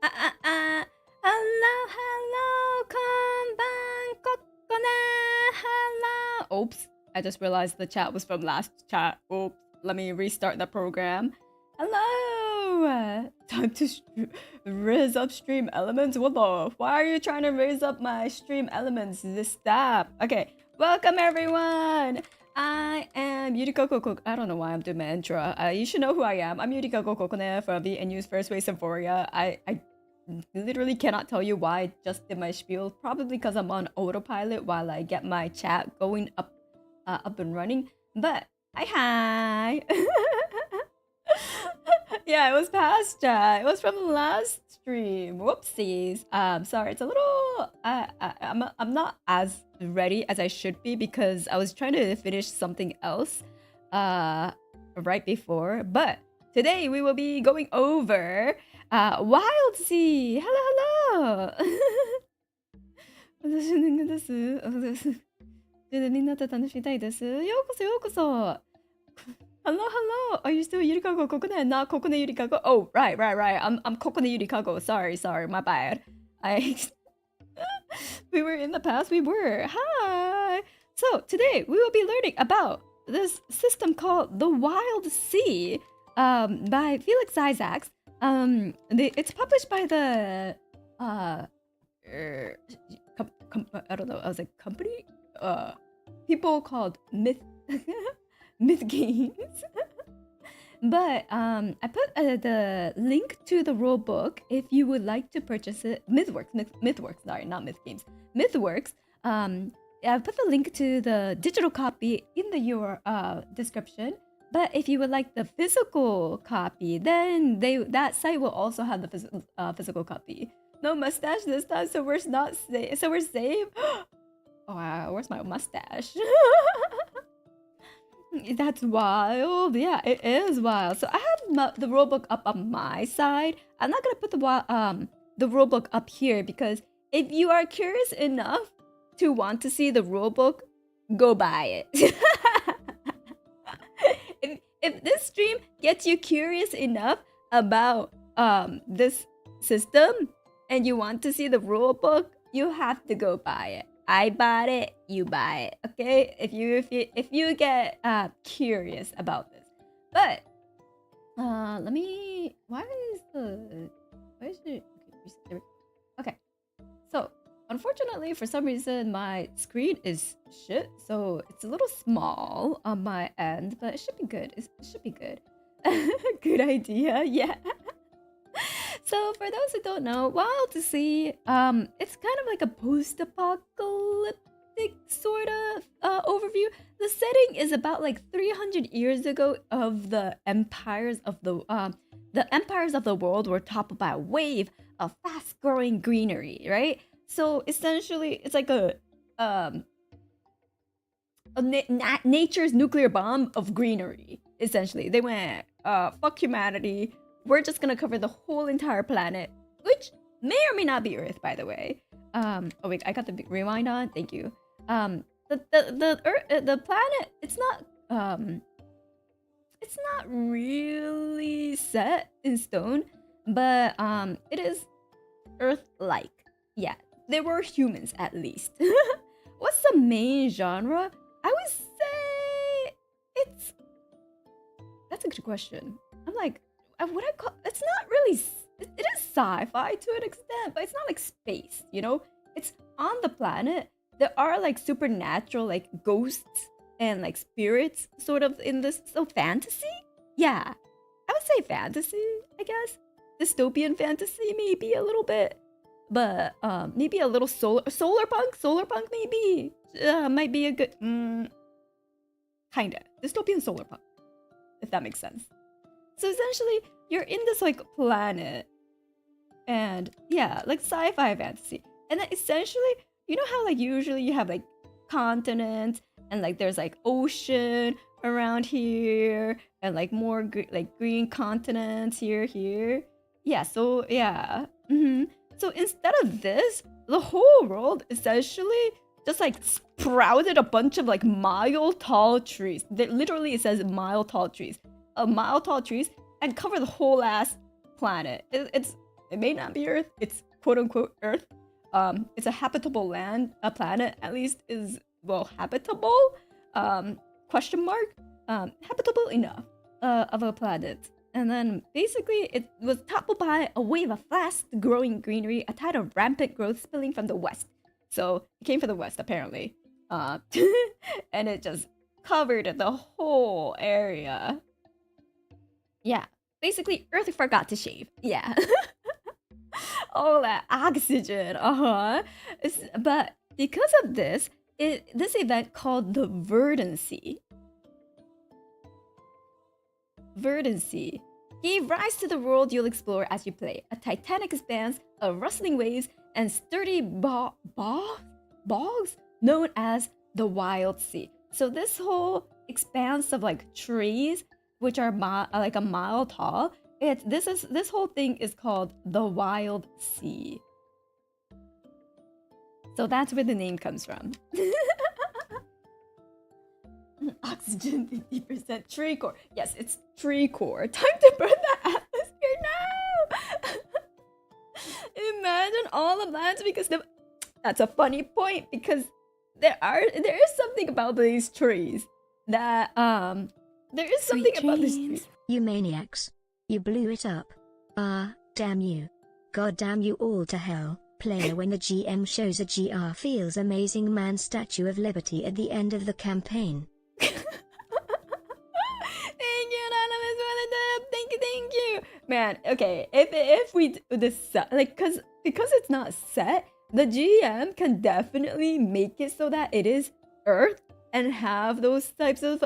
Hello, hello, konban, kokone, hello. Oops, I just realized the chat was from last chat. Oops, let me restart the program. Hello! Time to raise up stream elements? What the? Why are you trying to raise up my stream elements? Stop. Okay, welcome everyone! I am Yurikago Kokone. I don't know why I'm doing my intro. You should know who I am. I'm Yurikago Kokone from V&U Symphoria. I literally cannot tell you why I just did my spiel. Probably because I'm on autopilot while I get my chat going up and running. But hi. Yeah, it was past chat. It was from the last stream. Whoopsies. Sorry, it's a little. I'm not as ready as I should be because I was trying to finish something else, right before. But today we will be going over Wildsea. Hello, hello. 私のです。みんなと楽しみたいです。ようこそようこそ。Hello, hello. Are you still Yurikago Kokone? Not Kokone Yurikago. Oh, right. I'm Kokone Yurikago. Sorry, my bad. We were in the past. We were. Hi. So today we will be learning about this system called the Wildsea, by Felix Isaacs. It's published by the I don't know. I was like company. People called Myth Games. But I put the link to the rule book if you would like to purchase it. Mythworks, sorry, not Myth Games. Mythworks. I put the link to the digital copy in the URL description. But if you would like the physical copy, then that site will also have the physical copy. No mustache this time, so we're not safe. So we're safe. Oh, wow, where's my mustache? That's wild. Yeah, it is wild. So I have the rulebook up on my side. I'm not gonna put the rulebook up here because if you are curious enough to want to see the rulebook, go buy it. if this stream gets you curious enough about this system and you want to see the rulebook, you have to go buy it. I bought it, you buy it, okay? If you get curious about this. But let me, why is it okay. So unfortunately for some reason my screen is shit, so it's a little small on my end, but it should be good. It should be good. Good idea, yeah. So for those who don't know, Wildsea, it's kind of like a post-apocalyptic sort of overview. The setting is about like 300 years ago of the empires of the world were toppled by a wave of fast-growing greenery, right? So essentially, it's like a nature's nuclear bomb of greenery. Essentially, they went fuck humanity. We're just gonna cover the whole entire planet, which may or may not be Earth, by the way. Oh wait, I got the rewind on. Thank you. The planet, it's not really set in stone, but it is Earth-like. Yeah, there were humans at least. What's the main genre? I would say that's a good question. I'm like, what I call it's not really, it is sci-fi to an extent, but it's not like space, you know? It's on the planet. There are like supernatural like ghosts and like spirits sort of in this, so fantasy? Yeah, I would say fantasy, I guess. Dystopian fantasy maybe a little bit, but maybe a little solar punk maybe might be a good kinda dystopian solar punk, if that makes sense. So essentially, you're in this like planet, and yeah, like sci-fi fantasy. And then essentially, you know how like usually you have like continents and like there's like ocean around here and like more like green continents here. Yeah, so yeah. So instead of this, the whole world essentially just like sprouted a bunch of like mile-tall trees. Literally, it says mile-tall trees. Mile-tall trees and cover the whole ass planet. It's It may not be Earth. It's quote unquote Earth. It's a habitable land. A planet at least is, well, habitable. Question mark. Habitable enough of a planet. And then basically it was toppled by a wave of fast growing greenery, a tide of rampant growth spilling from the west. So it came from the west apparently. And it just covered the whole area. Yeah. Basically Earth forgot to shave. Yeah. All that oxygen. But because of this, this event called the verdancy gave rise to the world you'll explore as you play. A titanic expanse of rustling waves and sturdy bogs known as the Wildsea. So this whole expanse of like trees, which are like a mile tall, this whole thing is called the Wildsea. So that's where the name comes from. Oxygen 50%, tree core. Yes, it's tree core. Time to burn the atmosphere now. Imagine all the plants because that's a funny point because there is something about these trees that there is something about these trees. You maniacs. You blew it up. Ah, damn you. God damn you all to hell. Player, when the GM shows a GR feels amazing man Statue of Liberty at the end of the campaign. Thank you. Man, okay, if we do this like because it's not set, the GM can definitely make it so that it is Earth and have those types of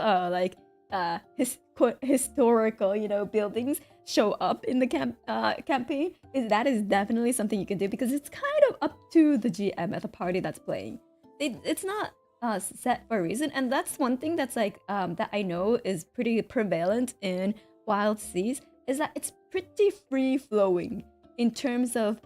historical, you know, buildings show up in the campaign. That is definitely something you can do because it's kind of up to the GM at the party that's playing. It's not set for a reason, and that's one thing that's like that I know is pretty prevalent in Wildseas, is that it's pretty free flowing in terms of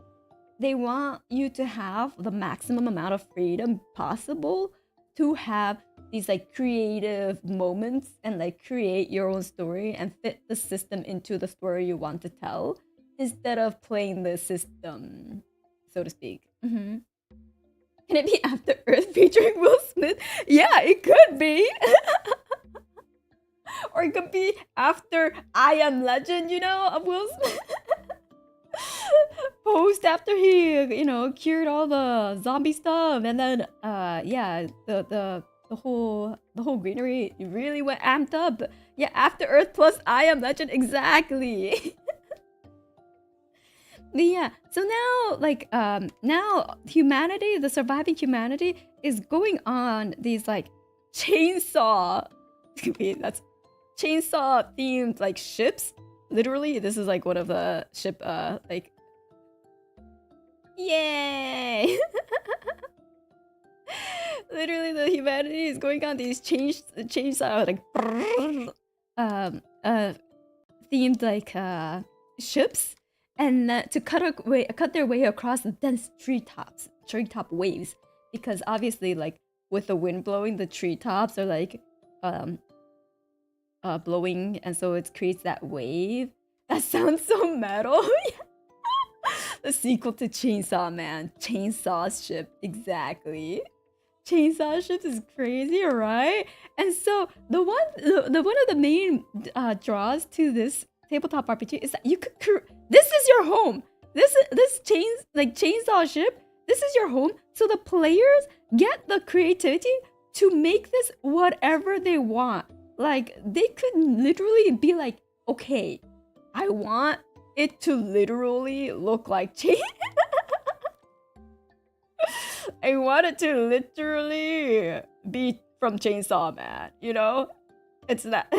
they want you to have the maximum amount of freedom possible to have these like creative moments and like create your own story and fit the system into the story you want to tell instead of playing the system, so to speak. Can it be After Earth featuring Will Smith? Yeah, it could be. Or it could be after I Am Legend, you know, of Will Smith. Post after he, you know, cured all the zombie stuff, and then yeah, the whole greenery really went amped up. Yeah, After Earth plus I Am Legend, exactly. But yeah, so now like now humanity, the surviving humanity, is going on these like chainsaw that's chainsaw themed like ships. Literally, this is like one of the ship like yay. Literally the humanity is going on these chainsaw like themed like ships, and to cut their way across the dense treetop waves, because obviously like with the wind blowing, the treetops are like blowing, and so it creates that wave. That sounds so metal. The sequel to Chainsaw Man, Chainsaw Ship, exactly. Chainsaw Ship is crazy, right? And so the one of the main draws to this tabletop RPG is that you could this is your home. This Chainsaw Ship, this is your home. So the players get the creativity to make this whatever they want. Like they could literally be like, okay, I want it to literally look like I want it to literally be from Chainsaw Man, you know? It's that.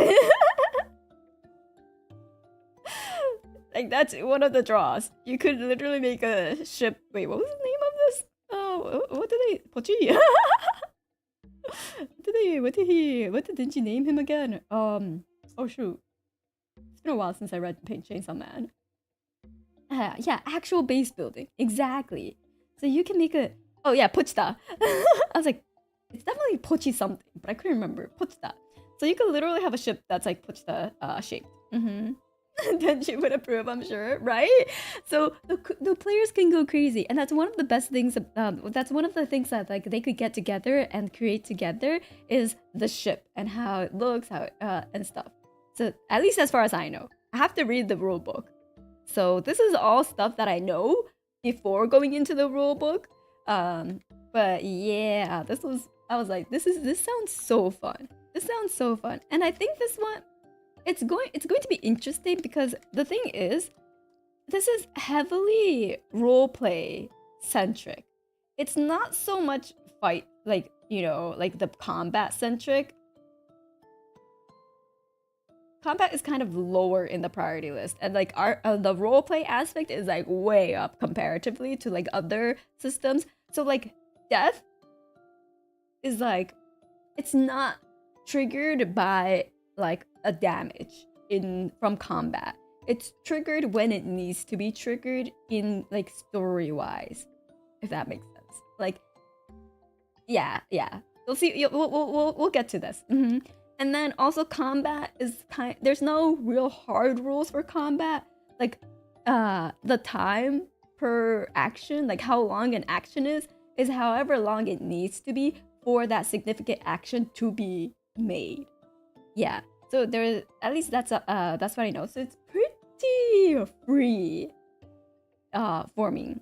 Like that's one of the draws. You could literally make a ship. Wait, what was the name of this? Oh, what did they? Pochi. What did she name him again? Oh shoot. It's been a while since I read Chainsaw Man. Yeah, actual base building. Exactly. So you can make a... Oh yeah, Pochita. I was like, it's definitely Pochi something, but I couldn't remember. Pochita. So you can literally have a ship that's like Pochita shaped. then she would approve, I'm sure, right? So the players can go crazy, and that's one of the best things. That's one of the things that like they could get together and create together is the ship and how it looks, how and stuff. So at least as far as I know, I have to read the rule book. So this is all stuff that I know before going into the rule book. But yeah, I was like, this sounds so fun. This sounds so fun, and I think this one. It's going to be interesting because the thing is, this is heavily roleplay centric. It's not so much fight, like, you know, like the combat centric. Combat is kind of lower in the priority list, and like the roleplay aspect is like way up comparatively to like other systems. So like death is like, it's not triggered by like a damage from combat. It's triggered when it needs to be triggered in like story wise, if that makes sense. Like, yeah. We'll see. We'll get to this. And then also combat is there's no real hard rules for combat. Like, the time per action, like how long an action is however long it needs to be for that significant action to be made. Yeah. So there, at least that's what I know. So it's pretty free, for me.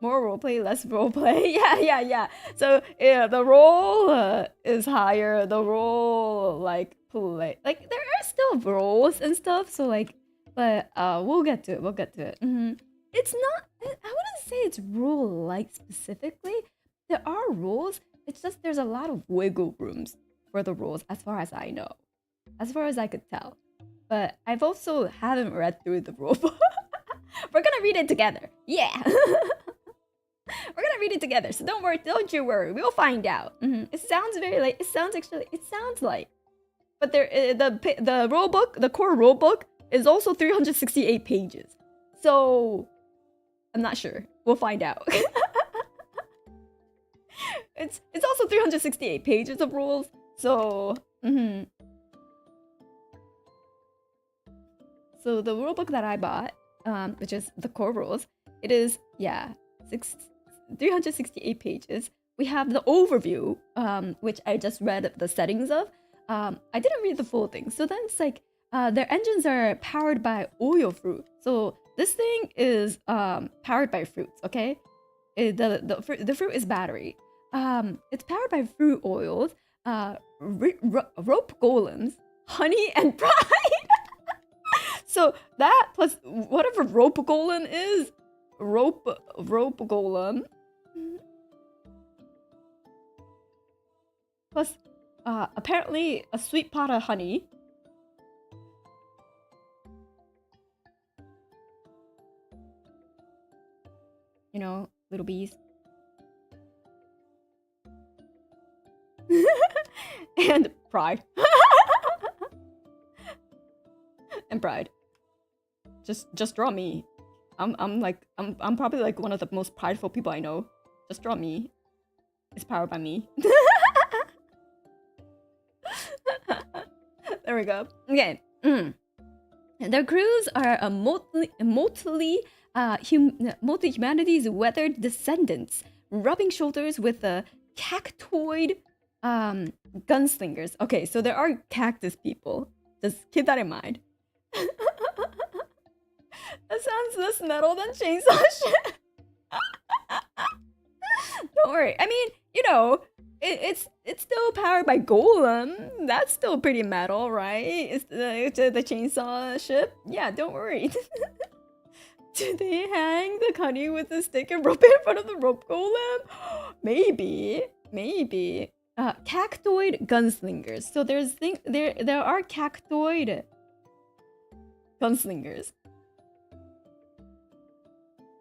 More roleplay, less roleplay. Yeah. So yeah, the role is higher. The role like play, like there are still roles and stuff. So like, but we'll get to it. It's not. I wouldn't say it's rule like specifically. There are rules. It's just there's a lot of wiggle rooms for the rules, as far as I know. As far as I could tell. But I've also haven't read through the rule book. We're gonna read it together. Yeah. We're gonna read it together. So don't you worry. We'll find out. It sounds very like, it sounds like. But there the rule book, the core rule book is also 368 pages. So I'm not sure. We'll find out. It's also 368 pages of rules. So So the rulebook that I bought, which is the core rules, it is 368 pages. We have the overview, which I just read the settings of. I didn't read the full thing. So then it's like their engines are powered by oil fruit. So this thing is powered by fruits. Okay, the fruit is battery. It's powered by fruit oils, rope golems, honey, and pride. So that plus whatever rope golem is, rope golem, plus apparently a sweet pot of honey. You know, little bees. And pride. And pride. Just draw me. I'm probably like one of the most prideful people I know. Just draw me. It's powered by me. There we go. Okay. Their crews are a multi-humanities weathered descendants, rubbing shoulders with the cactoid gunslingers. Okay, so there are cactus people. Just keep that in mind. That sounds less metal than chainsaw shit. Don't worry. I mean, you know, it's still powered by golem. That's still pretty metal, right? It's the chainsaw ship. Yeah, don't worry. Do they hang the honey with a stick and rope it in front of the rope golem? Maybe. Cactoid gunslingers. So there are cactoid gunslingers.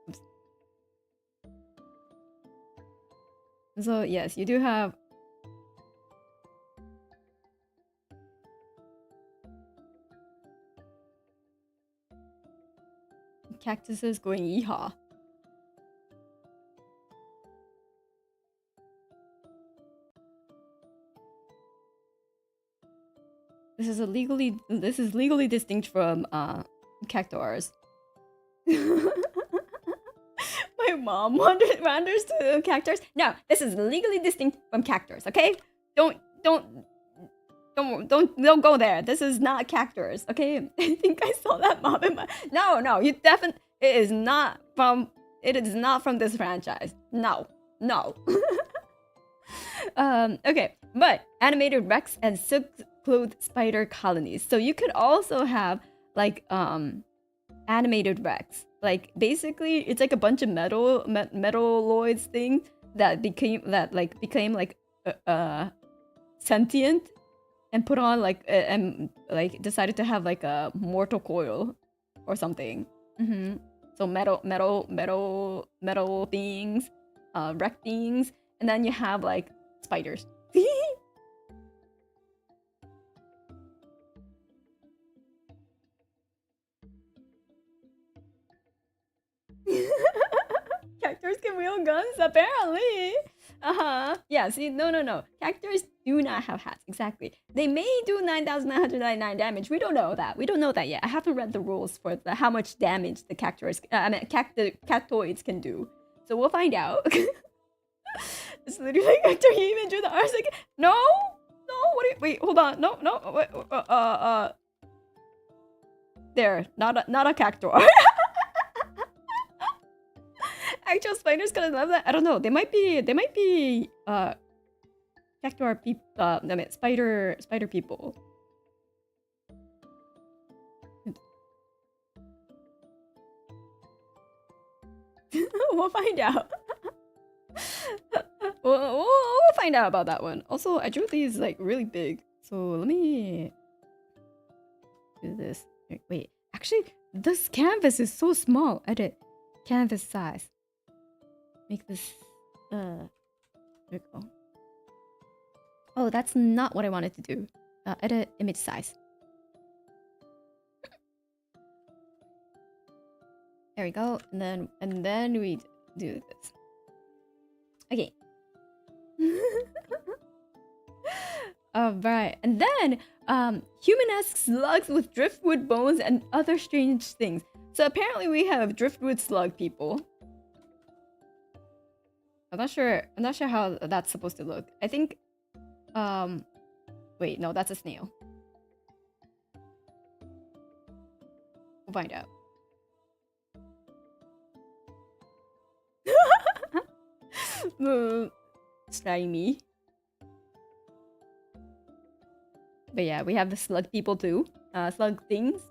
Oops. So yes, you do have cactuses going yeehaw. This is legally distinct from cactuars. My mom wanders to cactuars. No, this is legally distinct from cactuars. Okay, don't go there. This is not cactuars. Okay, I think I saw that mom in my. No, you definitely. It is not from this franchise. No. Okay, but animated Rex and silk-clothed spider colonies. So you could also have like animated Rex. Like basically, it's like a bunch of metalloids things that became like sentient and put on like and like decided to have like a mortal coil or something. So metal beings, wreck beings, and then you have like spiders. Cactuars can wield guns, apparently. Yeah, see, no. Cactuars do not have hats, exactly. They may do 9,999 damage. We don't know that yet. I haven't read the rules for how much damage the cactoids can do. So we'll find out. It's literally like Hector, you even drew the arms like, no, what do you, wait, hold on, no, wait, there, not a cactuar. Actual spiders gonna love that. I don't know. They might be cactuar people. Spider people. We'll find out. we'll find out about that one. Also, I drew these like really big. So let me do this. Wait, actually, this canvas is so small. Edit canvas size. Make this there we go. Oh, that's not what I wanted to do. Edit image size. There we go. And then we do this. Okay. Alright. And then human-esque slugs with driftwood bones and other strange things. So apparently we have driftwood slug people. I'm not sure how that's supposed to look. I think wait, no, that's a snail. We'll find out. Slimy. But yeah, we have the slug people too. Slug beings.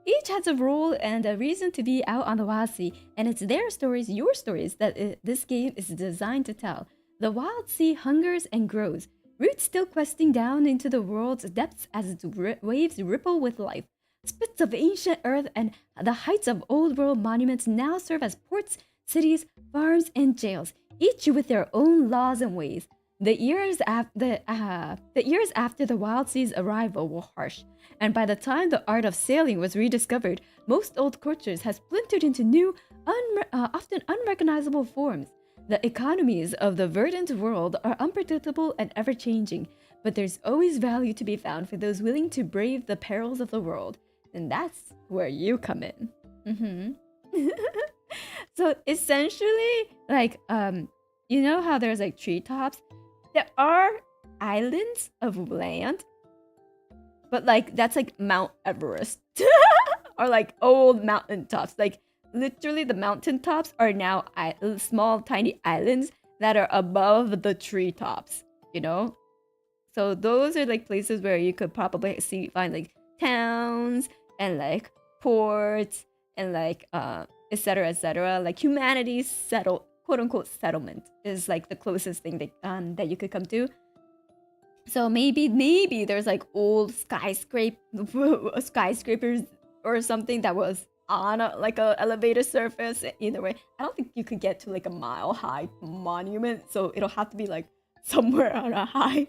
Each has a role and a reason to be out on the Wildsea, and it's their stories, your stories, that this game is designed to tell. The Wildsea hungers and grows, roots still questing down into the world's depths as its waves ripple with life. Spits of ancient earth and the heights of old world monuments now serve as ports, cities, farms, and jails, each with their own laws and ways. The years after the Wildsea's arrival were harsh, and by the time the art of sailing was rediscovered, most old cultures had splintered into new, often unrecognizable forms. The economies of the verdant world are unpredictable and ever-changing, but there's always value to be found for those willing to brave the perils of the world, and that's where you come in. So essentially, like, you know how there's like treetops? There are islands of land, but like that's like Mount Everest or like old mountain tops. Like literally the mountain tops are now small tiny islands that are above the treetops, you know? So those are like places where you could probably find like towns and like ports and like etc. Like humanity's quote unquote settlement is like the closest thing that you could come to. So maybe there's like old skyscrapers or something that was on like a elevated surface. Either way, I don't think you could get to like a mile high monument, so it'll have to be like somewhere on a high.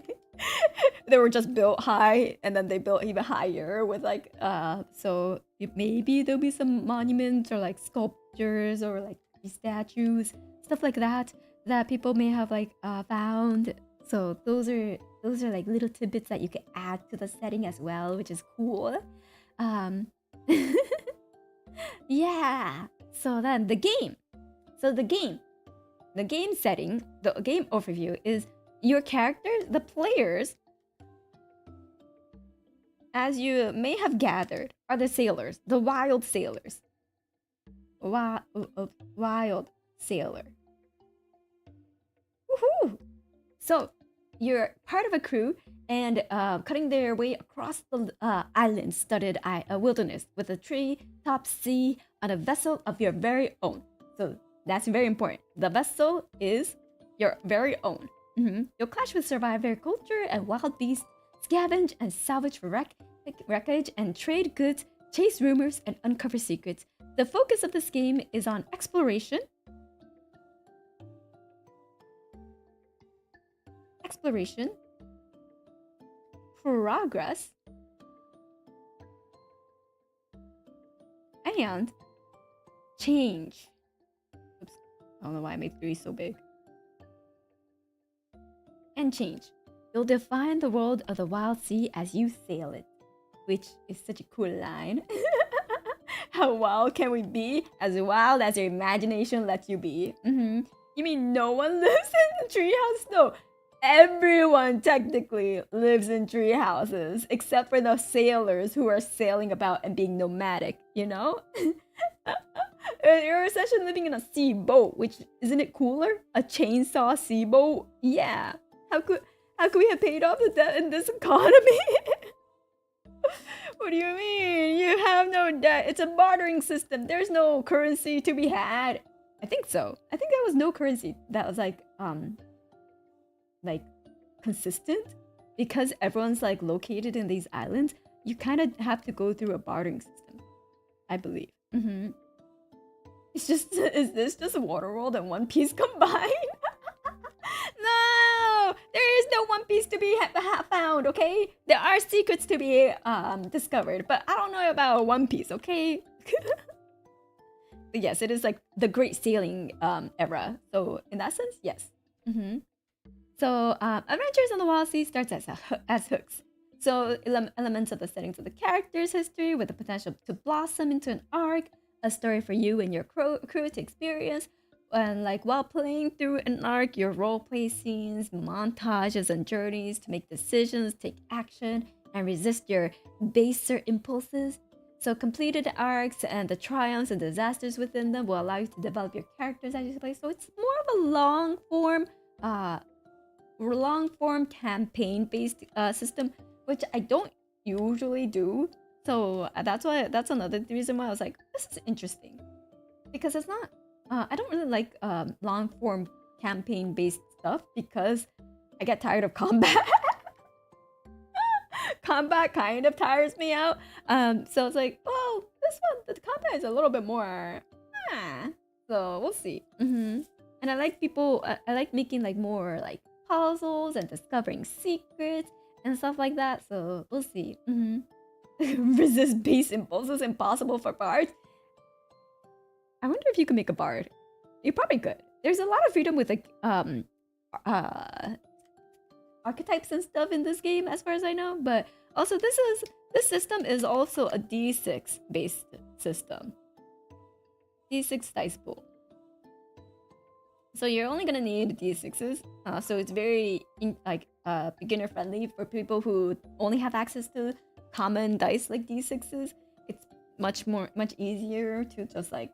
They were just built high and then they built even higher with like so maybe there'll be some monuments or like sculptures or like statues, stuff like that people may have like found. So those are those are like little tidbits that you can add to the setting as well, which is cool. Yeah. So then the game. The game setting, the game overview is your characters, the players, as you may have gathered, are the sailors, the wild sailors. Wild sailor. Woohoo! So you're part of a crew and cutting their way across the island-studded wilderness with a tree-top sea on a vessel of your very own. So that's very important. The vessel is your very own. You'll clash with survivor culture and wild beasts, scavenge and salvage for wreckage and trade goods, chase rumors and uncover secrets. The focus of this game is on exploration, progress, and change. Oops, I don't know why I made 3 so big. And change. You'll define the world of the wild sea as you sail it, which is such a cool line. How wild can we be? As wild as your imagination lets you be. You mean no one lives in the treehouse? No. Everyone technically lives in tree houses, except for the sailors who are sailing about and being nomadic, you know? You're essentially living in a sea boat, which, isn't it cooler? A chainsaw sea boat? Yeah. How could we have paid off the debt in this economy? What do you mean? You have no debt. It's a bartering system. There's no currency to be had. I think so. I think there was no currency that was like consistent, because everyone's like located in these islands. You kind of have to go through a bartering system, I believe. It's just, is this just a Waterworld and One Piece combined? No, there is no One Piece to be found. Okay, there are secrets to be discovered, but I don't know about One Piece. Okay. But yes, it is like the Great Sailing era. So in that sense, yes. So Adventures on the Wild Sea starts as hooks. So elements of the settings of the character's history with the potential to blossom into an arc, a story for you and your crew to experience. And like while playing through an arc, your roleplay scenes, montages, and journeys to make decisions, take action, and resist your baser impulses. So completed arcs and the triumphs and disasters within them will allow you to develop your characters as you play. So it's more of a long form campaign-based system, which I don't usually do. So that's another reason why I was like, this is interesting, because it's not. I don't really like long form campaign based stuff because I get tired of combat. Combat kind of tires me out. So it's like, well, this one, the combat is a little bit more. So we'll see. And I like I like making like more like puzzles and discovering secrets and stuff like that. So we'll see. Resist base impulses, impossible for bards. I wonder if you can make a bard. You probably could. There's a lot of freedom with like archetypes and stuff in this game, as far as I know. But also, this system is also a D6 based system. D6 dice pool. So you're only gonna need D6s. So it's very beginner friendly for people who only have access to common dice like D6s. It's much easier to just like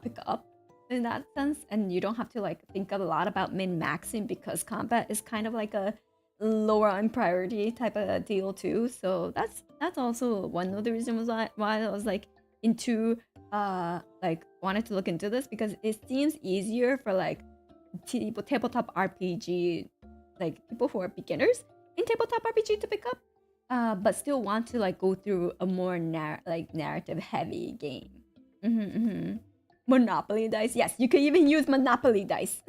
pick up in that sense, and you don't have to like think a lot about min-maxing, because combat is kind of like a lower on priority type of deal too. So that's also one of the reasons why I was like into like wanted to look into this, because it seems easier for like tabletop RPG, like people who are beginners in tabletop RPG to pick up, but still want to like go through a more narrative heavy game. Monopoly dice. Yes, you can even use Monopoly dice.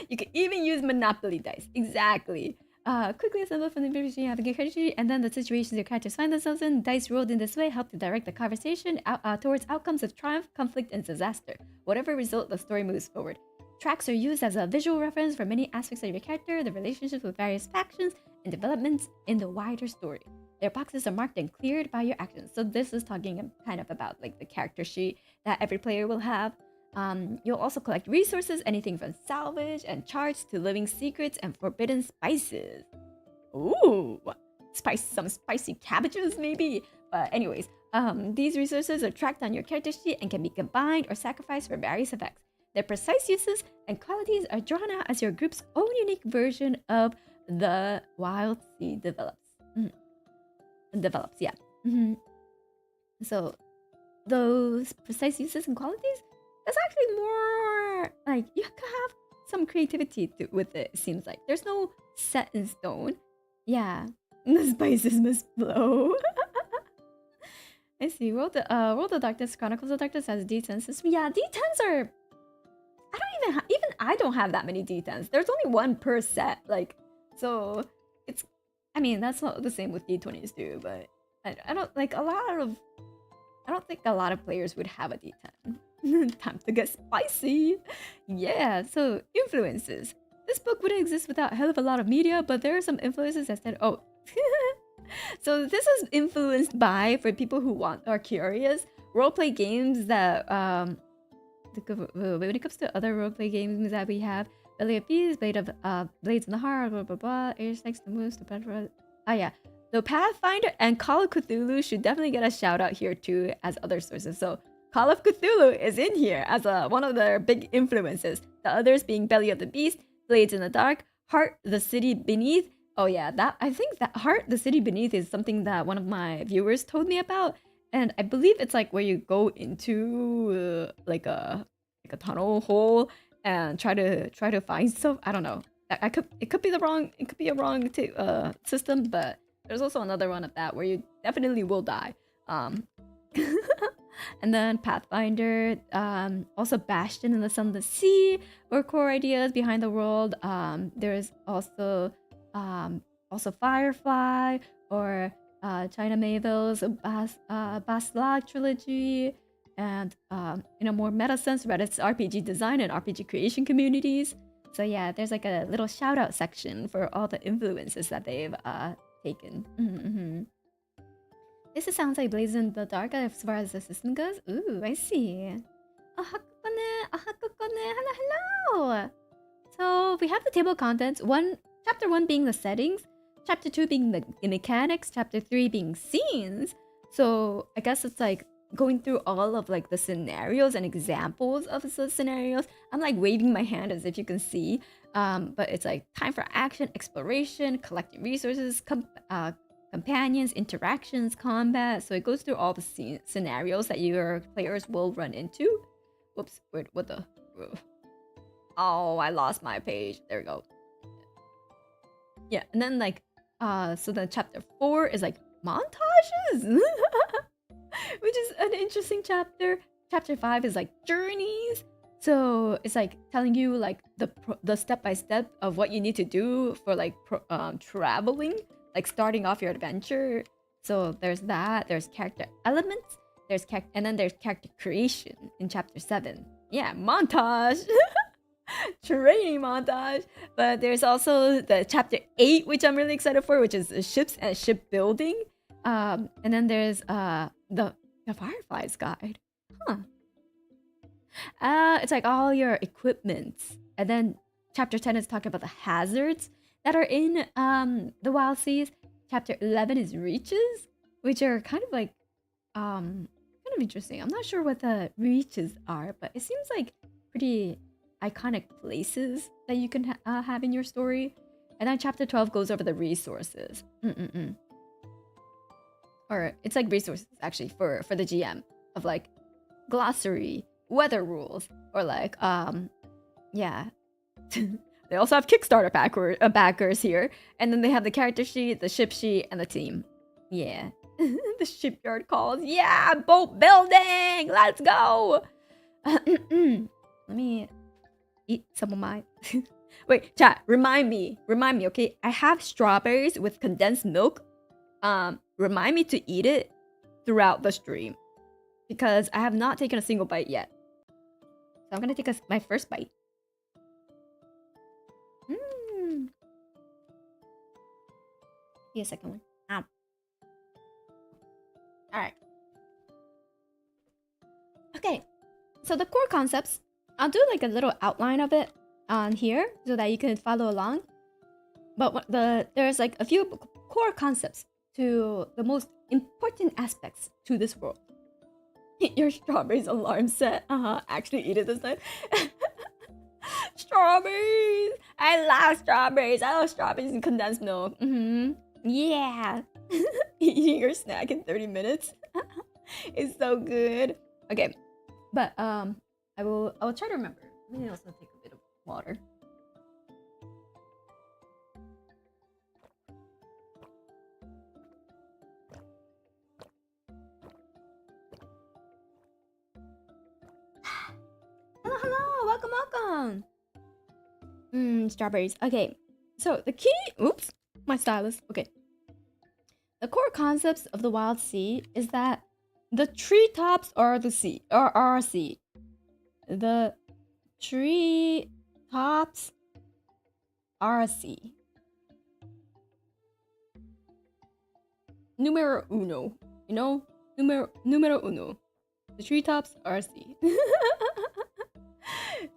You can even use Monopoly dice. Exactly. Quickly assemble from the information you have in your character, and then the situations your characters find themselves in. Dice rolled in this way help to direct the conversation towards outcomes of triumph, conflict, and disaster. Whatever result, the story moves forward. Tracks are used as a visual reference for many aspects of your character, the relationships with various factions, and developments in the wider story. Their boxes are marked and cleared by your actions. So this is talking kind of about like the character sheet that every player will have. You'll also collect resources, anything from salvage and charts to living secrets and forbidden spices. Ooh, some spicy cabbages maybe. But anyways, these resources are tracked on your character sheet and can be combined or sacrificed for various effects. Their precise uses and qualities are drawn out as your group's own unique version of the Wildsea develops. Develops, yeah. So those precise uses and qualities, that's actually more like you can have some creativity with it. It seems like there's no set in stone. Yeah, the spices must flow. I see. World of Darkness, Chronicles of Darkness has D10 system. Yeah, D10s are. I don't even I don't have that many D10s. There's only one per set. Like, so it's. I mean, that's not the same with D20s too. But I don't like a lot of. I don't think a lot of players would have a D10. Time to get spicy. Yeah. So influences. This book wouldn't exist without a hell of a lot of media, but there are some influences that said, oh. So this is influenced by, for people who are curious, roleplay games that, when it comes to other roleplay games that we have, Belly of Bees, Blades in the Heart, blah blah blah, Air Snakes, the Moose, the Petra. Ah yeah, the Pathfinder and Call of Cthulhu should definitely get a shout out here too as other sources. So Call of Cthulhu is in here as one of their big influences. The others being Belly of the Beast, Blades in the Dark, Heart, the City Beneath. Oh yeah, I think that Heart, the City Beneath is something that one of my viewers told me about, and I believe it's like where you go into like a tunnel hole and try to find stuff. I don't know. It could be a wrong system, but there's also another one of that where you definitely will die. And then Pathfinder, also Bastion in the Sunless Sea, or core ideas behind the world. There's also Firefly, or China Mayville's Baslag trilogy, and in a more meta sense, Reddit's RPG design and RPG creation communities. So yeah, there's like a little shout out section for all the influences that they've taken. This sounds like Blades in the Dark as far as the system goes. Ooh, I see. Hello. So we have the table of contents. Chapter 1 being the settings, Chapter 2 being the mechanics, Chapter 3 being scenes. So I guess it's like going through all of like the scenarios and examples of the scenarios. I'm like waving my hand as if you can see. But it's like time for action, exploration, collecting resources, companions, interactions, combat. So it goes through all the scenarios that your players will run into. Whoops, what the? Oh, I lost my page. There we go. Yeah, and then like, so then Chapter 4 is like montages, which is an interesting chapter. Chapter 5 is like journeys. So it's like telling you like the step-by-step of what you need to do for like traveling, like starting off your adventure. So there's that. There's character elements. And then there's character creation in Chapter 7. Yeah, montage. Training montage. But there's also the Chapter 8, which I'm really excited for, which is ships and shipbuilding. And then there's the Fireflies guide. It's like all your equipment. And then Chapter 10 is talking about the hazards that are in the wild seas. Chapter 11 is reaches, which are kind of like kind of interesting. I'm not sure what the reaches are, but it seems like pretty iconic places that you can have in your story. And then Chapter 12 goes over the resources. Or it's like resources actually for the GM of like glossary, weather rules, or like yeah. They also have Kickstarter backers here, and then they have the character sheet, the ship sheet, and the team. Yeah. The shipyard calls. Yeah, boat building. Let's go. Let me eat some of my. Wait, chat. Remind me. Okay, I have strawberries with condensed milk. Remind me to eat it throughout the stream because I have not taken a single bite yet. So I'm gonna take my first bite. Be a second one. Ow. Alright. Okay. So the core concepts, I'll do like a little outline of it on here so that you can follow along. But there's like a few core concepts to the most important aspects to this world. Your strawberries alarm set. Actually eat it this time. Strawberries! I love strawberries. I love strawberries and condensed milk. Yeah. Eating your snack in 30 minutes. It's so good. Okay. But I will try to remember. Let me also take a bit of water. Hello, welcome. Strawberries. Okay, so the key. Oops, my stylus. Okay, the core concepts of the Wildsea is that the treetops are the sea, or are a sea. The treetops are a sea. Numero uno. You know, numero uno. The treetops are a sea.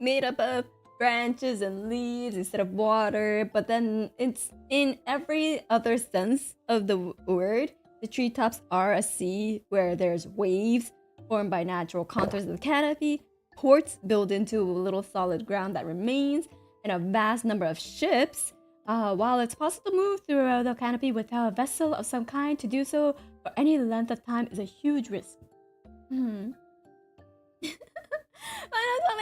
Made up of branches and leaves instead of water, but then it's in every other sense of the word. The treetops are a sea where there's waves formed by natural contours of the canopy, ports built into a little solid ground that remains, and a vast number of ships. While it's possible to move through the canopy without a vessel of some kind, to do so for any length of time is a huge risk.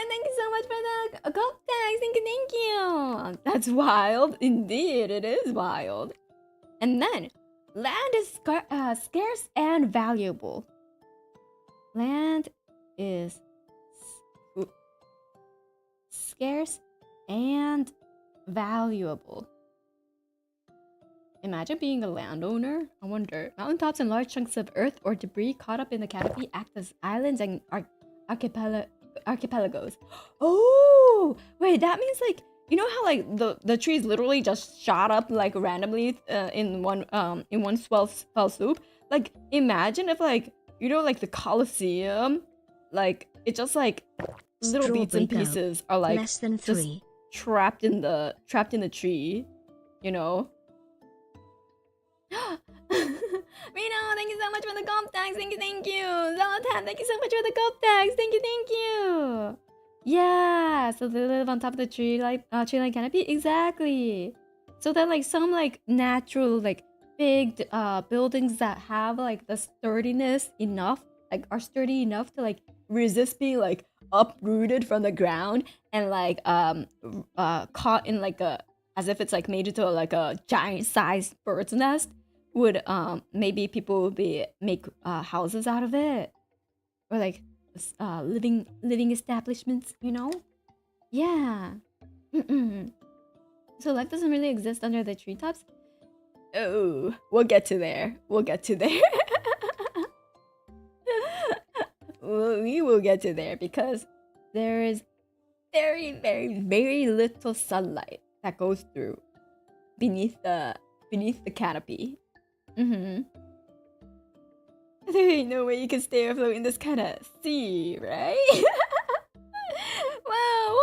Thank you so much for the gold tags. Thank you. That's wild. Indeed, it is wild. And then, land is scarce and valuable. Land is scarce and valuable. Imagine being a landowner. I wonder. Mountaintops and large chunks of earth or debris caught up in the canopy act as islands and archipelagos. Oh, wait, that means like, you know how like the trees literally just shot up like randomly in one fell swoop. Like imagine if like, you know, like the Colosseum, like it just like little bits and pieces are like less than 3 just trapped in the tree, you know. Reno, thank you so much for the gold tags. Thank you. Zolatan, thank you so much for the gold tags. Thank you. Yeah, so they live on top of the tree like tree-like canopy. Exactly. So then like some like natural like big buildings that have like the sturdiness enough, like are sturdy enough to like resist being like uprooted from the ground and like caught in like a, as if it's like made into like a giant sized bird's nest, would maybe people would make houses out of it, or like living establishments, you know. Yeah. So life doesn't really exist under the treetops. Oh, we'll get to there. We will get to there because there is very little sunlight that goes through beneath the canopy. There ain't no way you can stay afloat in this kind of sea, right? Wow,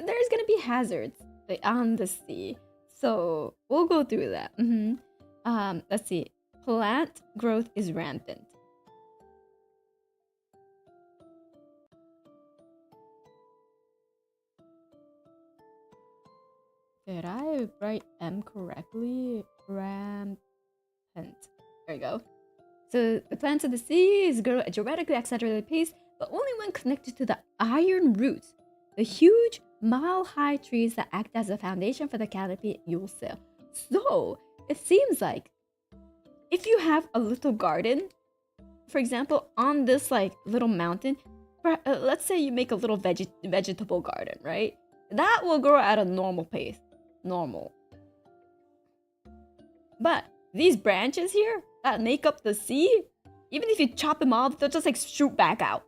there's gonna be hazards on the sea, so we'll go through that. Let's see. Plant growth is rampant. Did I write M correctly? Rampant. There we go. So the plants of the seas grow at dramatically accelerated pace, but only when connected to the iron roots, the huge mile-high trees that act as a foundation for the canopy you'll sail. So it seems like if you have a little garden, for example, on this like little mountain, let's say you make a little vegetable garden, right? That will grow at a normal pace. Normal. But these branches here that make up the sea, even if you chop them off, they'll just like shoot back out,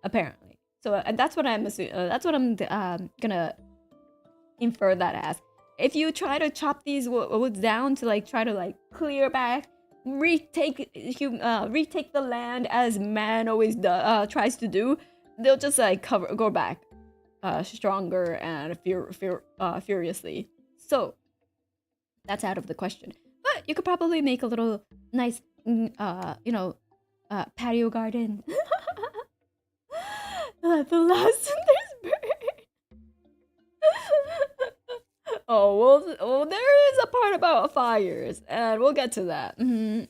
apparently. So that's what I'm assuming. That's what I'm gonna infer that as. if you try to chop these woods down to like try to like clear back, retake the land as man always tries to do, they'll just like go back stronger and furiously. So that's out of the question. But you could probably make a little nice patio garden. The last there's bird. Oh well, there is a part about fires, and we'll get to that. There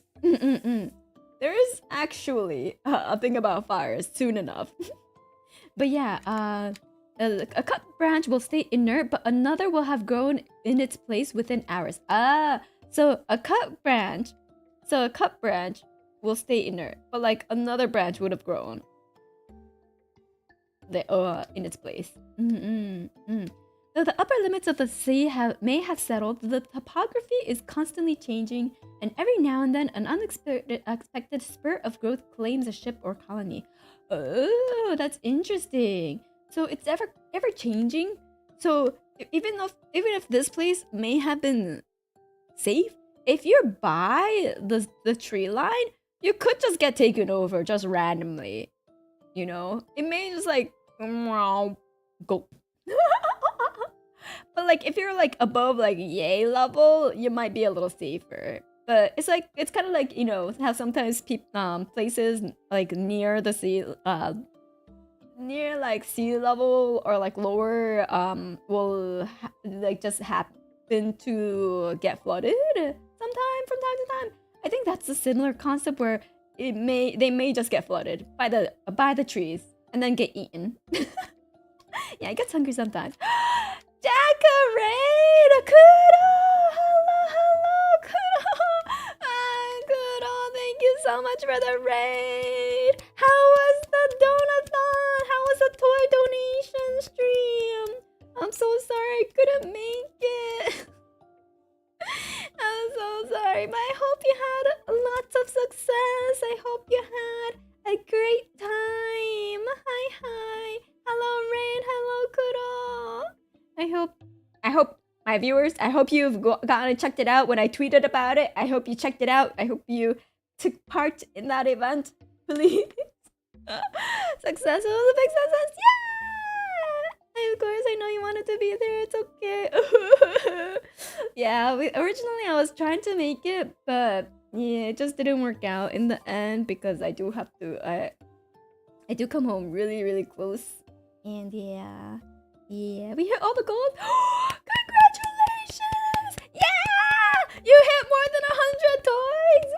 is actually a thing about fires soon enough. But yeah, a cut branch will stay inert, but another will have grown in its place within hours. So a cut branch will stay inert, but like another branch would have grown in its place. Though the upper limits of the sea may have settled, the topography is constantly changing, and every now and then an unexpected spurt of growth claims a ship or colony. Oh, that's interesting. So it's ever changing. So even if this place may have been safe, if you're by the tree line, you could just get taken over just randomly. You know, it may just like go. But like if you're like above like yay level, you might be a little safer. But it's kind of like, you know, how sometimes places like near the sea, near like sea level or like lower, will like just happen to get flooded from time to time. I think that's a similar concept where they may just get flooded by the trees and then get eaten. Yeah, it gets hungry sometimes. Decorate! Kudo! Hello, Kudo! Kudo, thank you so much for the raid! How was the donathon? How was the toy donation stream? I'm so sorry I couldn't make it. I'm so sorry, but I hope you had lots of success. I hope you had a great time. Hi. Hello, Rain. Hello, Kudo. I hope my viewers, I hope you've gone and checked it out when I tweeted about it. I hope you checked it out. I hope you took part in that event. Please. Success was a big success. Yeah! Of course, I know you wanted to be there. It's okay. Yeah, originally I was trying to make it, but yeah, it just didn't work out in the end because I do have to. I do come home really, really close, and yeah, we hit all the goals. Congratulations! Yeah, you hit more than 100 toys.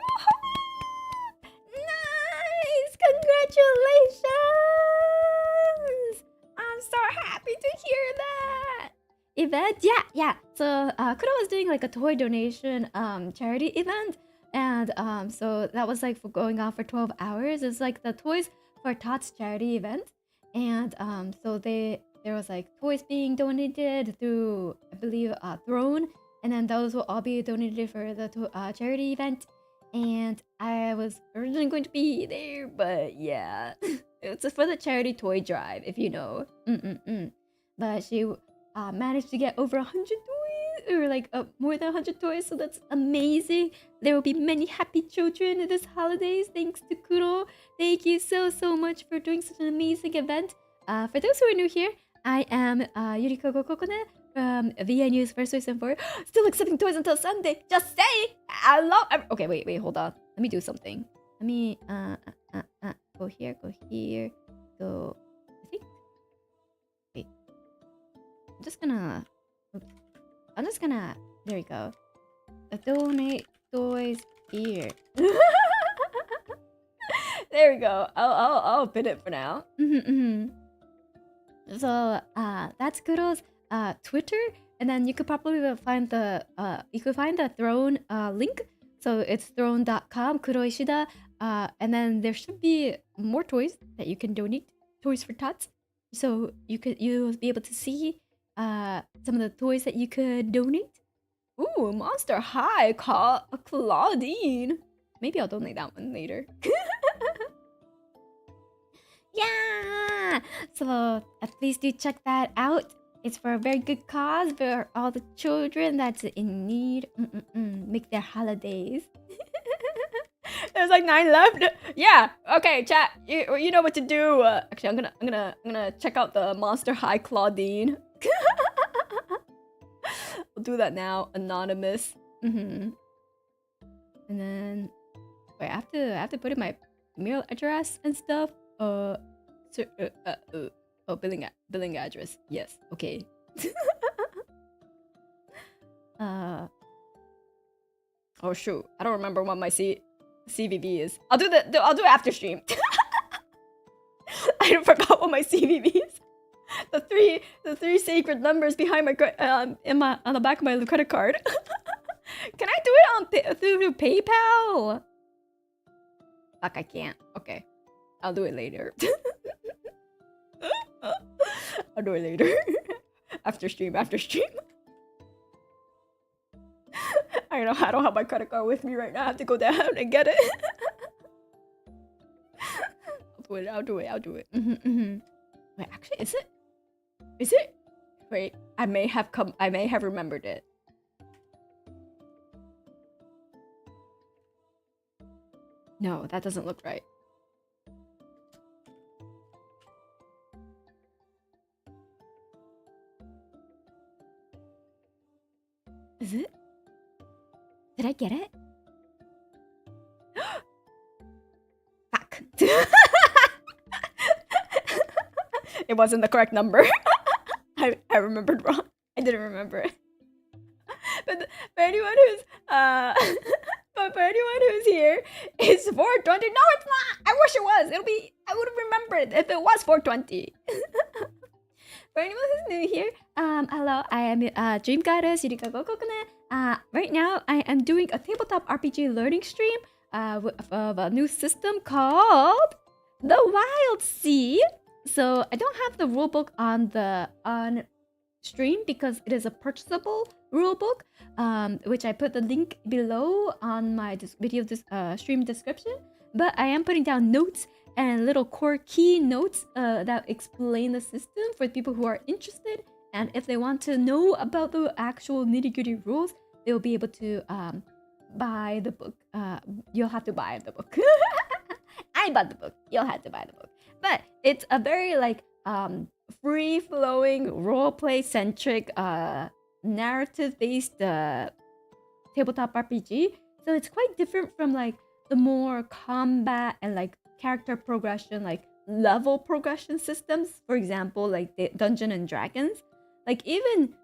Nice! Congratulations! I'm so happy to hear that. Event, yeah. So Kudo was doing like a toy donation charity event, and so that was like for going on for 12 hours. It's like the Toys for Tots charity event, and so there was like toys being donated through, I believe, Throne, and then those will all be donated for the charity event. And I was originally going to be there, but yeah, it's for the charity toy drive, if you know. But she managed to get over 100 toys, or like more than 100 toys, so that's amazing. There will be many happy children this holidays thanks to Kuro. Thank you so much for doing such an amazing event. For those who are new here, I am Yurikago Kokone from V&U Symphoria. Still accepting toys until Sunday. Just say I love. Okay, wait, hold on. Let me do something. Let me go here. Go. I think. Wait. I'm just gonna. There we go. Donate toys here. There we go. I'll pin it for now. So that's Kuro's Twitter, and then you could probably find the Throne link. So it's throne.com, Kuro Ishida, and then there should be more toys that you can donate, Toys for Tots. So you'll be able to see some of the toys that you could donate. Ooh, Monster High, Claudine. Maybe I'll donate that one later. Yeah! So please do check that out. It's for a very good cause for all the children that's in need. Make their holidays. There's like 9 left. Yeah. Okay, chat. You know what to do. Actually, I'm gonna check out the Monster High Claudine. I'll do that now. Anonymous. And then wait, I have to put in my email address and stuff. Oh, billing address. Yes. Okay. Oh shoot, I don't remember what my CVV is. I'll do after stream. I forgot what my CVV is. The three sacred numbers behind my on the back of my credit card. Can I do it through PayPal? Fuck, I can't. Okay, I'll do it later. I'll do it later. After stream. I don't have my credit card with me right now. I have to go down and get it. I'll do it. Wait, actually, is it? Wait, I may have remembered it. No, that doesn't look right. Is it? Did I get it? Fuck. It wasn't the correct number. I remembered wrong. I didn't remember it. But for anyone who's here, it's 420. No, it's not. I wish it was. I would have remembered if it was 420. For anyone who's new here, hello, I am Dream Goddess Yurikago Kokone. Right now, I am doing a tabletop RPG learning stream of a new system called the Wildsea. So I don't have the rulebook on stream because it is a purchasable rulebook, which I put the link below on my stream description. But I am putting down notes and little core key notes that explain the system for people who are interested. And if they want to know about the actual nitty-gritty rules, they'll be able to buy the book. You'll have to buy the book. I bought the book. You'll have to buy the book. But it's a very like free-flowing, role-play-centric, narrative-based tabletop RPG. So it's quite different from like the more combat and like character progression, like level progression systems. For example, like the Dungeons and Dragons. Like even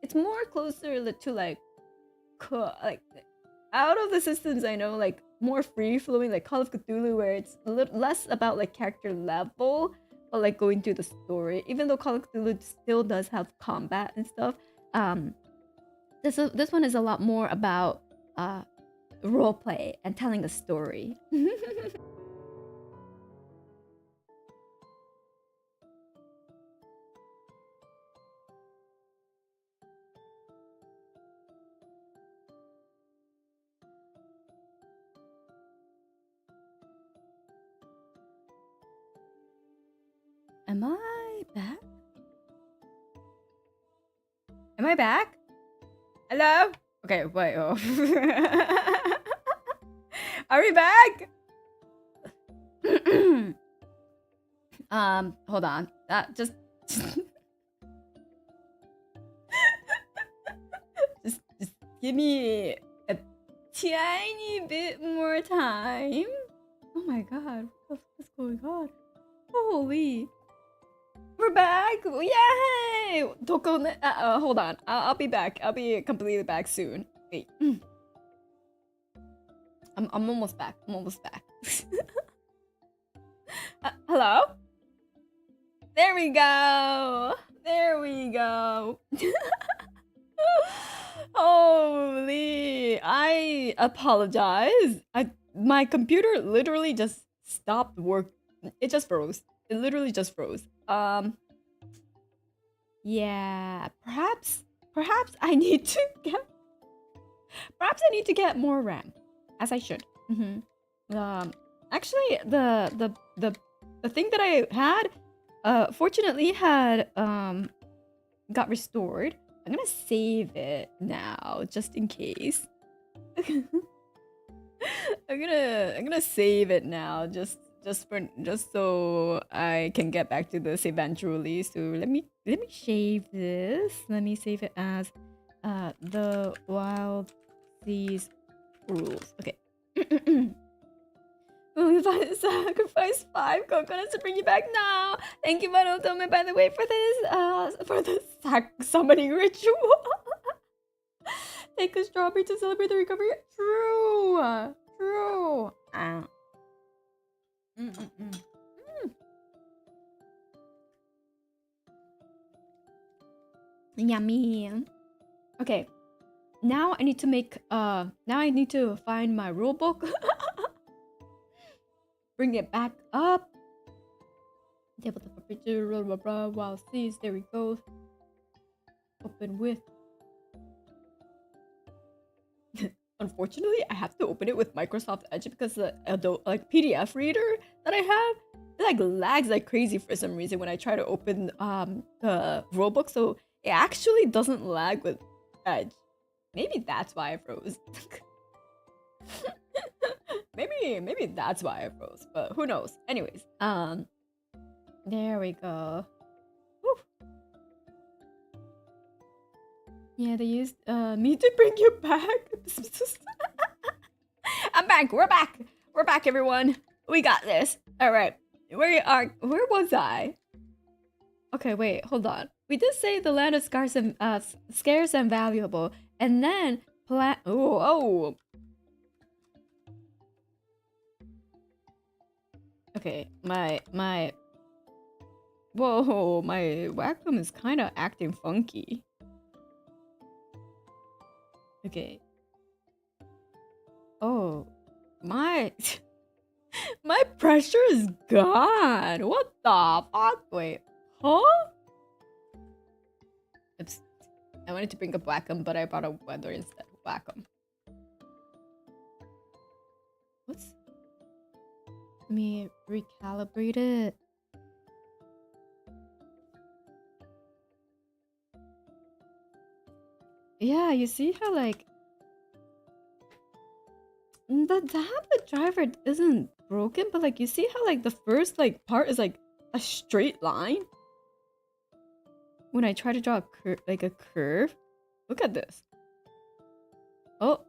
it's more closer to like out of the systems I know, like more free flowing, like Call of Cthulhu, where it's a little less about like character level, but like going through the story. Even though Call of Cthulhu still does have combat and stuff, this one is a lot more about role play and telling a story. Am I back? Am I back? Hello? Okay, wait. Oh. Are we back? Hold on. Just give me a tiny bit more time. Oh my god, what the fuck is going on? Holy. We're back! Yay! Hold on. I'll be back. I'll be completely back soon. Wait. I'm almost back. Hello? There we go! Holy! I apologize. My computer literally just stopped work. It just froze. It literally just froze. Yeah, perhaps I need to get more RAM, as I should. Actually, the thing that I had, fortunately had got restored. I'm gonna save it now, just in case. I'm gonna save it now, just so I can get back to this eventually. So let me save this. Let me save it as the Wild Seas rules. Okay. We sacrifice 5 coconuts to bring you back now. Thank you, Manotome, by the way, for this summoning ritual. Take a strawberry to celebrate the recovery. True. True. Yummy. Okay. Now I need to make now I need to find my rulebook. Bring it back up. Table the picture, blah blah blah. Wild seas, there we go. Open with. Unfortunately, I have to open it with Microsoft Edge because the PDF reader that I have, it lags like crazy for some reason when I try to open the rulebook. So it actually doesn't lag with Edge. Maybe that's why I froze. maybe that's why I froze, but who knows? Anyways, there we go. Woo. Yeah, they used me to bring you back. I'm back. We're back. We're back, everyone. We got this. All right. Where was I? Okay, wait. Hold on. We did say the land is scarce and valuable, and then Oh. Okay, my whoa, my Wacom is kind of acting funky. Okay. Oh, my pressure is gone. What the fuck? Wait, huh? Oops. I wanted to bring up Wacom, but I brought a weather instead. Wacom. What's? Let me recalibrate it. Yeah, you see how the tablet driver isn't broken, but you see how the first part is a straight line when I try to draw a curve. Look at this. Oh,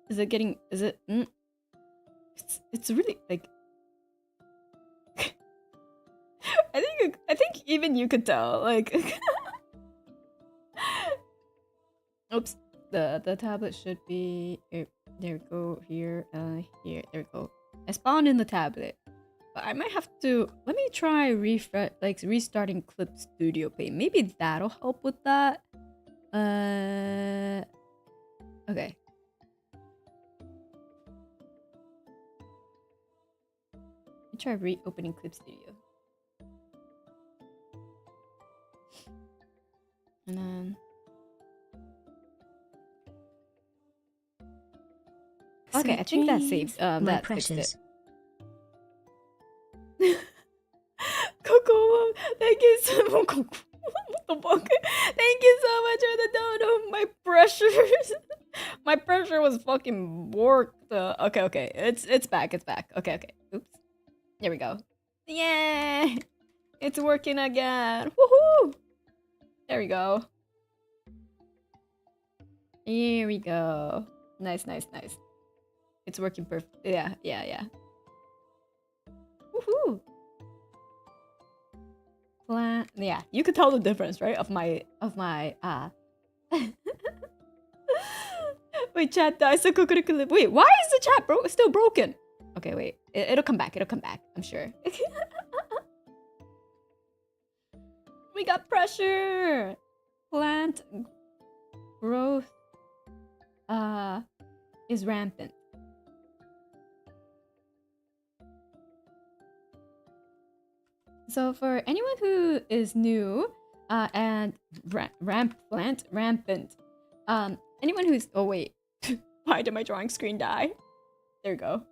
is it getting? Is it? It's really I think even you could tell. Oops. The tablet should be there we go, here, here, there we go. I spawned in the tablet. But I might have to let me try restarting Clip Studio Paint. Maybe that'll help with that. Okay. Let me try reopening Clip Studio. And then okay, I think that saves that fixed it. Coco, thank you so much. What the fuck? Thank you so much for the dono. My pressure was fucking worked. Okay, it's back. Okay. Oops. There we go. Yeah, it's working again. Woohoo! There we go. Here we go. Nice. It's working perfect. Yeah. Woohoo! Yeah, you could tell the difference, right? Of my Wait, chat died so Kokone could live. Wait, why is the chat still broken? Okay, wait. It'll come back. I'm sure. We got pressure. Plant growth is rampant. So for anyone who is new, and rampant, anyone who's why did my drawing screen die? There we go.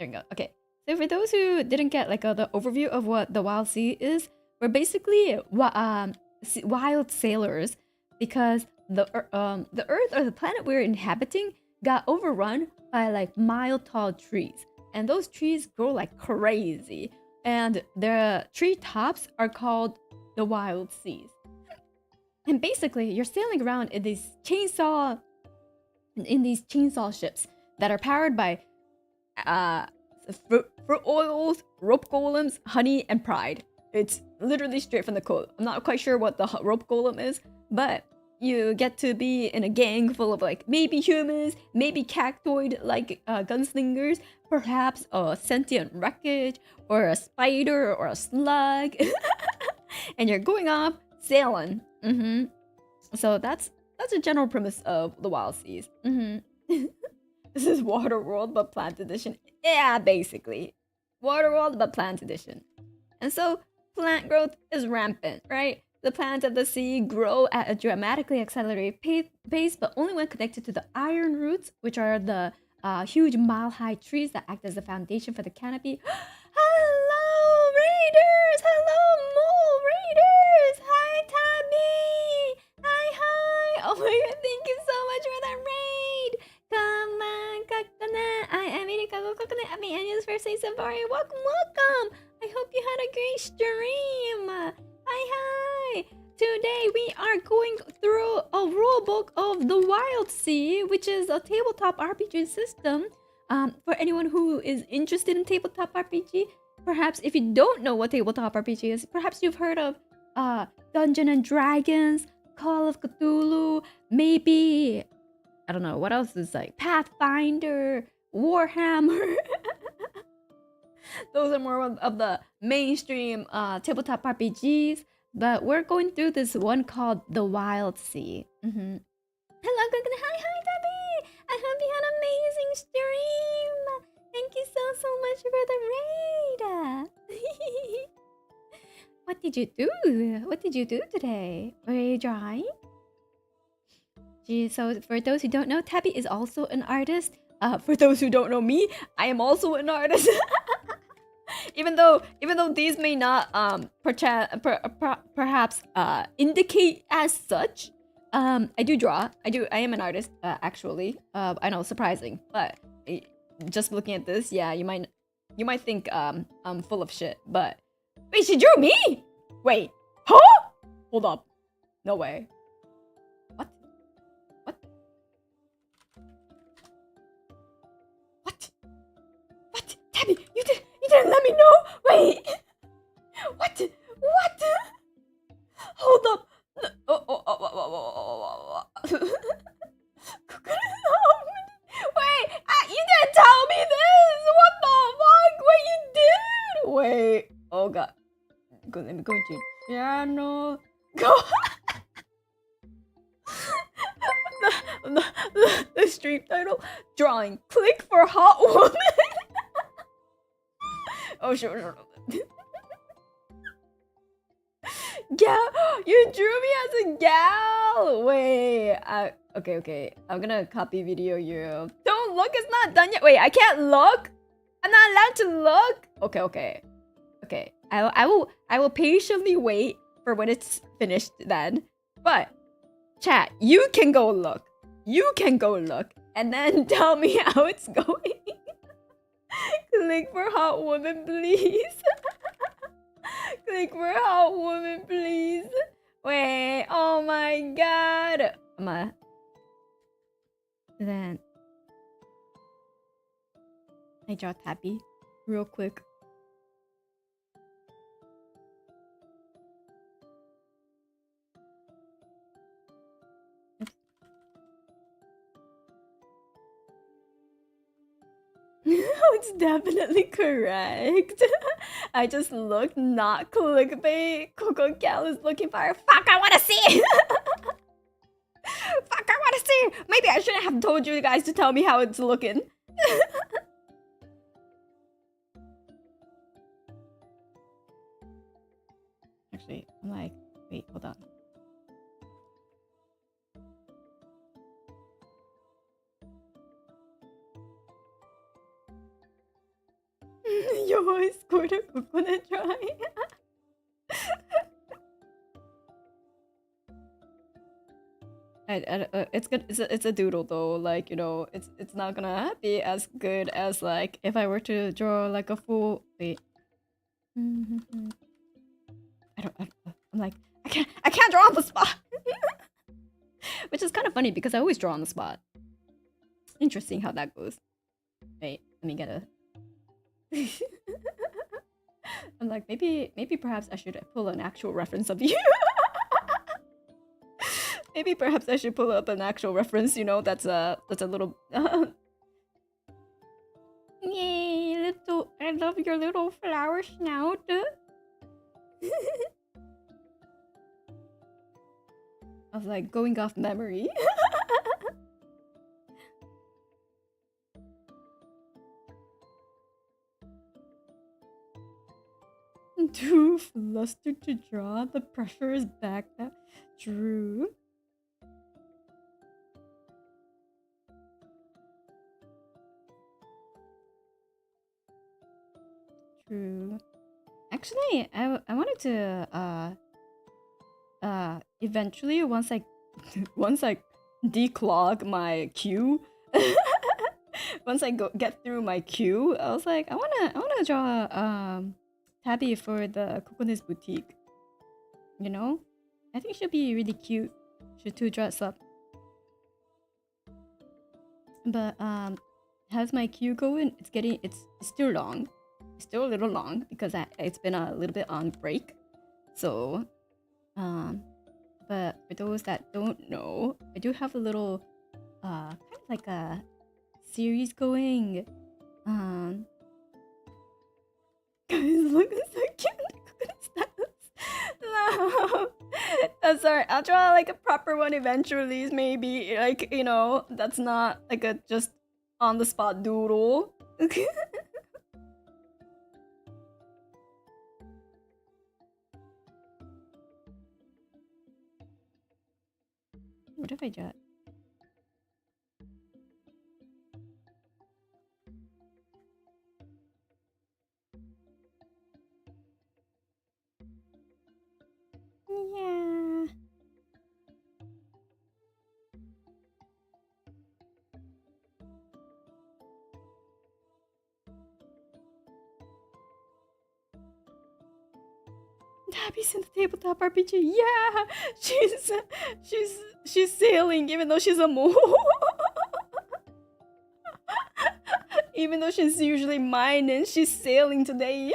Okay. So for those who didn't get the overview of what the Wild Sea is, we're basically wild sailors because the Earth or the planet we're inhabiting got overrun by like mile-tall trees, and those trees grow like crazy, and the tree tops are called the wild seas. And basically, you're sailing around in these chainsaw ships that are powered by fruit oils, rope golems, honey, and pride. It's literally straight from the quote. I'm not quite sure what the rope golem is, but you get to be in a gang full of like maybe humans, maybe cactoid like gunslingers, perhaps a sentient wreckage or a spider or a slug, and you're going off sailing. So that's a general premise of the Wild Seas. This is Waterworld but Plant Edition. Yeah, basically. Waterworld but Plant Edition. And so plant growth is rampant, right? The plants of the sea grow at a dramatically accelerated pace, but only when connected to the iron roots, which are the huge mile-high trees that act as the foundation for the canopy. Hello, raiders! Hello, mole raiders! Hi, Tabby! Hi! Oh my god, thank you so much for that raid! Come on, Kokone! I am Yurikago Kokone of V&U Symphoria. Welcome! I hope you had a great stream! Hi! Today we are going through a rulebook of the Wildsea, which is a tabletop RPG system. For anyone who is interested in tabletop RPG, perhaps if you don't know what tabletop RPG is, perhaps you've heard of Dungeons and Dragons, Call of Cthulhu, maybe, I don't know, what else is like Pathfinder, Warhammer. Those are more of the mainstream tabletop RPGs, but we're going through this one called the Wildsea. Hello, Kokone. Hi, Debbie. I hope you had an amazing stream. Thank you so much for the raid. What did you do? What did you do today? Were you drawing? Gee, so for those who don't know, Tabby is also an artist. For those who don't know me, I am also an artist. Even though these may not perhaps indicate as such, I do draw. I am an artist, actually. I know, surprising, but just looking at this, yeah, you might think I'm full of shit. But wait, she drew me? Wait, huh? Hold up, no way. What? Tabby, you didn't let me know. Wait, what? Hold up. Wait, you didn't tell me this. What the fuck? Wait, you did? Wait. Oh god. Let me go into channel. Go. The stream title: drawing. Click for hot woman. Oh sure. Gal, you drew me as a gal. Wait, okay. I'm gonna copy video you. Don't look. It's not done yet. Wait, I can't look. I'm not allowed to look. Okay. I will patiently wait for when it's finished then. But chat, you can go look. And then tell me how it's going. Click for hot woman, please. Click for hot woman, please. Wait, oh my god. Then I draw Tabby real quick. It's definitely correct. I just looked, not clickbait. Coco Gal is looking for her. Fuck, I wanna see. Fuck, I wanna see. Maybe I shouldn't have told you guys to tell me how it's looking. Actually, I'm like, wait, hold on. Yo, I scored a coconut dry. It's good. It's a doodle though. Like, you know, it's not gonna be as good as like if I were to draw like a full. Wait. I'm like I can't draw on the spot, which is kind of funny because I always draw on the spot. Interesting how that goes. Wait, let me get a. I'm like maybe perhaps I should pull an actual reference of you. Maybe perhaps I should pull up an actual reference, you know, that's a little Yay, little I love your little flower snout. I was like going off memory. Too flustered to draw. The pressure is back now. True. True. Actually, I wanted to eventually once I declog my queue, once I get through my queue, I was like I wanna draw Tabby for the Kokone's boutique. You know? I think she'll be really cute. Should to dress up. But how's my queue going? It's still long. It's still a little long because it's been a little bit on break. So but for those that don't know, I do have a little kind of like a series going. Guys, look, it's so cute. No. I'm sorry, I'll draw like a proper one eventually, maybe. Like, you know, that's not like a just on the spot doodle. What if I draw? Yeah. Tabby's in the tabletop RPG. Yeah, she's sailing even though she's a mole. Even though she's usually mine and she's sailing today.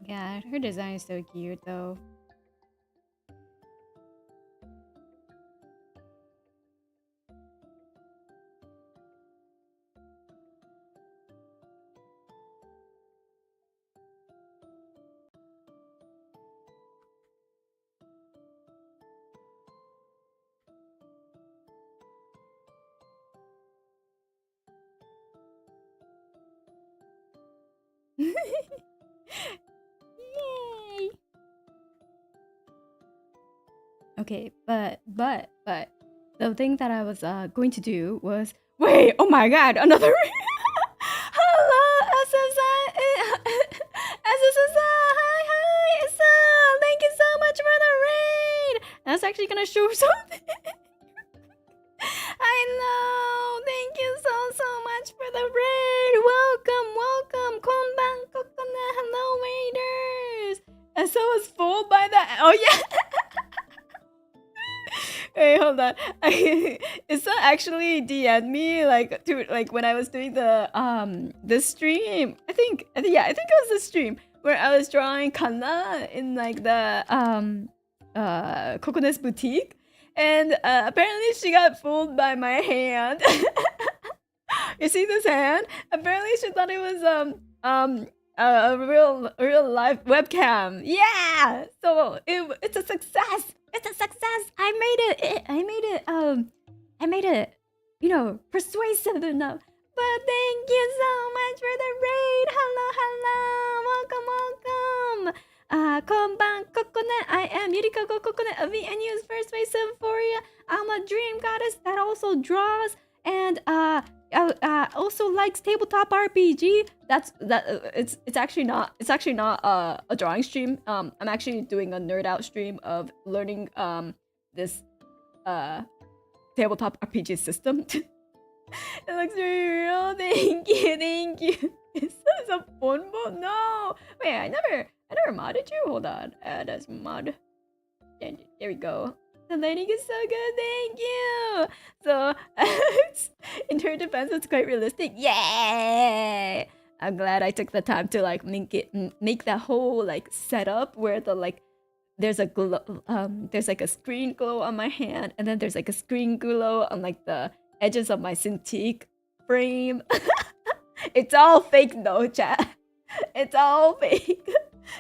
Yeah, her design is so cute though. Yay! Okay, but the thing that I was going to do was wait. Oh my god, another. Hello, SSI. SSI. Hi, Issa. Thank you so much for the raid. I was actually gonna show something. I know. Thank you so much for the raid. Welcome. Konban Kokone. Hello, raiders. Issa was fooled by that. Oh yeah. Wait, hold on. Issa actually DM'd me like when I was doing the stream. I think it was the stream where I was drawing Kana in like the Kokone's boutique, and apparently she got fooled by my hand. You see this hand? Apparently she thought it was a real life webcam. Yeah, so it's a success. It's a success. I made it, you know, persuasive enough. But thank you so much for the raid. Hello. Welcome. Konban Kokone. I am Yurikago Kokone of V&U's first Symphoria. I'm a dream goddess that also draws. And also likes tabletop RPG. It's actually not a drawing stream. I'm actually doing a nerd out stream of learning this tabletop RPG system. It looks really real. Thank you. Is this a bonbon? No. Wait, I never modded you. Hold on. Add as mod. There we go. The lighting is so good, thank you! So, in her defense, it's quite realistic. Yay! I'm glad I took the time to like make that whole like setup where the like there's a glow, there's like a screen glow on my hand, and then there's like a screen glow on like the edges of my Cintiq frame. It's all fake though, chat. It's all fake.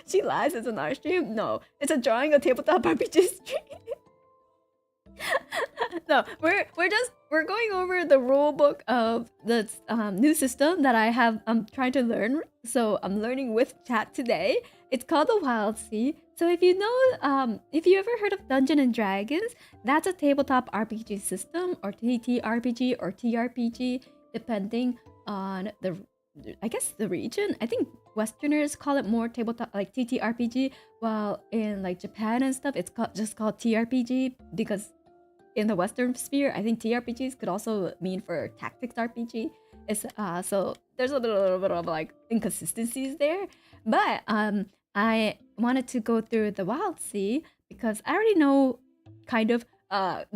She lies. It's an art stream. No, it's a drawing a tabletop RPG stream. No, we're going over the rule book of the new system that I'm trying to learn. So I'm learning with chat today. It's called the Wildsea. So if you know, if you ever heard of Dungeons and Dragons, that's a tabletop RPG system, or TTRPG or TRPG, depending on I guess the region. I think Westerners call it more tabletop, like TTRPG, while in like Japan and stuff, it's just called TRPG, because in the Western sphere, I think TRPGs could also mean for tactics RPG. It's so there's a little bit of like inconsistencies there, but I wanted to go through the Wildsea because I already know kind of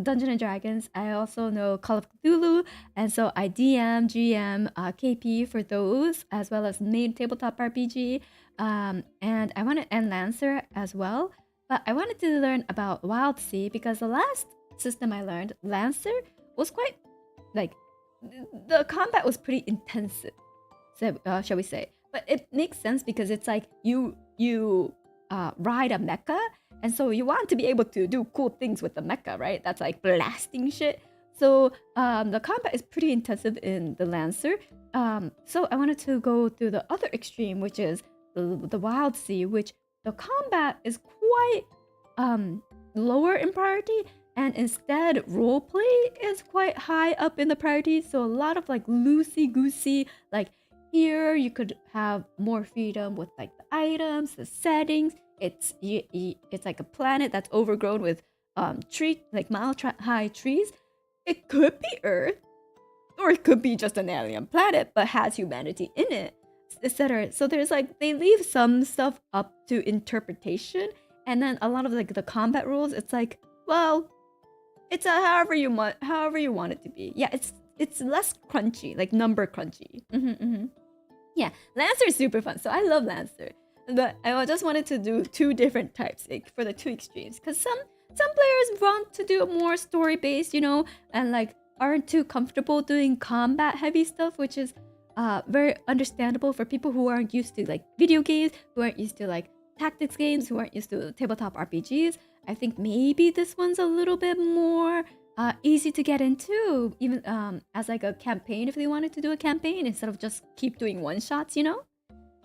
Dungeons and Dragons. I also know Call of Cthulhu, and so I DM, GM, KP for those, as well as main tabletop RPG, and I wanted and Lancer as well. But I wanted to learn about Wildsea because the last system I learned, Lancer, was quite like the combat was pretty intensive, so shall we say? But it makes sense because it's like you ride a mecha, and so you want to be able to do cool things with the mecha, right? That's like blasting shit. So the combat is pretty intensive in the Lancer. So I wanted to go through the other extreme, which is the Wildsea, which the combat is quite lower in priority, and instead roleplay is quite high up in the priority. So a lot of like loosey-goosey, like here you could have more freedom with like the items, the settings. It's like a planet that's overgrown with mile-high trees. It could be Earth, or it could be just an alien planet, but has humanity in it, etc. So there's like they leave some stuff up to interpretation, and then a lot of like the combat rules. It's like, well, it's however you want it to be. Yeah, it's less crunchy, like number crunchy. Yeah, Lancer is super fun, so I love Lancer. But I just wanted to do two different types, like, for the two extremes, because some players want to do more story based, you know, and like aren't too comfortable doing combat heavy stuff, which is very understandable for people who aren't used to like video games, who aren't used to like tactics games, who aren't used to tabletop RPGs. I think maybe this one's a little bit more easy to get into, even as like a campaign, if they wanted to do a campaign instead of just keep doing one shots, you know.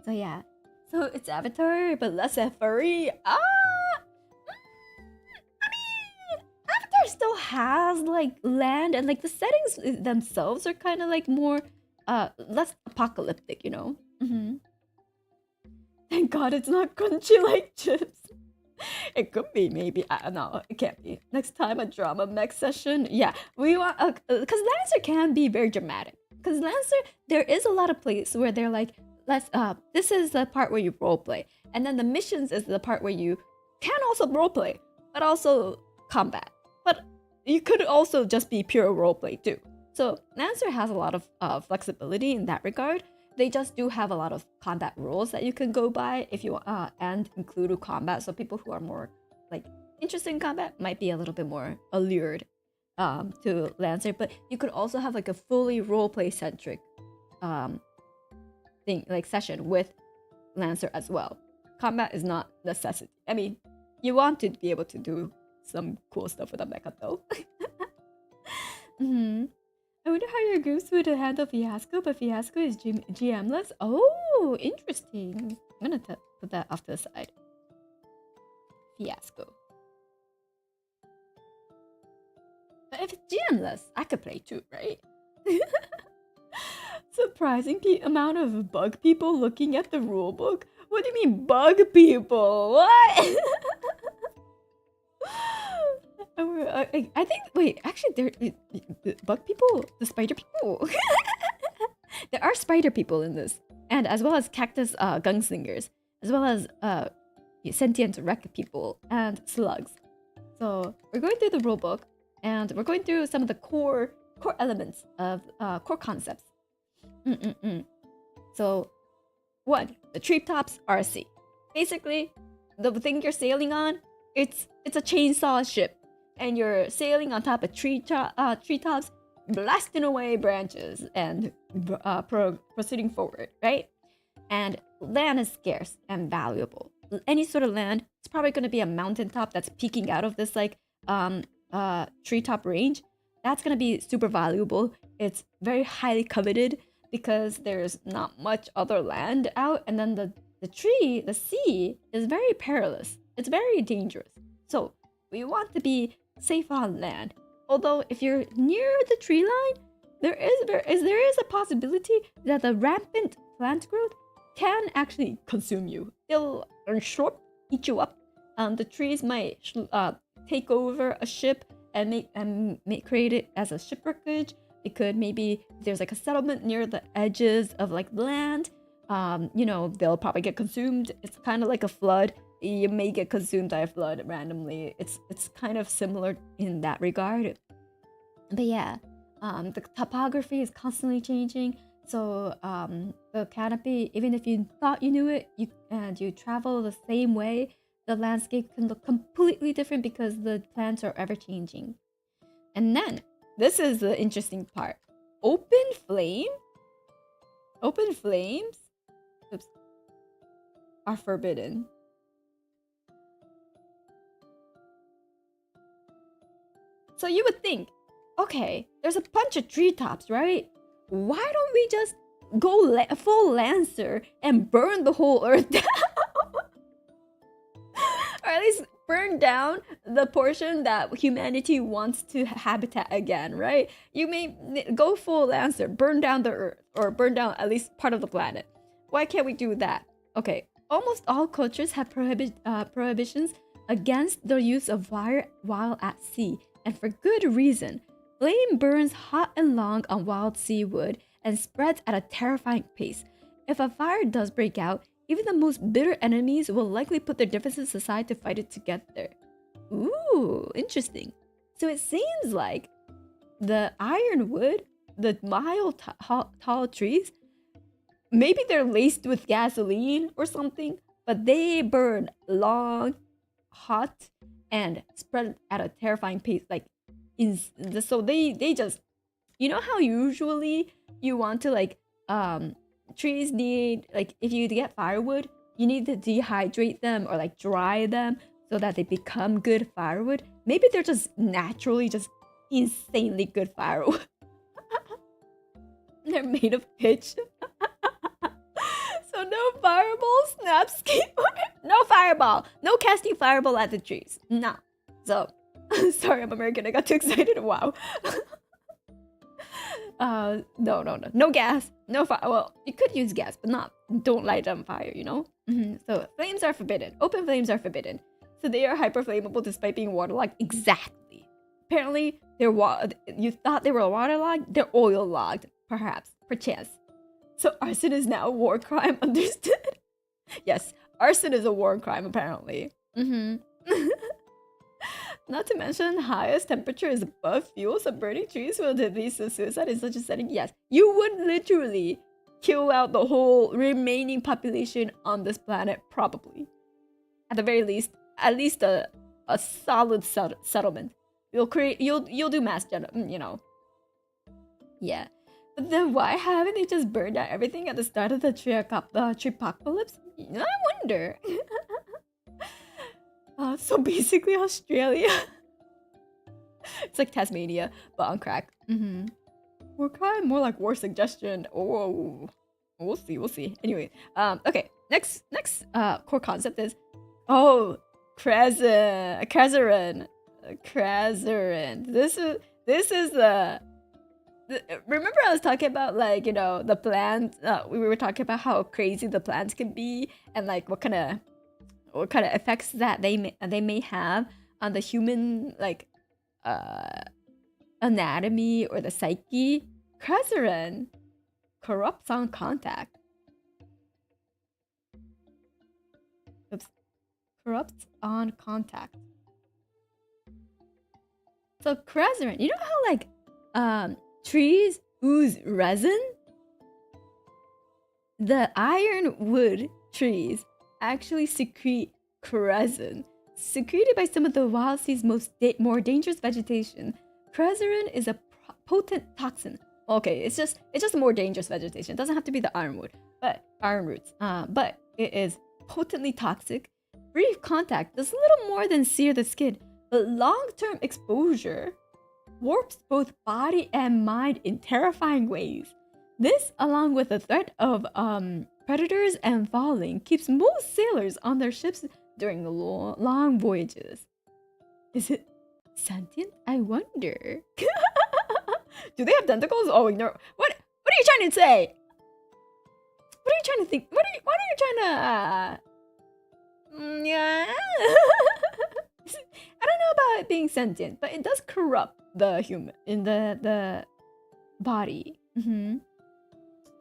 So yeah, so it's Avatar but less furry. I mean, Avatar still has like land, and like the settings themselves are kind of like more less apocalyptic, you know. Thank God it's not crunchy like chips. It could be, maybe. No, it can't be. Next time a drama mech session. Yeah, we want, because Lancer can be very dramatic. Because Lancer, there is a lot of places where they're like, this is the part where you roleplay, and then the missions is the part where you can also roleplay, but also combat. But you could also just be pure roleplay too. So Lancer has a lot of flexibility in that regard. They just do have a lot of combat rules that you can go by if you and include combat. So people who are more like interested in combat might be a little bit more allured to Lancer. But you could also have like a fully roleplay centric thing, like session with Lancer as well. Combat is not necessity. I mean, you want to be able to do some cool stuff with a mecha though. I wonder how your groups would handle Fiasco, but Fiasco is GM-less. Oh, interesting. I'm gonna put that off to the side. Fiasco. But if it's GM-less, I could play too, right? Surprising amount of bug people looking at the rulebook. What do you mean bug people? What? I think. Wait, actually, the bug people, the spider people. There are spider people in this, and as well as cactus gunslingers, as well as sentient wreck people and slugs. So we're going through the rulebook, and we're going through some of the core elements of core concepts. So, 1. The treetops are a sea. Basically, the thing you're sailing on, it's a chainsaw ship, and you're sailing on top of treetops, blasting away branches and proceeding forward, right? And land is scarce and valuable. Any sort of land, it's probably going to be a mountaintop that's peeking out of this like treetop range. That's going to be super valuable. It's very highly coveted because there's not much other land out, and then the sea is very perilous. It's very dangerous. So we want to be safe on land. Although if you're near the tree line, there is a possibility that the rampant plant growth can actually consume you. They'll short eat you up. The trees might take over a ship and create it as a shipwreckage. It could maybe there's like a settlement near the edges of like land. They'll probably get consumed. It's kind of like a flood. You may get consumed by a flood randomly. It's kind of similar in that regard. But yeah, the topography is constantly changing. So the canopy, even if you thought you knew it, you travel the same way, the landscape can look completely different because the plants are ever changing. And then this is the interesting part. Open flames are forbidden. So you would think, okay, there's a bunch of treetops, right? Why don't we just go full Lancer and burn the whole earth down? Or at least burn down the portion that humanity wants to habitat again, right? You may go full Lancer, burn down the earth, or burn down at least part of the planet. Why can't we do that? Okay, almost all cultures have prohibitions against the use of fire while at sea, and for good reason. Flame burns hot and long on wild sea wood and spreads at a terrifying pace. If a fire does break out, even the most bitter enemies will likely put their differences aside to fight it together. Ooh, interesting. So it seems like the ironwood, the mild tall trees, maybe they're laced with gasoline or something, but they burn long, hot, and spread at a terrifying pace. So they just, you know how usually you want to like trees need, like if you get firewood, you need to dehydrate them or like dry them so that they become good firewood. Maybe they're just naturally just insanely good firewood. They're made of pitch. So no fireball snaps. No fireball. No casting fireball at the trees. No. So sorry, I'm American. I got too excited. Wow. No gas, no fire. Well, you could use gas, but don't light on fire, you know? So flames are forbidden. Open flames are forbidden. So they are hyper flammable despite being waterlogged. Exactly. Apparently, you thought they were waterlogged, they're oil logged, perhaps, perchance. So arson is now a war crime, understood? Yes, arson is a war crime, apparently. Not to mention, highest temperature is above fuel, so burning trees will lead to suicide in such a setting. Yes, you would literally kill out the whole remaining population on this planet, probably. At the very least, at least a solid settlement. You'll do mass you know. Yeah. But then why haven't they just burned out everything at the start of the treepocalypse? I wonder. So basically Australia. It's like Tasmania, but on crack. War crime, more like war suggestion. Oh, we'll see. Anyway, okay. Next core concept is, Krazarin. This is the remember I was talking about like, you know, the plants. We were talking about how crazy the plants can be, and like what kind of effects that they may have on the human like anatomy or the psyche. Crezerin corrupts on contact. Oops. Corrupts on contact. So crezerin, you know how like trees ooze resin? The ironwood trees actually secrete crezerin, secreted by some of the Wildsea's more dangerous vegetation. Crezerin is a potent toxin. Okay, it's just more dangerous vegetation. It doesn't have to be the ironwood, but ironroots. But it is potently toxic. Brief contact does little more than sear the skin, but long-term exposure warps both body and mind in terrifying ways. This, along with the threat of predators and falling, keeps most sailors on their ships during the long voyages. Is it sentient? I wonder. Do they have tentacles? Oh, no. What are you trying to say? What are you trying to think? What are you trying to yeah. I don't know about it being sentient, but it does corrupt the human in the body.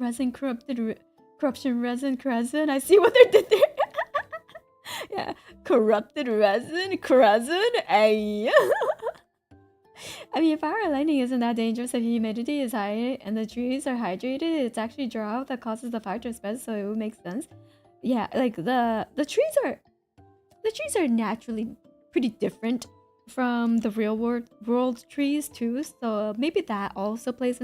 Resin corruption resin cresin. I see what they did there. Yeah, corrupted resin cresin. Ay. I mean, fire and lightning isn't that dangerous if humidity is high and the trees are hydrated. It's actually drought that causes the fire to spread, so it would make sense. Yeah, like the trees are naturally pretty different from the real world trees too, so maybe that also plays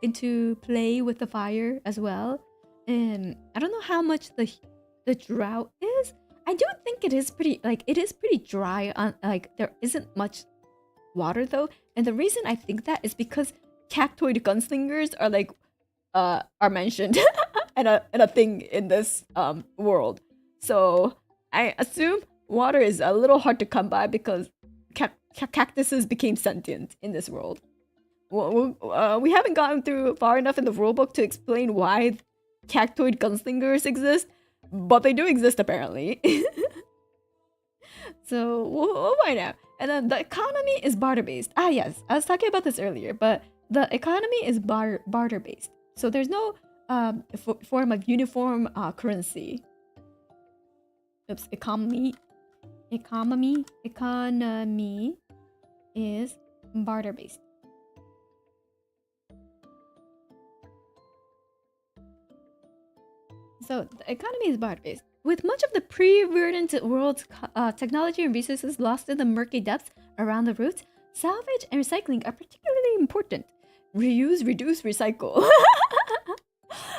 into play with the fire as well. And I don't know how much the drought is. I do think it is pretty dry on, like there isn't much water though, and the reason I think that is because cactoid gunslingers are like are mentioned and a thing in this world. So I assume water is a little hard to come by because cactuses became sentient in this world. We haven't gotten through far enough in the rulebook to explain why cactoid gunslingers exist, but they do exist apparently. So we'll find out. And then the economy is barter-based. Ah, yes, I was talking about this earlier, but the economy is barter-based. So there's no form of uniform currency. Oops, economy is barter-based. So the economy is barter-based. With much of the pre-verdant world's technology and resources lost in the murky depths around the roots, salvage and recycling are particularly important. Reuse, reduce, recycle.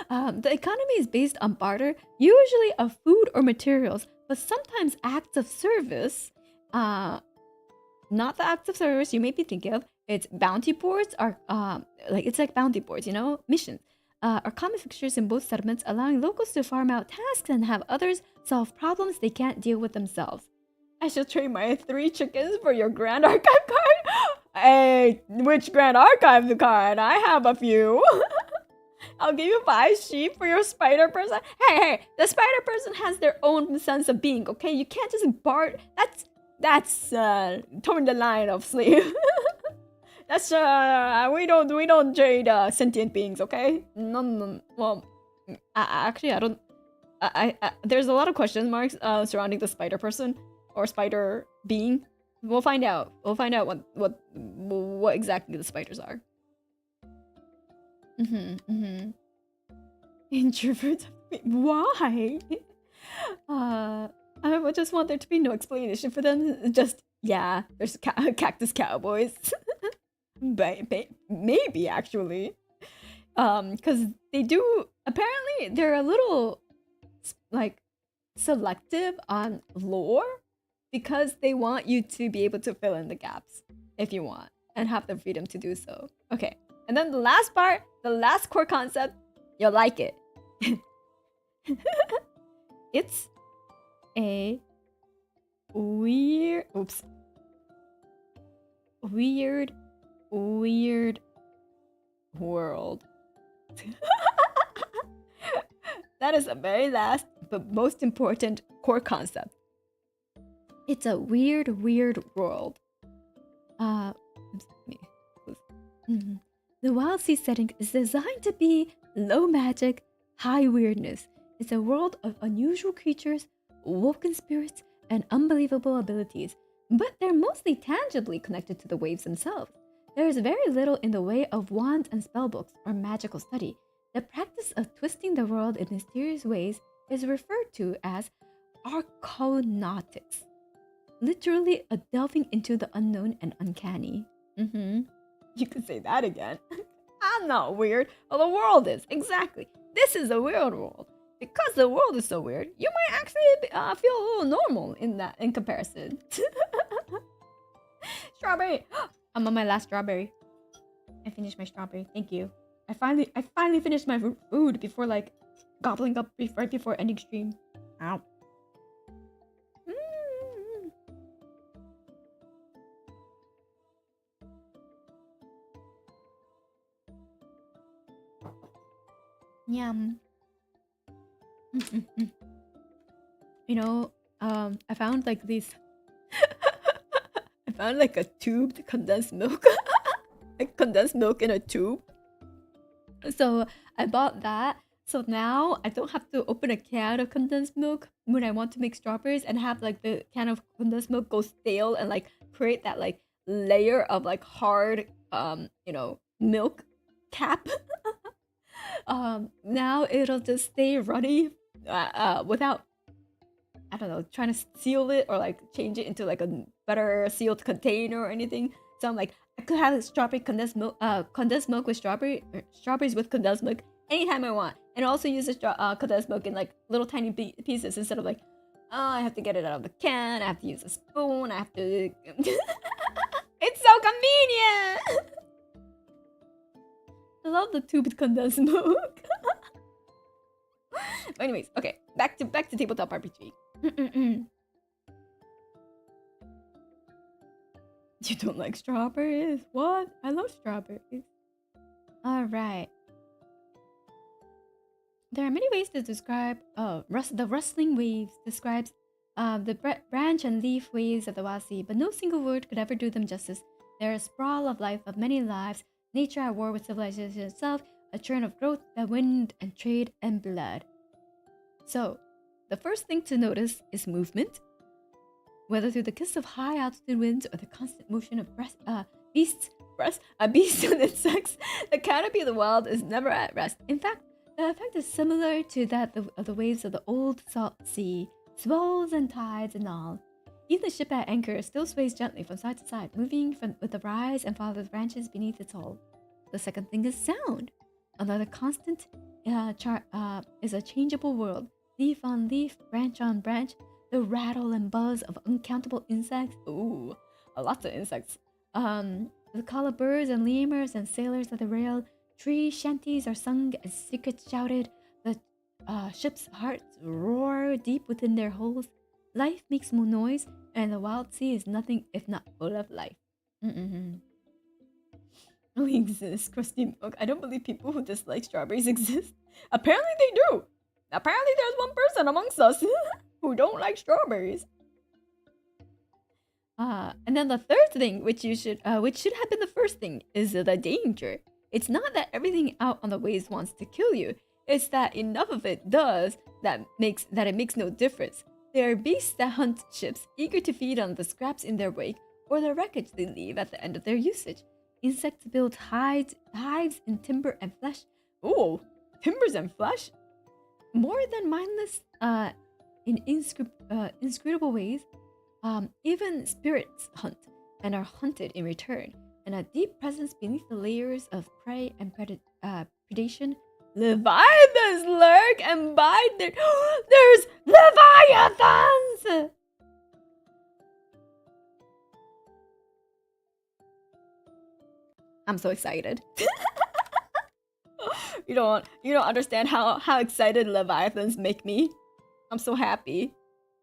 The economy is based on barter, usually of food or materials, but sometimes acts of service. Not the acts of service you may be thinking of. It's bounty boards are it's like bounty boards, you know, missions. Are common fixtures in both settlements, allowing locals to farm out tasks and have others solve problems they can't deal with themselves. I shall trade my 3 chickens for your Grand Archive card. Hey, which Grand Archive card? I have a few. I'll give you 5 sheep for your spider person. Hey, the spider person has their own sense of being, okay? You can't just that's towing the line of slave. That's we don't trade sentient beings, okay? No. Well, actually, I don't. I there's a lot of question marks surrounding the spider person or spider being. We'll find out. We'll find out what exactly the spiders are. Introverts. Why? I would just want there to be no explanation for them. Just yeah, there's cactus cowboys. Maybe actually, because they do apparently they're a little like selective on lore because they want you to be able to fill in the gaps if you want and have the freedom to do so. Okay, and then the last part, the last core concept, you'll like it. It's a weird world. That is the very last but most important core concept. It's a weird world. The Wildsea setting is designed to be low magic, high weirdness. It's a world of unusual creatures, woken spirits, and unbelievable abilities, but they're mostly tangibly connected to the waves themselves. There is very little in the way of wands and spellbooks or magical study. The practice of twisting the world in mysterious ways is referred to as archonauts, literally a delving into the unknown and uncanny. You could say that again. I'm not weird. Well, the world is. Exactly. This is a weird world. Because the world is so weird, you might actually feel a little normal in comparison. Strawberry! I'm on my last strawberry. I finished my strawberry. Thank you. I finally finished my food before like gobbling up right before ending stream. Ow. Yum. You know, I found like these. I found like a tubed condensed milk. Like condensed milk in a tube. So I bought that. So now I don't have to open a can of condensed milk when I want to make strawberries and have like the can of condensed milk go stale and like create that like layer of like hard you know, milk cap. Now it'll just stay runny without, I don't know, trying to seal it or like change it into like a better sealed container or anything. So I'm like, I could have strawberry condensed milk with strawberries with condensed milk anytime I want, and also use the condensed milk in like little tiny pieces instead of like, oh, I have to get it out of the can, I have to use a spoon, I have to. It's so convenient. I love the tubed condensed milk. Anyways, okay, back to tabletop RPG. You don't like strawberries? What? I love strawberries. Alright. There are many ways to describe the rustling waves describes the branch and leaf waves of the Wildsea, but no single word could ever do them justice. They're a sprawl of life, of many lives, nature at war with civilization itself, a churn of growth, the wind and trade and blood. So, the first thing to notice is movement. Whether through the kiss of high altitude winds or the constant motion of beasts and insects, the canopy of the wild is never at rest. In fact, the effect is similar to that of the waves of the old salt sea, swells and tides and all. Even the ship at anchor still sways gently from side to side, moving with the rise and fall of the branches beneath its hull. The second thing is sound. Another constant is a changeable world. Leaf on leaf, branch on branch, the rattle and buzz of uncountable insects. Ooh, lots of insects. The call of birds and lemurs and sailors at the rail. Tree shanties are sung as secrets shouted. The ship's hearts roar deep within their holes. Life makes more noise, and the Wildsea is nothing if not full of life. We exist, crusty milk. I don't believe people who dislike strawberries exist. Apparently they do. Apparently there's one person amongst us who don't like strawberries. And then the third thing, which should have been the first thing, is the danger. It's not that everything out on the waves wants to kill you. It's that enough of it does that it makes no difference. There are beasts that hunt ships, eager to feed on the scraps in their wake or the wreckage they leave at the end of their usage. Insects build hives in timber and flesh. Ooh, timbers and flesh? More than mindless in inscrutable ways. Even spirits hunt and are hunted in return, and a deep presence beneath the layers of prey and predation. Leviathans lurk and bide there. There's Leviathans! I'm so excited. You don't understand how excited Leviathans make me. I'm so happy.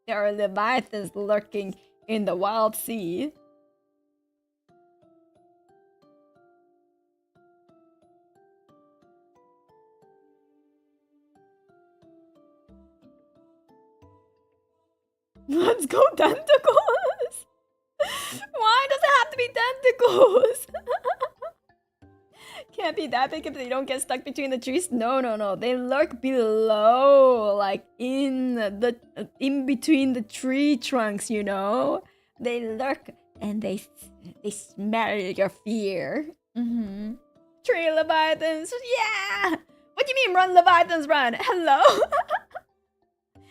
There are Leviathans lurking in the Wildsea. Let's go tentacles! Why does it have to be tentacles? Can't be that big if they don't get stuck between the trees. No. They lurk below, like in between the tree trunks, you know? They lurk and they smell your fear. Tree leviathans, yeah! What do you mean run, leviathans, run? Hello?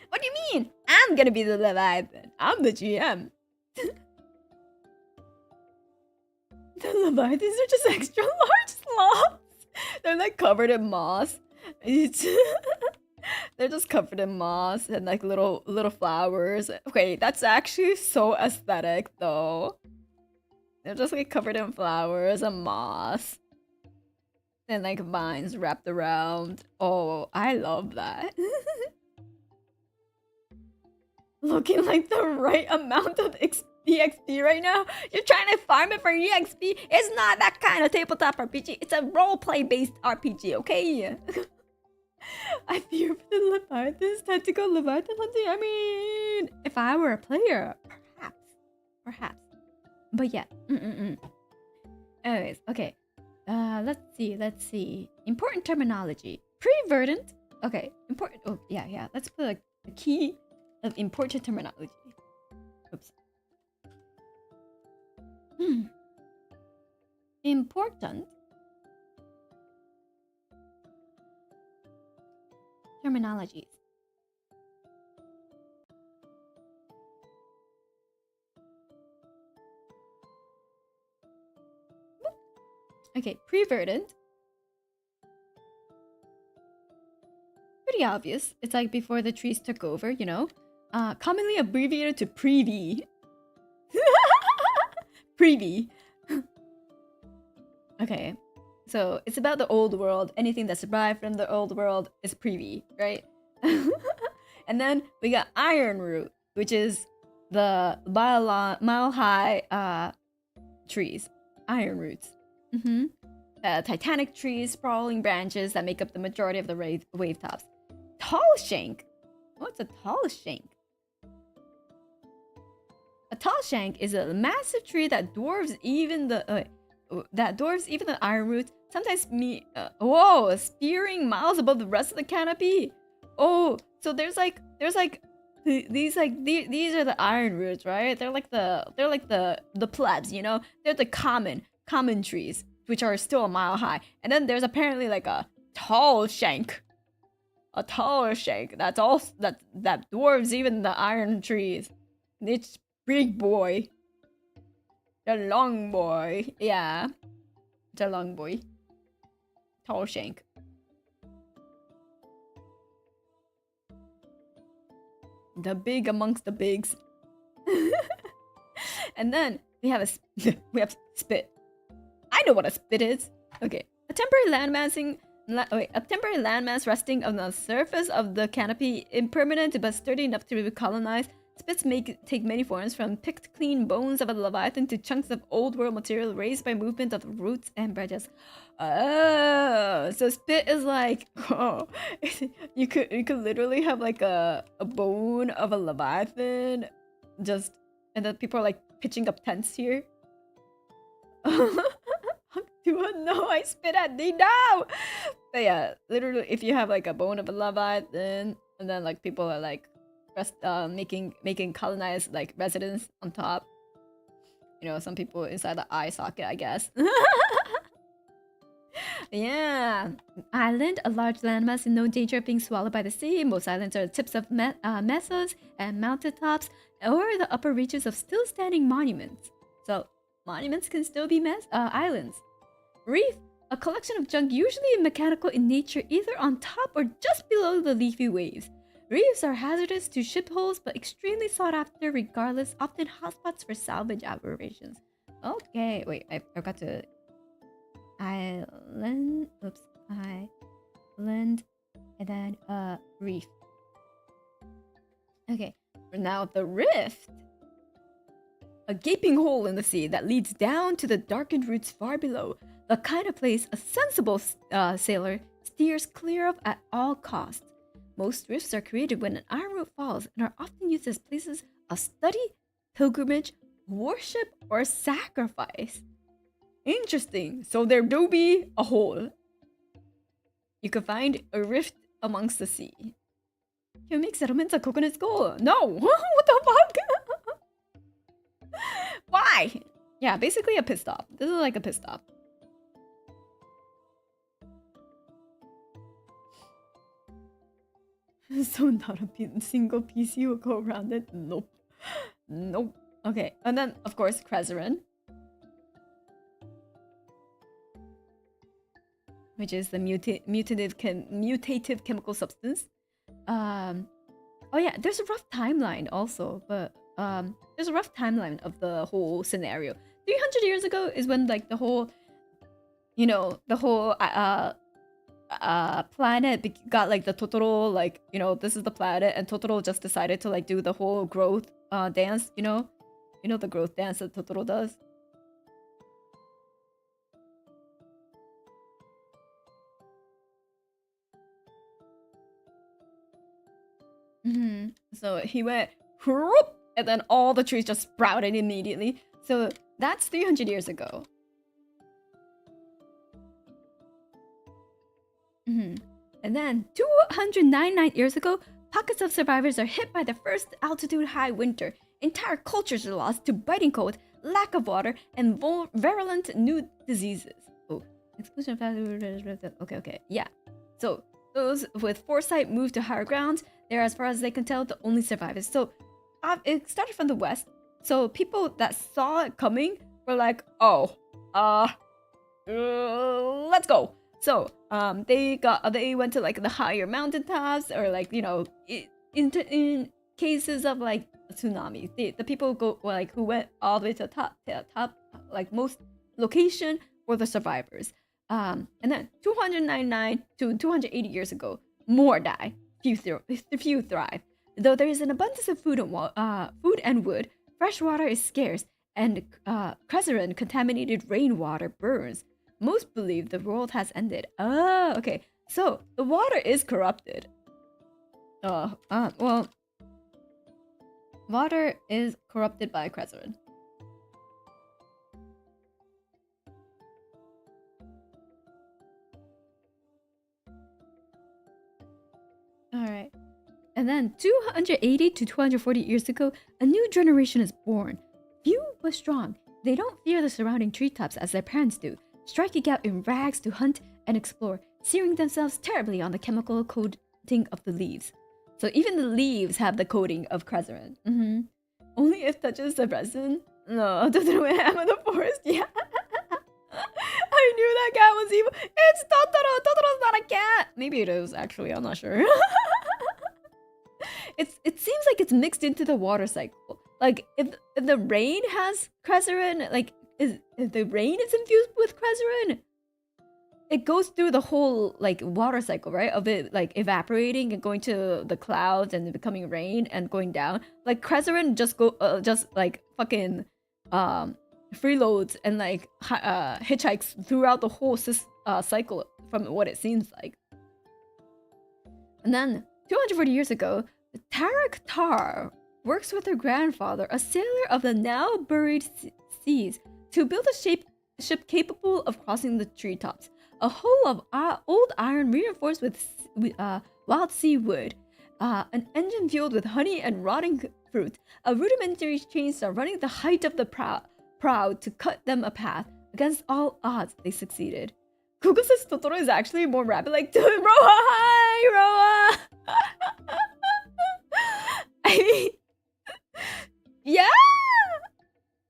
What do you mean? I'm gonna be the leviathan. I'm the GM. The leviathans are just extra large sloths. They're like covered in moss. They're just covered in moss and like little flowers. Okay, that's actually so aesthetic though. They're just like covered in flowers and moss. And like vines wrapped around. Oh, I love that. Looking like the right amount of EXP right now. You're trying to farm it for EXP. It's not that kind of tabletop RPG. It's a roleplay based RPG, okay? I fear for the leviathans. Tentacle leviathan hunting. I mean, if I were a player, perhaps. But yeah. Anyways, okay. Let's see. Important terminology. Pre-verdant. Okay. Important. Oh, yeah. Let's put like the key of important terminology. Oops. Important terminologies. Okay, pre-verdant. Pretty obvious. It's like before the trees took over, you know? Commonly abbreviated to pre-V. Pre-V. Okay, so it's about the old world. Anything that survived from the old world is pre-V, right? And then we got Iron Root, which is the mile-high trees. Iron roots. Titanic trees, sprawling branches that make up the majority of the wave tops. Tall shank. What's a tall shank? A tall shank is a massive tree that dwarfs even the iron roots. Sometimes spearing miles above the rest of the canopy. Oh, so these are the iron roots, right? They're like the plebs, you know? They're the common trees, which are still a mile high. And then there's apparently like a tall shank. A taller shank that dwarfs even the iron trees. It's big boy. The long boy. Yeah. The long boy. Tall shank. The big amongst the bigs. And then we have spit. I know what a spit is. Okay. A temporary landmass resting on the surface of the canopy, impermanent but sturdy enough to be colonized. Spits take many forms, from picked clean bones of a leviathan to chunks of old world material raised by movement of roots and branches. Oh, so spit is like, oh, you could literally have like a bone of a leviathan, and then people are like pitching up tents here. No, I spit at thee now. But yeah, literally, if you have like a bone of a leviathan, and then like people are like making colonized like residence on top. You know, some people inside the eye socket, I guess. Yeah. Island, a large landmass in no danger of being swallowed by the sea. Most islands are the tips of mesas and mountaintops, or the upper reaches of still standing monuments. So monuments can still be islands. Reef, a collection of junk usually mechanical in nature, either on top or just below the leafy waves. Reefs are hazardous to ship holes, but extremely sought after regardless, often hotspots for salvage operations. Okay, wait, I forgot to... Island, and then reef. Okay, now the rift. A gaping hole in the sea that leads down to the darkened roots far below. The kind of place a sensible sailor steers clear of at all costs. Most rifts are created when an iron root falls and are often used as places of study, pilgrimage, worship, or sacrifice. Interesting. So there do be a hole. You can find a rift amongst the sea. Can you make settlements at Coconut School? No! What the fuck? Why? Yeah, basically a pit stop. This is like a pit stop. So not a single PC will go around it? Nope. Nope. Okay, and then, of course, Crezerin. Which is the mutative chemical substance. Oh yeah, there's a rough timeline also, but there's a rough timeline of the whole scenario. 300 years ago is when like the whole, you know, the whole planet got like the Totoro, like, you know, this is the planet, and Totoro just decided to like do the whole growth dance, you know the growth dance that Totoro does. So he went whoop, and then all the trees just sprouted immediately. So that's 300 years ago. And then 299 years ago, pockets of survivors are hit by the first altitude high winter. Entire cultures are lost to biting cold, lack of water, and virulent new diseases. Oh, exclusion of okay, yeah. So those with foresight moved to higher grounds. They're, as far as they can tell, the only survivors. So it started from the west. So people that saw it coming were like, oh, let's go. So they went to like the higher mountaintops, or like, you know, in cases of like a tsunami, the people go like who went all the way to the top, like most location were the survivors. And then 299 to 280 years ago, more die. Few thrive. Though there is an abundance of food and wood, fresh water is scarce, and Crezerin contaminated rainwater burns. Most believe the world has ended. Oh, okay. So the water is corrupted. Well, water is corrupted by Crezerin. Alright. And then 280 to 240 years ago, a new generation is born. Few but strong. They don't fear the surrounding treetops as their parents do, striking out in rags to hunt and explore, searing themselves terribly on the chemical coating of the leaves. So even the leaves have the coating of Crezerin. Only if touches the resin. No, doesn't wear ham in the forest. Yeah. I knew that cat was evil. It's Totoro. Totoro's not a cat. Maybe it is, actually. I'm not sure. It seems like it's mixed into the water cycle. Like, if the rain has Crezerin, like, if the rain is infused with Crezerin, it goes through the whole, like, water cycle, right? Of it, like, evaporating and going to the clouds and becoming rain and going down. Like, Crezerin just like, fucking, freeloads and like hitchhikes throughout the whole cycle from what it seems like. And then 240 years ago, Tarak Tar works with her grandfather, a sailor of the now buried seas, to build a ship capable of crossing the treetops. A hull of old iron reinforced with Wildsea wood, an engine fueled with honey and rotting fruit, a rudimentary chainsaw running the height of the proud to cut them a path. Against all odds, they succeeded. Kuko says Totoro is actually more rabbit-like to Roa! Hi, Roa! I mean, yeah!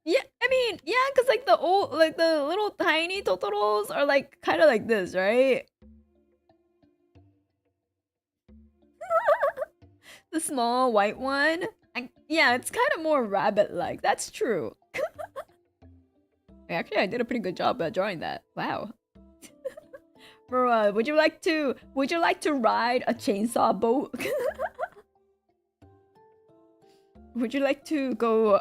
Yeah, I mean, yeah, because like the little tiny Totoros are like kind of like this, right? The small white one. Yeah, it's kind of more rabbit-like. That's true. Actually, I did a pretty good job at drawing that. Wow. Mura, would you like to ride a chainsaw boat? Would you like to go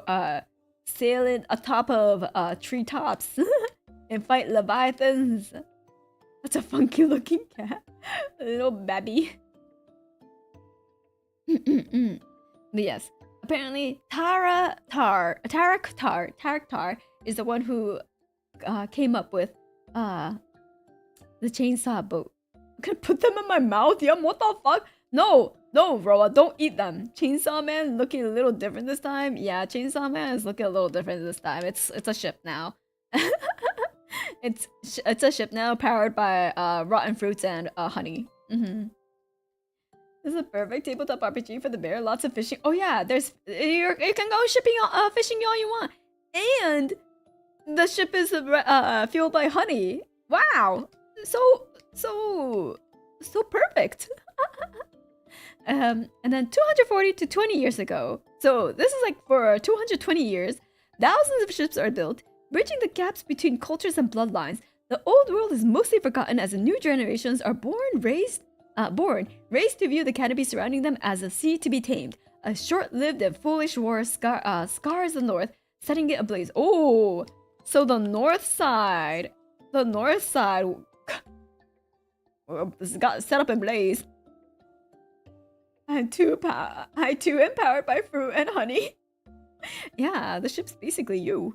sailing atop of treetops and fight leviathans? That's a funky looking cat. A little babby. But yes, apparently Taraktar is the one who came up with the chainsaw boat. I'm gonna put them in my mouth, yum, what the fuck? No, Roa, don't eat them. Chainsaw Man looking a little different this time. Yeah, Chainsaw Man is looking a little different this time. It's a ship now. it's a ship now powered by rotten fruits and honey. This is a perfect tabletop RPG for the bear. Lots of fishing. Oh yeah, there's you can go fishing all you want, and the ship is fueled by honey. Wow, so perfect. And then 240 to 20 years ago. So this is like for 220 years, thousands of ships are built, bridging the gaps between cultures and bloodlines. The old world is mostly forgotten as the new generations are raised to view the canopy surrounding them as a sea to be tamed. A short-lived and foolish war scars the north, setting it ablaze. Oh, so the north side this got set up in blaze. I too empowered by fruit and honey. Yeah, the ship's basically you.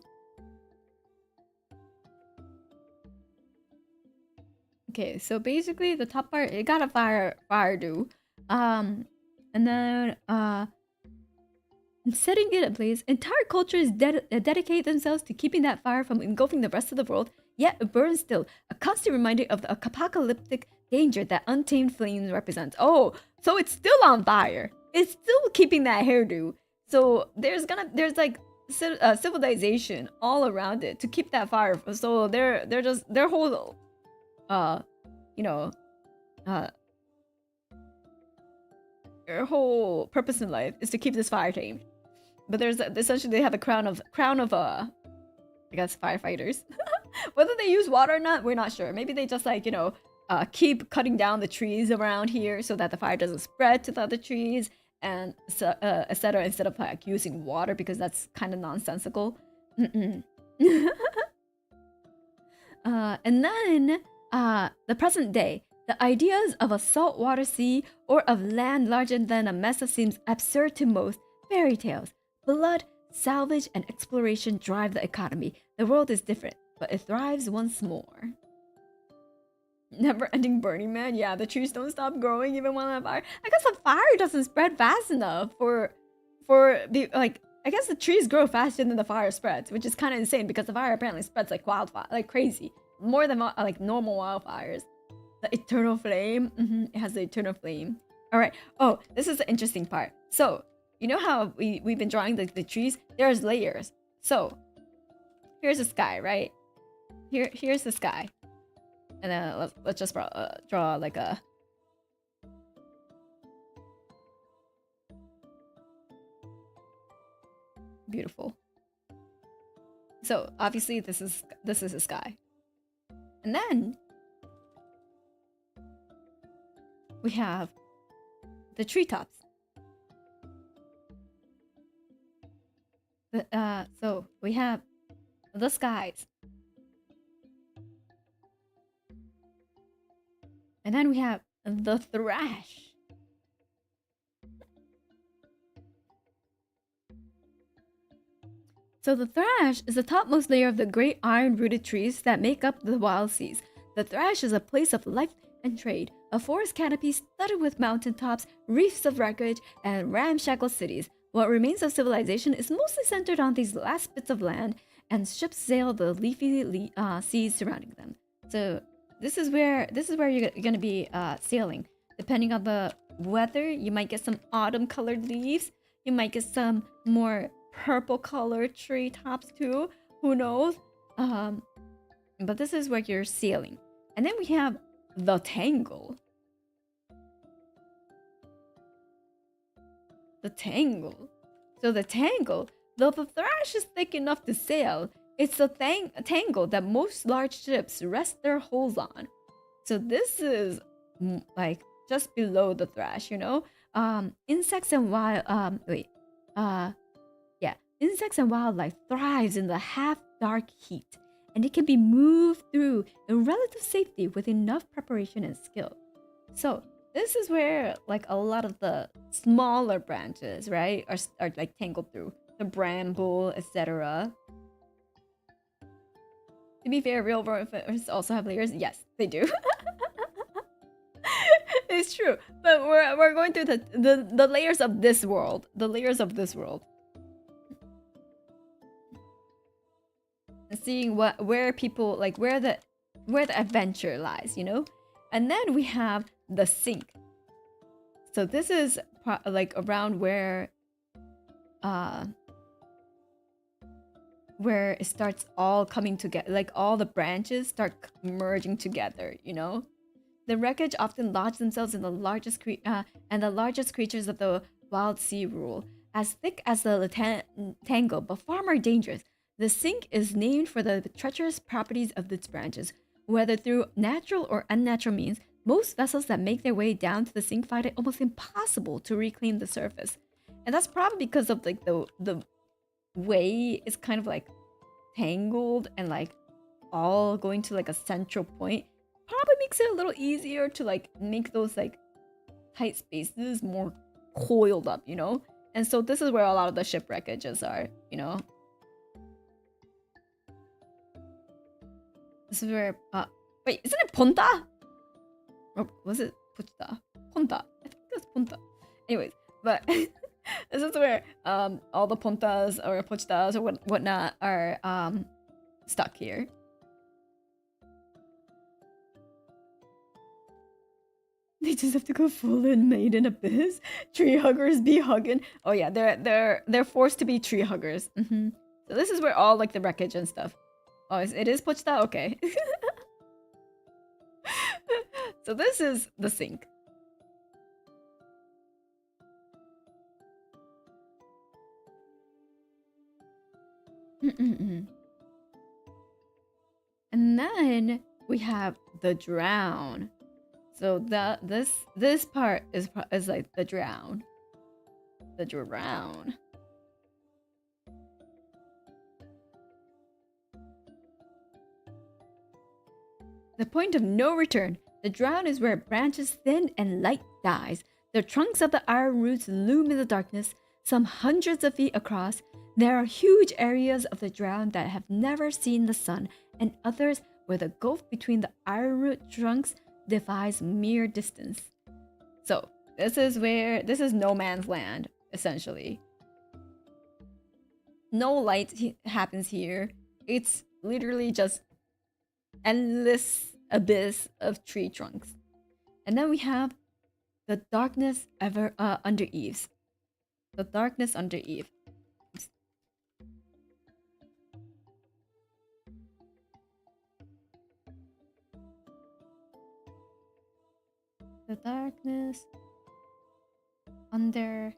Okay, so basically the top part, it got a fire do. And then setting it ablaze, entire cultures dedicate themselves to keeping that fire from engulfing the rest of the world, yet it burns still, a constant reminder of the apocalyptic danger that untamed flames represent. Oh, so it's still on fire. It's still keeping that hairdo. So there's like civilization all around it to keep that fire. So their whole their whole purpose in life is to keep this fire tamed. But there's essentially they have a crown of I guess firefighters. Whether they use water or not, we're not sure. Maybe they just like keep cutting down the trees around here so that the fire doesn't spread to the other trees and etc. instead of like using water because that's kind of nonsensical. And then the present day, the ideas of a saltwater sea or of land larger than a mesa seems absurd to most. Fairy tales, blood, salvage, and exploration drive the economy. The world is different, but it thrives once more. Never-ending Burning Man. Yeah, the trees don't stop growing even when on fire. I guess the fire doesn't spread fast enough for the like. I guess the trees grow faster than the fire spreads, which is kind of insane because the fire apparently spreads like wildfire, like crazy, more than like normal wildfires. The eternal flame. It has the eternal flame. All right. Oh, this is the interesting part. So you know how we've been drawing the trees? There's layers. So here's the sky, right? Here's the sky, and then let's just draw like a. Beautiful. So obviously this is the sky, and then we have the treetops. So we have the skies, and then we have the thrash. So the thrash is the topmost layer of the great iron-rooted trees that make up the wild seas. The thrash is a place of life and trade, a forest canopy studded with mountaintops, reefs of wreckage, and ramshackle cities. What remains of civilization is mostly centered on these last bits of land, and ships sail the leafy seas surrounding them. So this is where you're gonna be sailing. Depending on the weather, you might get some autumn-colored leaves. You might get some more purple-colored treetops too. Who knows? But this is where you're sailing, and then we have the tangle. The tangle. So the tangle, though the thrash is thick enough to sail, it's the tangle that most large ships rest their hulls on. So this is like just below the thrash, you know. Insects and insects and wildlife thrives in the half-dark heat, and it can be moved through in relative safety with enough preparation and skill. So this is where like a lot of the smaller branches, right, are like tangled through the bramble, etc. To be fair, real forests also have layers. Yes, they do. It's true, but we're going through the layers of this world, the layers of this world, and seeing where people like where the adventure lies, you know. And then we have the sink. So this is like around where it starts all coming together, like all the branches start merging together, you know. The wreckage often lodge themselves in the largest creatures of the wild sea rule, as thick as the tangle, but far more dangerous. The sink is named for the treacherous properties of its branches. Whether through natural or unnatural means, most vessels that make their way down to the sink find it almost impossible to reclaim the surface. And that's probably because of like the way it's kind of like tangled and like all going to like a central point. Probably makes it a little easier to like make those like tight spaces more coiled up, you know? And so this is where a lot of the ship wreckages are, you know? This is where wait, isn't it Ponta? Or was it Pochita? Ponta. I think it was Ponta. Anyways, but this is where all the Pontas or Pochitas or whatnot are stuck here. They just have to go full in maiden abyss. Tree huggers be hugging. Oh yeah, they're forced to be tree huggers. So this is where all like the wreckage and stuff. Oh, it is Pochita? Okay. So this is the sink. And then we have the drown. So this part is like the drown. The drown. The point of no return. The drown is where branches thin and light dies. The trunks of the iron roots loom in the darkness, some hundreds of feet across. There are huge areas of the drown that have never seen the sun, and others where the gulf between the iron root trunks defies mere distance. So this is no man's land, essentially. No light happens here. It's literally just endless abyss of tree trunks. And then we have the darkness under eaves. The darkness under Eve. The darkness under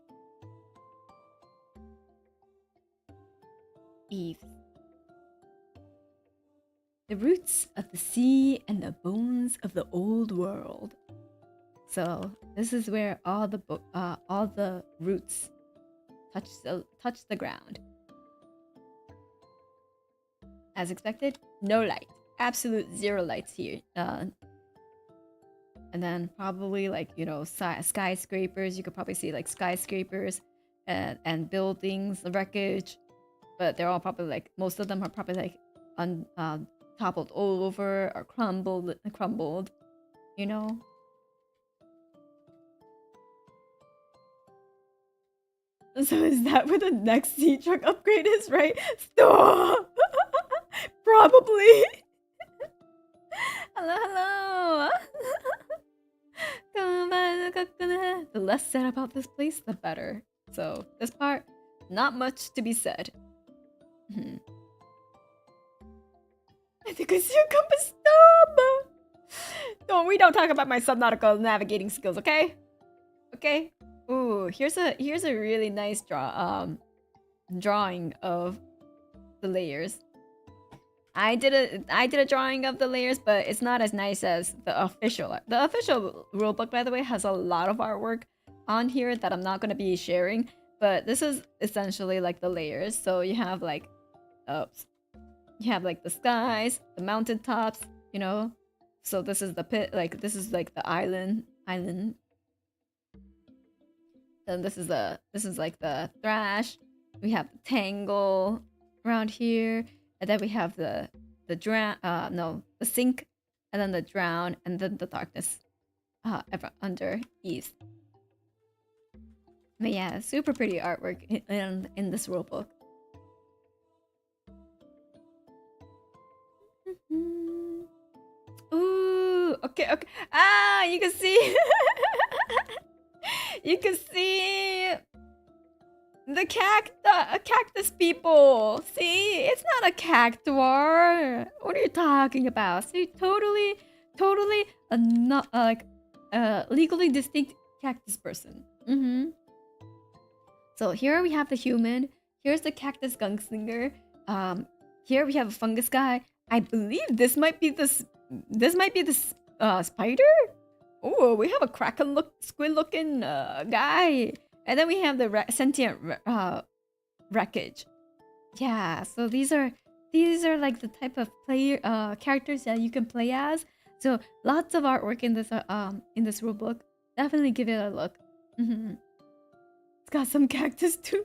Eve. The roots of the sea and the bones of the old world. So this is where all the roots touch the ground. As expected, no light. Absolute zero lights here. And then probably like, you know, skyscrapers. You could probably see like skyscrapers and buildings, the wreckage. But they're all probably like, most of them are probably like toppled all over or crumbled, you know? So is that where the next sea truck upgrade is, right? Stop! Probably! Hello! The less said about this place, the better. So, this part, not much to be said. I think I see a compass. Stop! We don't talk about my subnautical navigating skills, okay? Okay? Ooh, here's a really nice drawing of the layers. I did a drawing of the layers, but it's not as nice as the official. The official rulebook, by the way, has a lot of artwork on here that I'm not going to be sharing. But this is essentially like the layers. So you have like, you have like the skies, the mountain tops, you know. So this is the pit, like this is like the island Then this is like the thrash. We have the tangle around here, and then we have the sink, and then the drown, and then the darkness under east. But yeah, super pretty artwork in this rulebook. Ooh, okay. Ah, you can see, you can see the cactus people. See, it's not a cactuar. What are you talking about? See, totally not like legally distinct cactus person. So here we have the human. Here's the cactus gunslinger. Here we have a fungus guy. I believe this might be the spider. Oh, we have a kraken squid looking guy, and then we have the sentient wreckage. Yeah, so these are like the type of player characters that you can play as. So lots of artwork in this rulebook. Definitely give it a look. It's got some cactus too.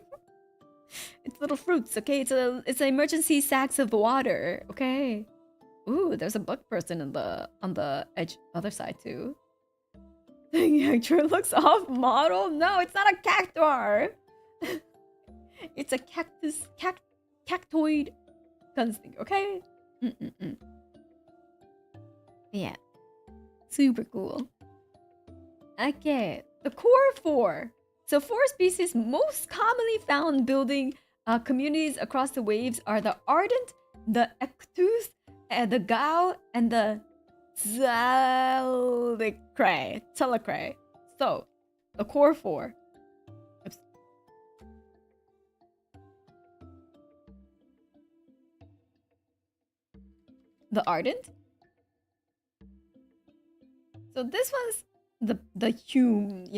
It's little fruits, okay? It's an emergency sacks of water, okay? Ooh, there's a bug person on the edge other side too. The actor looks off model. No, it's not a cactuar. It's a cactoid gunslinger, okay? Yeah, super cool. Okay, the core 4. So 4 species most commonly found building communities across the waves are the ardent, the ectus, the gao, and the telecrae. So the core 4. Oops. The ardent. So this one's the humans,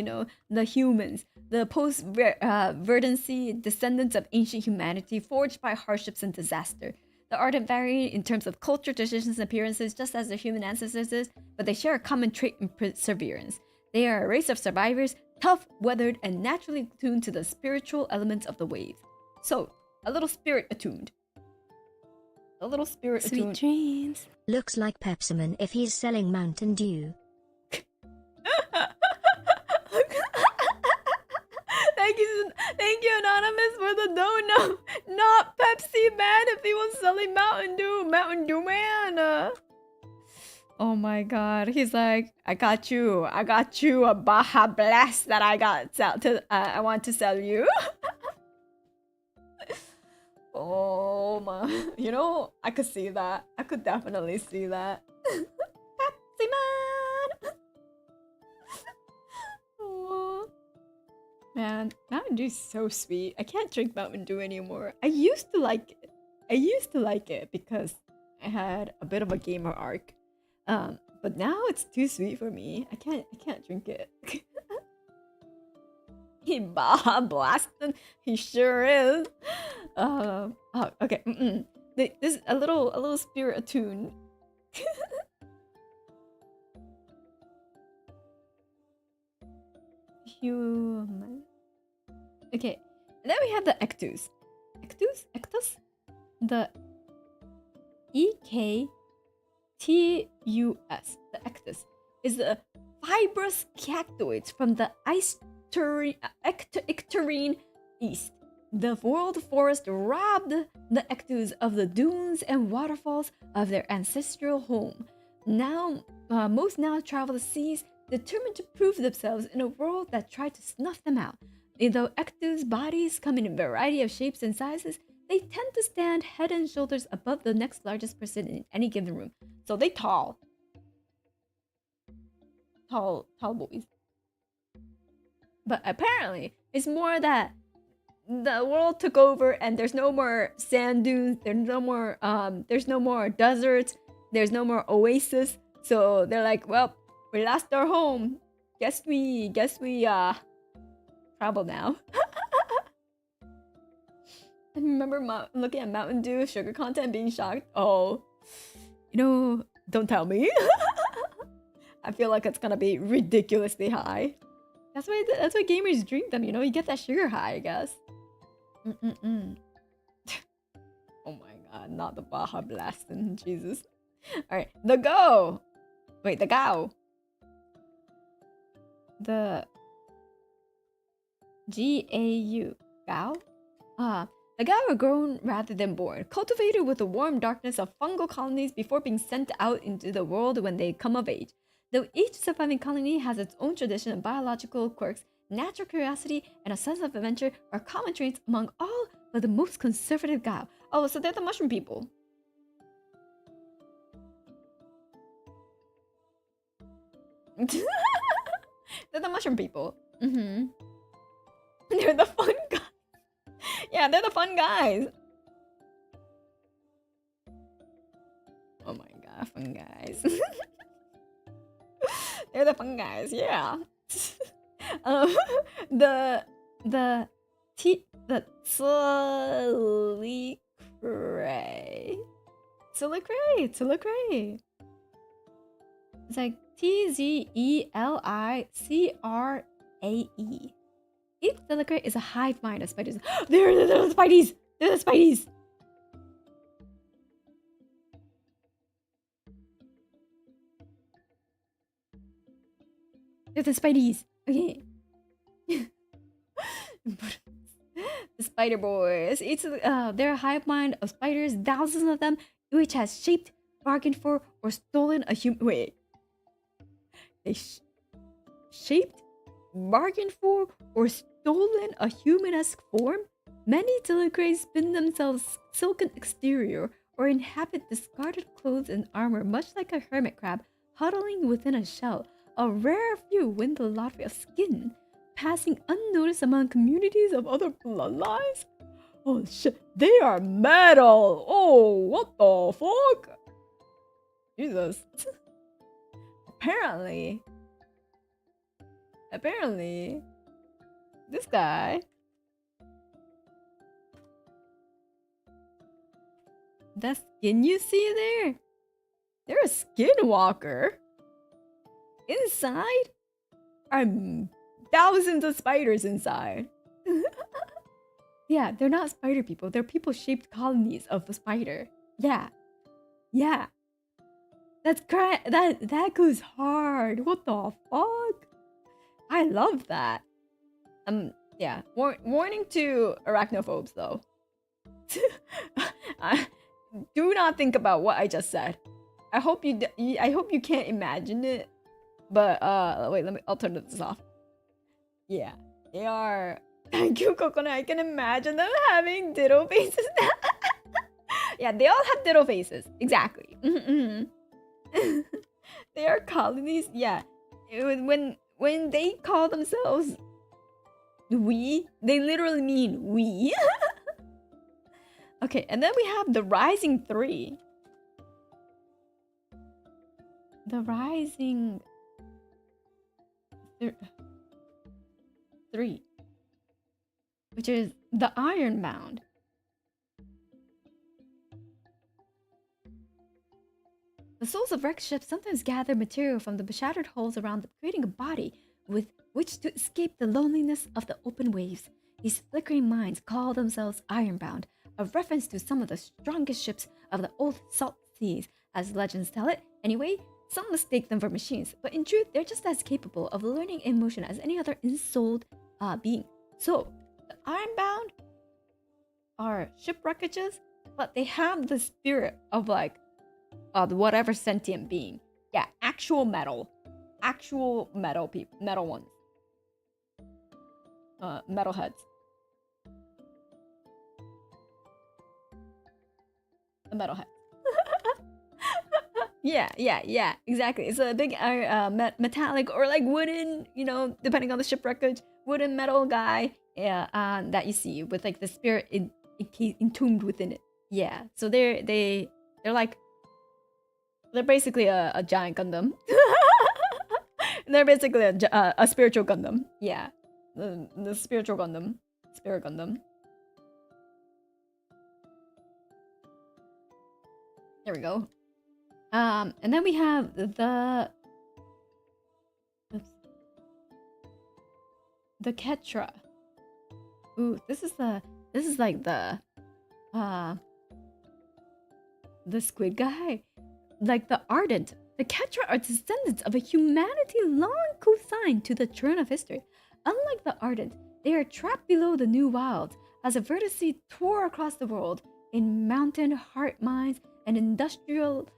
the post-verdancy descendants of ancient humanity forged by hardships and disaster. The ardent vary in terms of culture, traditions, and appearances, just as their human ancestors, but they share a common trait in perseverance. They are a race of survivors, tough, weathered, and naturally attuned to the spiritual elements of the waves. So, a little spirit attuned. Sweet dreams. Looks like Pepsiman if he's selling Mountain Dew. Thank you, Anonymous, for the dono. Not Pepsi Man if he was selling Mountain Dew Man. Oh my god, he's like, I got you a Baja Blast that I want to sell you. Oh my, I could see that. I could definitely see that. Pepsi Man. Oh. Man, Mountain Dew is so sweet. I can't drink Mountain Dew anymore. I used to like it because I had a bit of a gamer arc. But now it's too sweet for me. I can't drink it. He Baja blasting. He sure is. Oh, okay. This is a little spirit attune. Human. Okay, and then we have the ectus. Ectus? The EKTUS. The ectus is the fibrous cactoids from the Icterine East. The world forest robbed the ectus of the dunes and waterfalls of their ancestral home. Now, most now travel the seas, determined to prove themselves in a world that tried to snuff them out. Though ectus bodies come in a variety of shapes and sizes, they tend to stand head and shoulders above the next largest person in any given room. So they tall boys. But apparently, it's more that the world took over and there's no more sand dunes, there's no more deserts, there's no more oasis. So they're like, well, we lost our home. Guess we travel now. I remember looking at Mountain Dew sugar content, being shocked. Oh, don't tell me. I feel like it's gonna be ridiculously high. That's why gamers drink them. You know, you get that sugar high, I guess. Oh my god, not the Baja blasting, Jesus. All right, the go. Wait, the Gao. The Gau. Gao? The Gao are grown rather than born, cultivated with the warm darkness of fungal colonies before being sent out into the world when they come of age. Though each surviving colony has its own tradition and biological quirks, natural curiosity and a sense of adventure are common traits among all but the most conservative Gao. Oh, so they're the mushroom people. They're the mushroom people. They're the fun guys. Yeah, they're the fun guys. Oh my god, fun guys. They're the fun guys, yeah. The Silicrae. It's like Tzelikrae. Each Silicrae is a hive mind of spiders. They're the spideys! They're the spideys! They're the spideys! Okay. The spider boys. They're a hive mind of spiders, thousands of them, which has shaped, bargained for, or stolen a human. Wait. They shaped, bargained for, or stolen a human-esque form? Many Silicrae spin themselves silken exterior or inhabit discarded clothes and armor, much like a hermit crab huddling within a shell. A rare few win the lottery of skin, passing unnoticed among communities of other bloodlines. Oh shit, they are metal! Oh, what the fuck? Jesus. Apparently, this guy, that skin you see there, they're a skinwalker. Inside are thousands of spiders inside. Yeah, they're not spider people. They're people-shaped colonies of the spider. Yeah. That goes hard. What the fuck? I love that. Yeah. Warning to arachnophobes, though. Do not think about what I just said. I hope you can't imagine it. But wait, I'll turn this off. Yeah, they are. Thank you, Kokone. I can imagine them having ditto faces. Yeah, they all have ditto faces. Exactly. They are colonies. Yeah, when they call themselves we, they literally mean we. Okay, and then we have the Rising 3. The Rising 3, which is the Ironbound. The souls of wrecked ships sometimes gather material from the shattered hulls around them, creating a body with which to escape the loneliness of the open waves. These flickering minds call themselves Ironbound, a reference to some of the strongest ships of the old salt seas, as legends tell it. Anyway, some mistake them for machines, but in truth, they're just as capable of learning in motion as any other ensouled being. So, the Ironbound are shipwreckages, but they have the spirit of like whatever sentient being. Yeah, actual metal people, metal ones. Metalheads. The metalhead. Yeah, exactly. It's a big metallic or like wooden, you know, depending on the shipwreckage, wooden metal guy that you see with like the spirit entombed within it. Yeah, so they're basically a giant Gundam. They're basically a spiritual Gundam. Yeah, the spiritual Gundam, spirit Gundam. There we go. And then we have the the Ketra. Ooh, this is like the squid guy. Like the ardent. The Ketra are descendants of a humanity long consigned to the churn of history. Unlike the ardent, they are trapped below the new wilds as a vertice tore across the world in mountain heart mines and industrial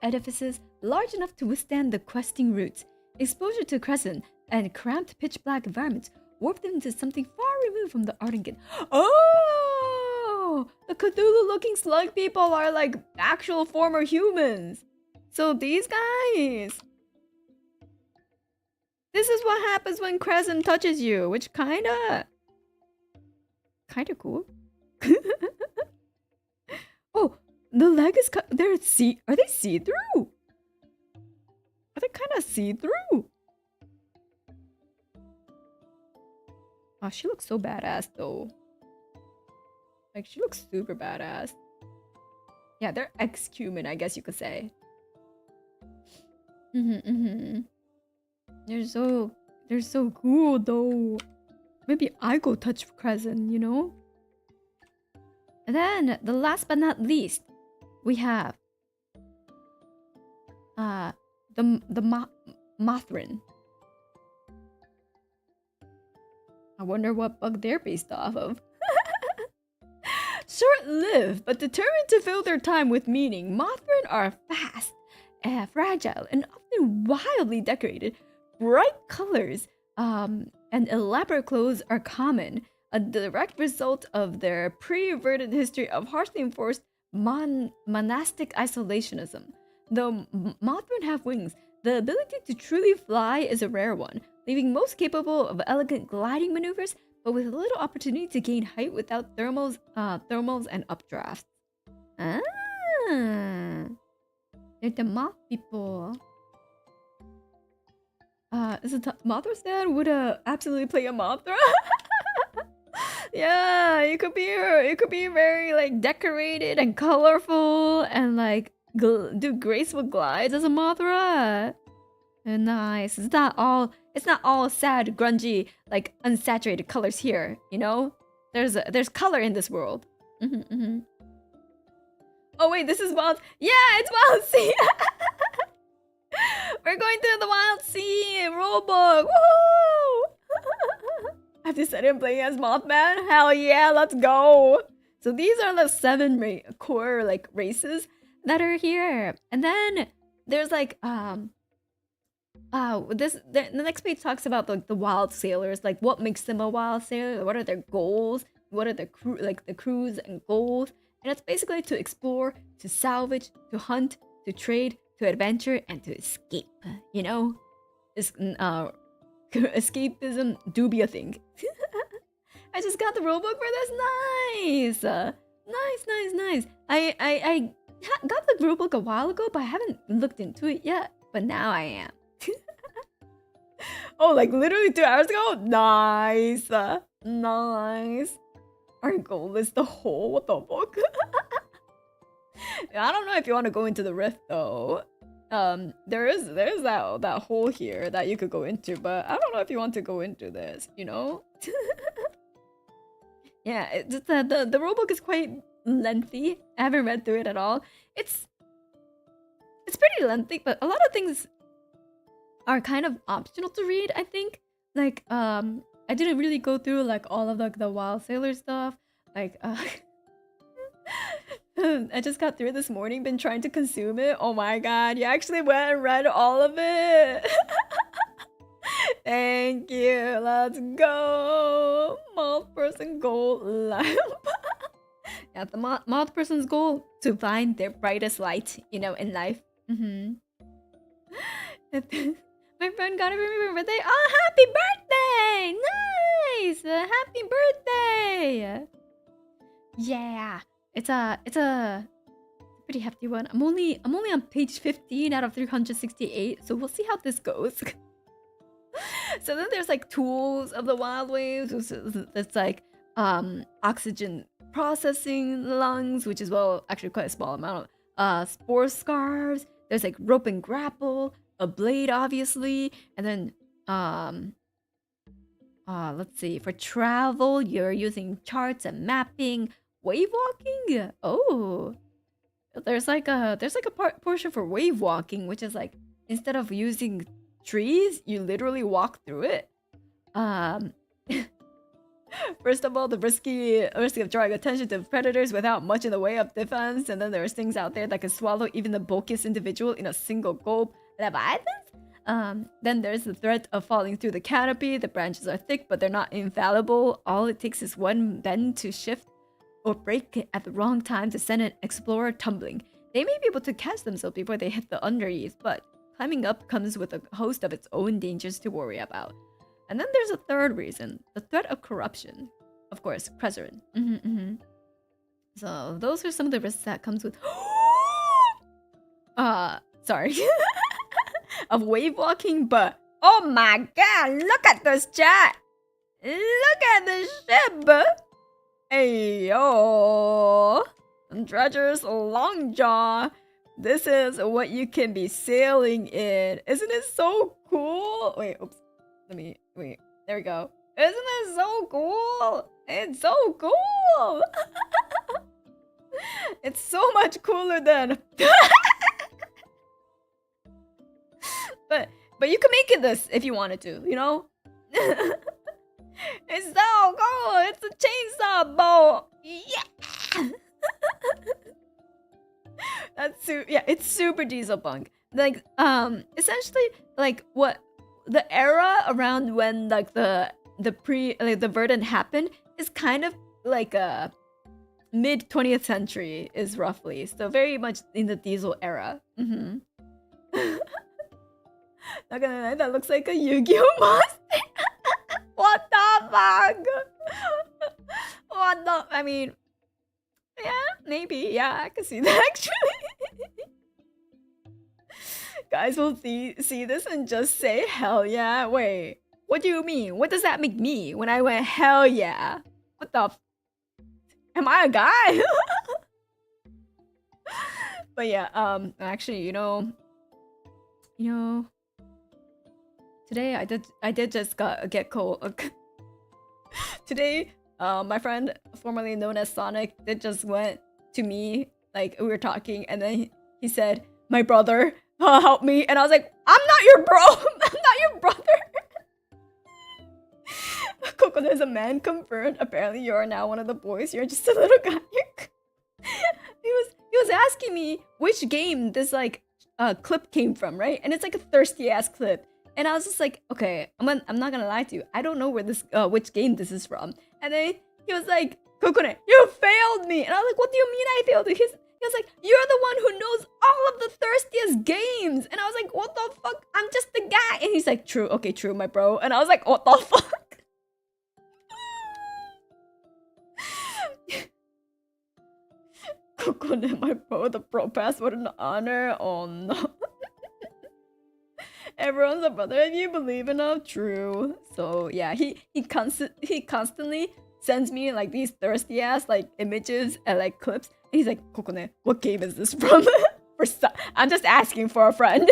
edifices large enough to withstand the questing roots. Exposure to crescent and cramped pitch-black environments warped them into something far removed from the ardent. Oh! The Cthulhu-looking slug people are like actual former humans. So these guys... This is what happens when Crescent touches you, which kinda cool. Oh, the leg is cut. Are they see-through? Are they kind of see-through? Oh, she looks so badass though. Like, she looks super badass. Yeah, they're ex-human, I guess you could say. They're so cool though. Maybe I go touch Crescent, you know? And then, the last but not least, we have the Mothrin. I wonder what bug they're based off of. Short-lived, but determined to fill their time with meaning, Mothrin are fast, fragile, and often wildly decorated. Bright colors and elaborate clothes are common, a direct result of their pre-reverted history of harshly enforced monastic isolationism. Though Mothrin have wings, the ability to truly fly is a rare one, leaving most capable of elegant gliding maneuvers, but with little opportunity to gain height without thermals and updrafts. Ah, they're the moth people. Is it Mothra Stan would absolutely play a Mothra? Yeah, you could be very like decorated and colorful and like do graceful glides as a Mothra. Nice. It's not all sad, grungy, like unsaturated colors here. You know, there's color in this world. Oh wait, this is Wild. Yeah, it's Wildsea. We're going through the Wildsea rulebook. Woo! I have decided I'm playing as Mothman. Hell yeah, let's go. So these are the 7 core like races that are here, and then there's like the next page talks about like the wild sailors, like what makes them a wild sailor, what are their goals, what are the crews and goals, and it's basically to explore, to salvage, to hunt, to trade, to adventure, and to escape. You know, this escapism do be a thing. I just got the rulebook for this. Nice, nice. I got the rulebook a while ago, but I haven't looked into it yet. But now I am. Oh, like literally 2 hours ago. Nice, nice. Our goal is the whole what the fuck. I don't know if you want to go into the rift though. There's that hole here that you could go into, but I don't know if you want to go into this, you know. Yeah, the rulebook is quite lengthy. I haven't read through it at all. It's pretty lengthy, but a lot of things are kind of optional to read, I think. Like I didn't really go through like all of the wild sailor stuff. Like I just got through it this morning, been trying to consume it. Oh my god, you actually went and read all of it. Thank you. Let's go. Moth person goal lamp. Yeah, the moth person's goal to find their brightest light, you know, in life. My friend got it for me for my birthday. Oh, happy birthday! Nice! Happy birthday! Yeah, it's a pretty hefty one. I'm only on page 15 out of 368, so we'll see how this goes. So then there's like tools of the wild waves. It's like oxygen processing lungs, which is actually quite a small amount of spore scarves. There's like rope and grapple, a blade obviously, and then Let's see. For travel, you're using charts and mapping. Wave walking? Oh. There's like a portion for wave walking, which is like instead of using trees, you literally walk through it. First of all, the risky of drawing attention to predators without much in the way of defense, and then there's things out there that can swallow even the bulkiest individual in a single gulp. Then there's the threat of falling through the canopy. The branches are thick, but they're not infallible. All it takes is one bend to shift or break at the wrong time to send an explorer tumbling. They may be able to catch themselves before they hit the undereaves, but climbing up comes with a host of its own dangers to worry about. And then there's a third reason, the threat of corruption. Of course, President. So those are some of the risks that comes with sorry. of wave walking, but oh my god, look at this chat! Look at this ship! Hey yo! Treacherous Longjaw! This is what you can be sailing in. Isn't it so cool? Wait, oops. Wait. There we go. Isn't it so cool? It's so cool! It's so much cooler than... but you can make it this if you wanted to, you know? It's so cool! It's a chainsaw bow! Yeah! It's super diesel punk. Like, essentially, like, what... The era around when, like, the Verdant happened is kind of like a mid 20th century is roughly, so very much in the diesel era. Not gonna lie, that looks like a Yu-Gi-Oh monster. What the fuck? I mean, yeah, maybe, yeah, I can see that actually. Guys will see this and just say hell yeah. Wait, what do you mean? What does that make me when I went hell yeah? What the am I a guy? But yeah, actually, you know, today I did just get cold. Today, my friend formerly known as Sonic did just went to me, like we were talking, and then he said, "My brother, help me," and I was like, "I'm not your bro. I'm not your brother." Kokone is a man confirmed. Apparently, you are now one of the boys. You're just a little guy. He was asking me which game this like clip came from, right? And it's like a thirsty ass clip. And I was just like, okay, I'm not gonna lie to you. I don't know where this which game this is from. And then he was like, "Kokone, you failed me." And I was like, "What do you mean I failed you?" He was like, "You're the one who knows all of the thirstiest games." And I was like, "What the fuck? I'm just the guy." And he's like, "True, okay, true, my bro." And I was like, "What the fuck?" Kokone, my bro, the pro pass, what an honor. Oh no. Everyone's a brother if you believe enough. True. So yeah, he constantly sends me like these thirsty ass like images and like clips. And he's like, "Kokone, what game is this from?" I'm just asking for a friend.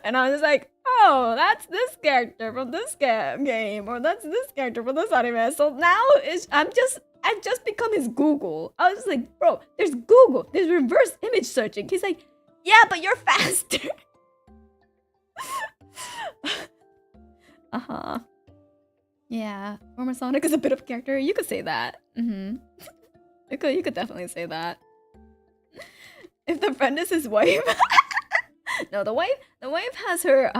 And I was like, "Oh, that's this character from this game, or that's this character from this anime." So now I've just become his Google. I was just like, "Bro, there's Google, there's reverse image searching." He's like, "Yeah, but you're faster." Yeah, former Sonic is a bit of a character. You could say that. You could definitely say that. If the friend is his wife. No, the wife has her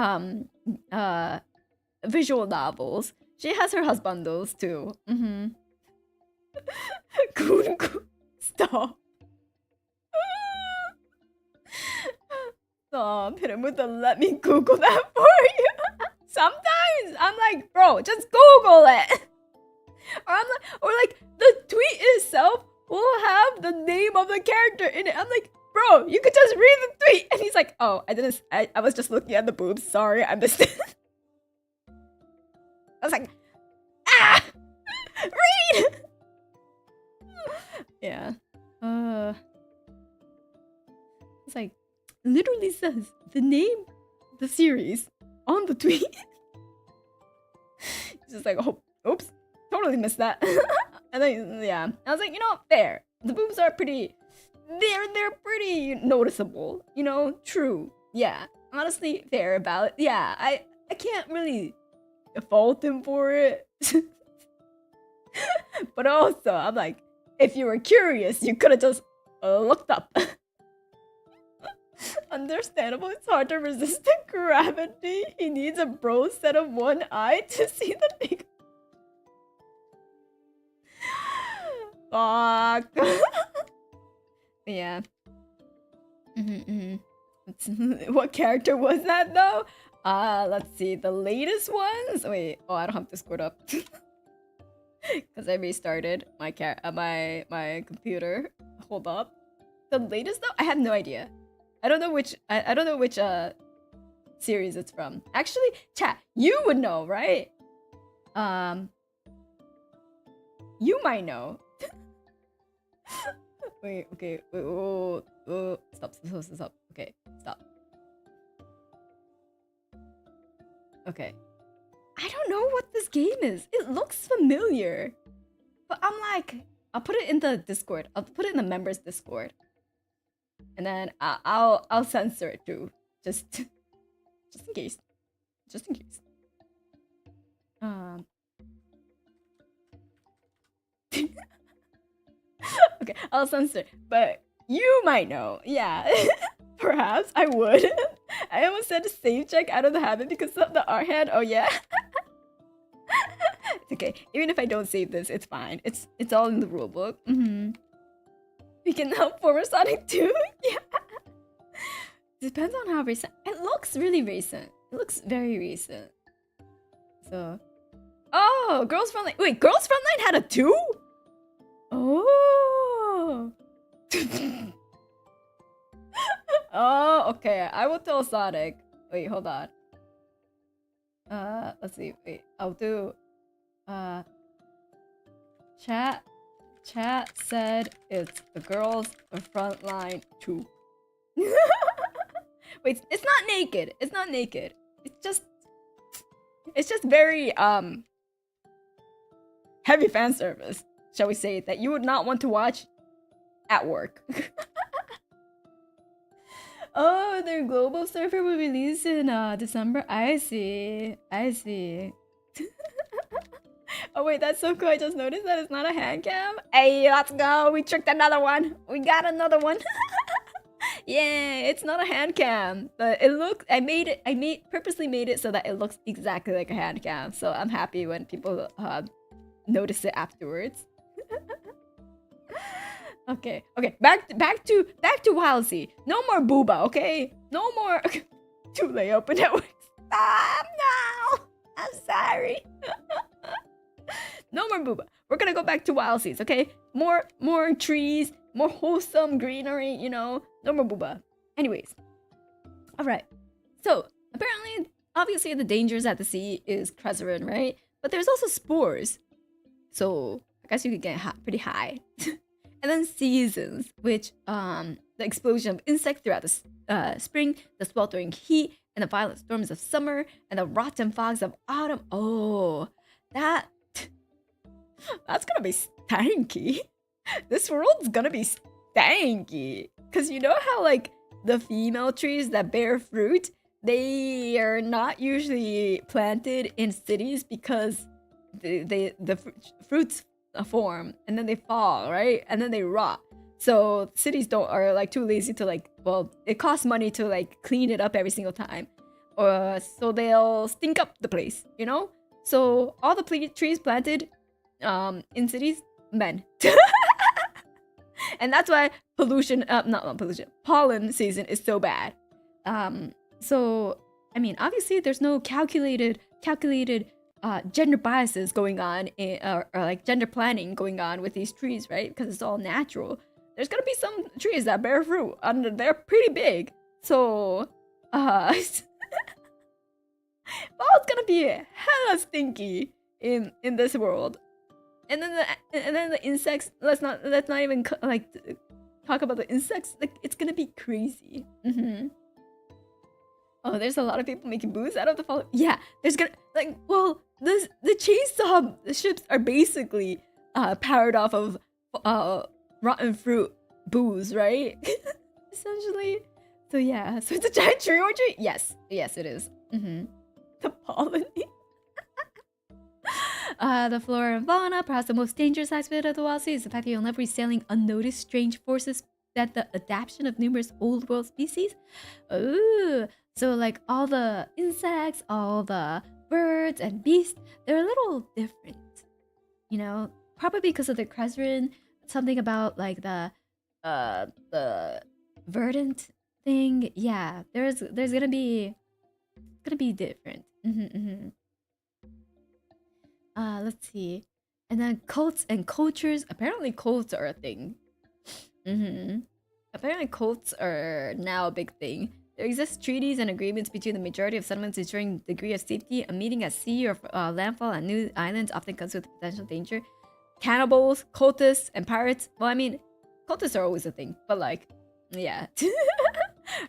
visual novels. She has her husbandos too. Goon. Stop. Stop. Hit him with the "let me Google that for you." Sometimes I'm like, "Bro, just Google it." Or like the tweet itself will have the name of the character in it. I'm like, "Bro, you could just read the tweet." And he's like, "Oh, I was just looking at the boobs. Sorry, I missed it." I was like, read. Yeah. It's like, literally says the name, the series on the tweet. just like, oh, oops, totally missed that. And then yeah, I was like, you know, fair. The boobs are pretty. They're pretty noticeable. You know, true. Yeah, honestly, fair about it. Yeah, I can't really fault him for it. But also, I'm like, if you were curious, you could have just looked up. Understandable, it's hard to resist the gravity. He needs a bro set of one eye to see the big. Fuck. Yeah. What character was that though? Let's see. The latest ones. Wait. Oh, I don't have Discord up because I restarted my my computer. Hold up. The latest though, I have no idea. I don't know which. I don't know which series it's from. Actually, chat, you would know, right? You might know. Wait. Okay. Wait. Oh. Stop. Okay. Stop. Okay. I don't know what this game is. It looks familiar, but I'm like, I'll put it in the Discord. I'll put it in the members Discord, and then I'll censor it too, just in case. Just in case. Okay, I'll censor it, but you might know. Yeah, perhaps I would. I almost said save check out of the habit because of the art hand. Oh yeah. It's okay. Even if I don't save this, it's fine. It's all in the rulebook. We can help former Sonic too. Yeah. Depends on how recent. It looks really recent. It looks very recent. So, oh, Girls Frontline. Wait, Girls Frontline had a 2? Oh. Oh, okay. I will tell Sonic. Wait, hold on. Let's see. Wait, I'll do. Chat said it's the Girls Frontline 2. Wait, it's not naked. It's not naked. It's just very heavy fan service, shall we say, that you would not want to watch at work. Oh, their global server will release in December. I see. Oh wait, that's so cool. I just noticed that it's not a hand cam. Hey, let's go. We tricked another one. We got another one. Yeah, it's not a hand cam, but it looks. I purposely made it so that it looks exactly like a hand cam. So I'm happy when people notice it afterwards. Okay. Back to Wildsea. No more booba, okay? No more. Too late. Open network. Stop now. I'm sorry. No more booba. We're gonna go back to Wildseas, okay? More trees, more wholesome greenery, you know? No more booba. Anyways. Alright. So, apparently, obviously the dangers at the sea is Crezerin, right? But there's also spores. So, I guess you could get pretty high. And then seasons, which, the explosion of insects throughout the spring, the sweltering heat, and the violent storms of summer, and the rotten fogs of autumn. Oh, that's gonna be stanky. This world's gonna be stanky. Cause you know how like the female trees that bear fruit, they are not usually planted in cities because the fruits form and then they fall, right? And then they rot. So cities are like too lazy to like, well, it costs money to like clean it up every single time. Or so they'll stink up the place, you know? So all the trees planted in cities, men. And that's why pollen season is so bad. So I mean, obviously there's no calculated gender biases going on or like gender planning going on with these trees, right? Because it's all natural. There's gonna be some trees that bear fruit and they're pretty big. So it's gonna be hella stinky in this world. And then the insects, let's not even like talk about the insects. Like it's gonna be crazy. Oh, there's a lot of people making booze out of the fall. Yeah, there's gonna like, well, the chainsaw ships are basically powered off of rotten fruit booze, right? Essentially. So yeah, so it's a giant tree orchard. Yes, yes, it is. The pollen. The flora and fauna, perhaps the most dangerous aspect of the wild sea, is the fact that you'll never be sailing unnoticed strange forces that the adaptation of numerous old world species. Ooh, so like all the insects, all the birds and beasts, they're a little different, you know, probably because of the Cresrin. Something about like the verdant thing. Yeah, there's gonna be different. Let's see. And then cults and cultures. Apparently cults are a thing. Apparently cults are now a big thing. There exist treaties and agreements between the majority of settlements ensuring degree of safety. A meeting at sea or landfall on new islands often comes with potential danger. Cannibals, cultists, and pirates. Well, I mean, cultists are always a thing, but like, yeah.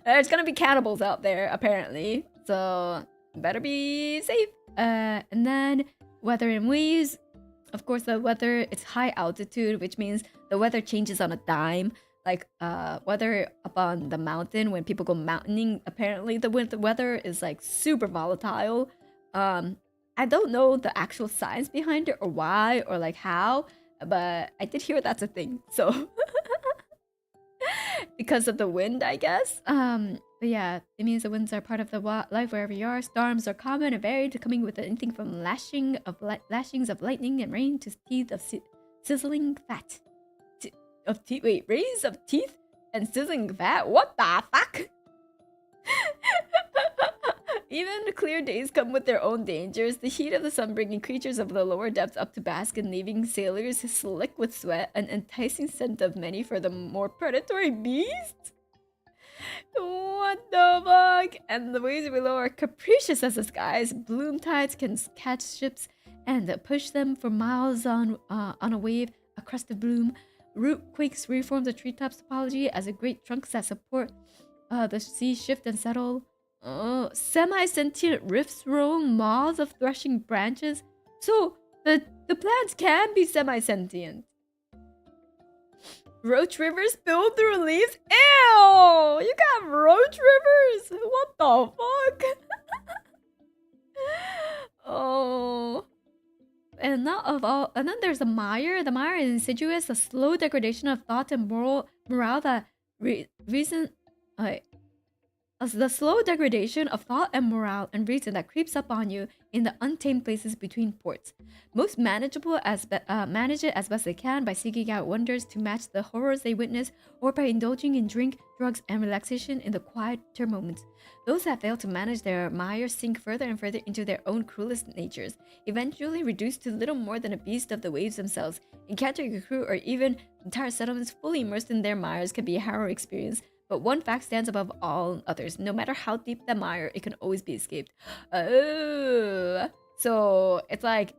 There's gonna be cannibals out there, apparently. So, better be safe. And then, weather and waves. Of course, the weather, it's high altitude, which means the weather changes on a dime. Like, weather up on the mountain, when people go mountaineering, apparently the weather is like super volatile. I don't know the actual science behind it or why or like how, but I did hear that's a thing. So because of the wind, I guess. But yeah, it means the winds are part of the life wherever you are. Storms are common and varied, coming with anything from lashings of lightning and rain to teeth of sizzling fat. Rays of teeth and sizzling fat. What the fuck? Even clear days come with their own dangers. The heat of the sun bringing creatures of the lower depths up to bask and leaving sailors slick with sweat, an enticing scent of many for the more predatory beasts. What the fuck? And the waves below are capricious as the skies. Bloom tides can catch ships and push them for miles on a wave. A crest of bloom. Root quakes reform the treetops topology as a great trunks that support the sea shift and settle. Semi-sentient rifts roll maws of threshing branches. So the plants can be semi-sentient. Roach rivers spill through leaves. Ew! You got roach rivers? What the fuck? Oh. And not of all. And then there's the mire. The mire is insidious, a slow degradation of thought and morale that reason. The slow degradation of thought and morale and reason that creeps up on you in the untamed places between ports. Most manageable manage it as best they can by seeking out wonders to match the horrors they witness, or by indulging in drink, drugs, and relaxation in the quieter moments. Those that fail to manage their mire sink further and further into their own cruelest natures, eventually reduced to little more than a beast of the waves themselves. Encountering a crew or even entire settlements fully immersed in their mires can be a harrowing experience. But one fact stands above all others. No matter how deep the mire, it can always be escaped. Oh, so it's like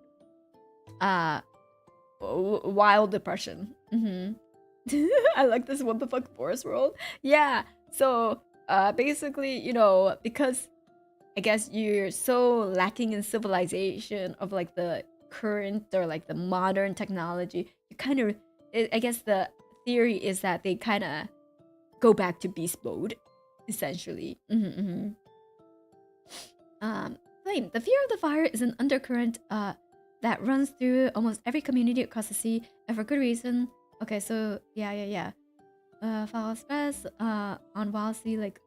wild depression. I like this what the fuck forest world. Yeah, so basically, you know, because I guess you're so lacking in civilization of like the current or like the modern technology, you kind of, I guess the theory is that they kind of go back to beast mode, essentially. Flame. The fear of the fire is an undercurrent that runs through almost every community across the sea, and for good reason. Okay, so yeah. Foul stress on Wildsea, like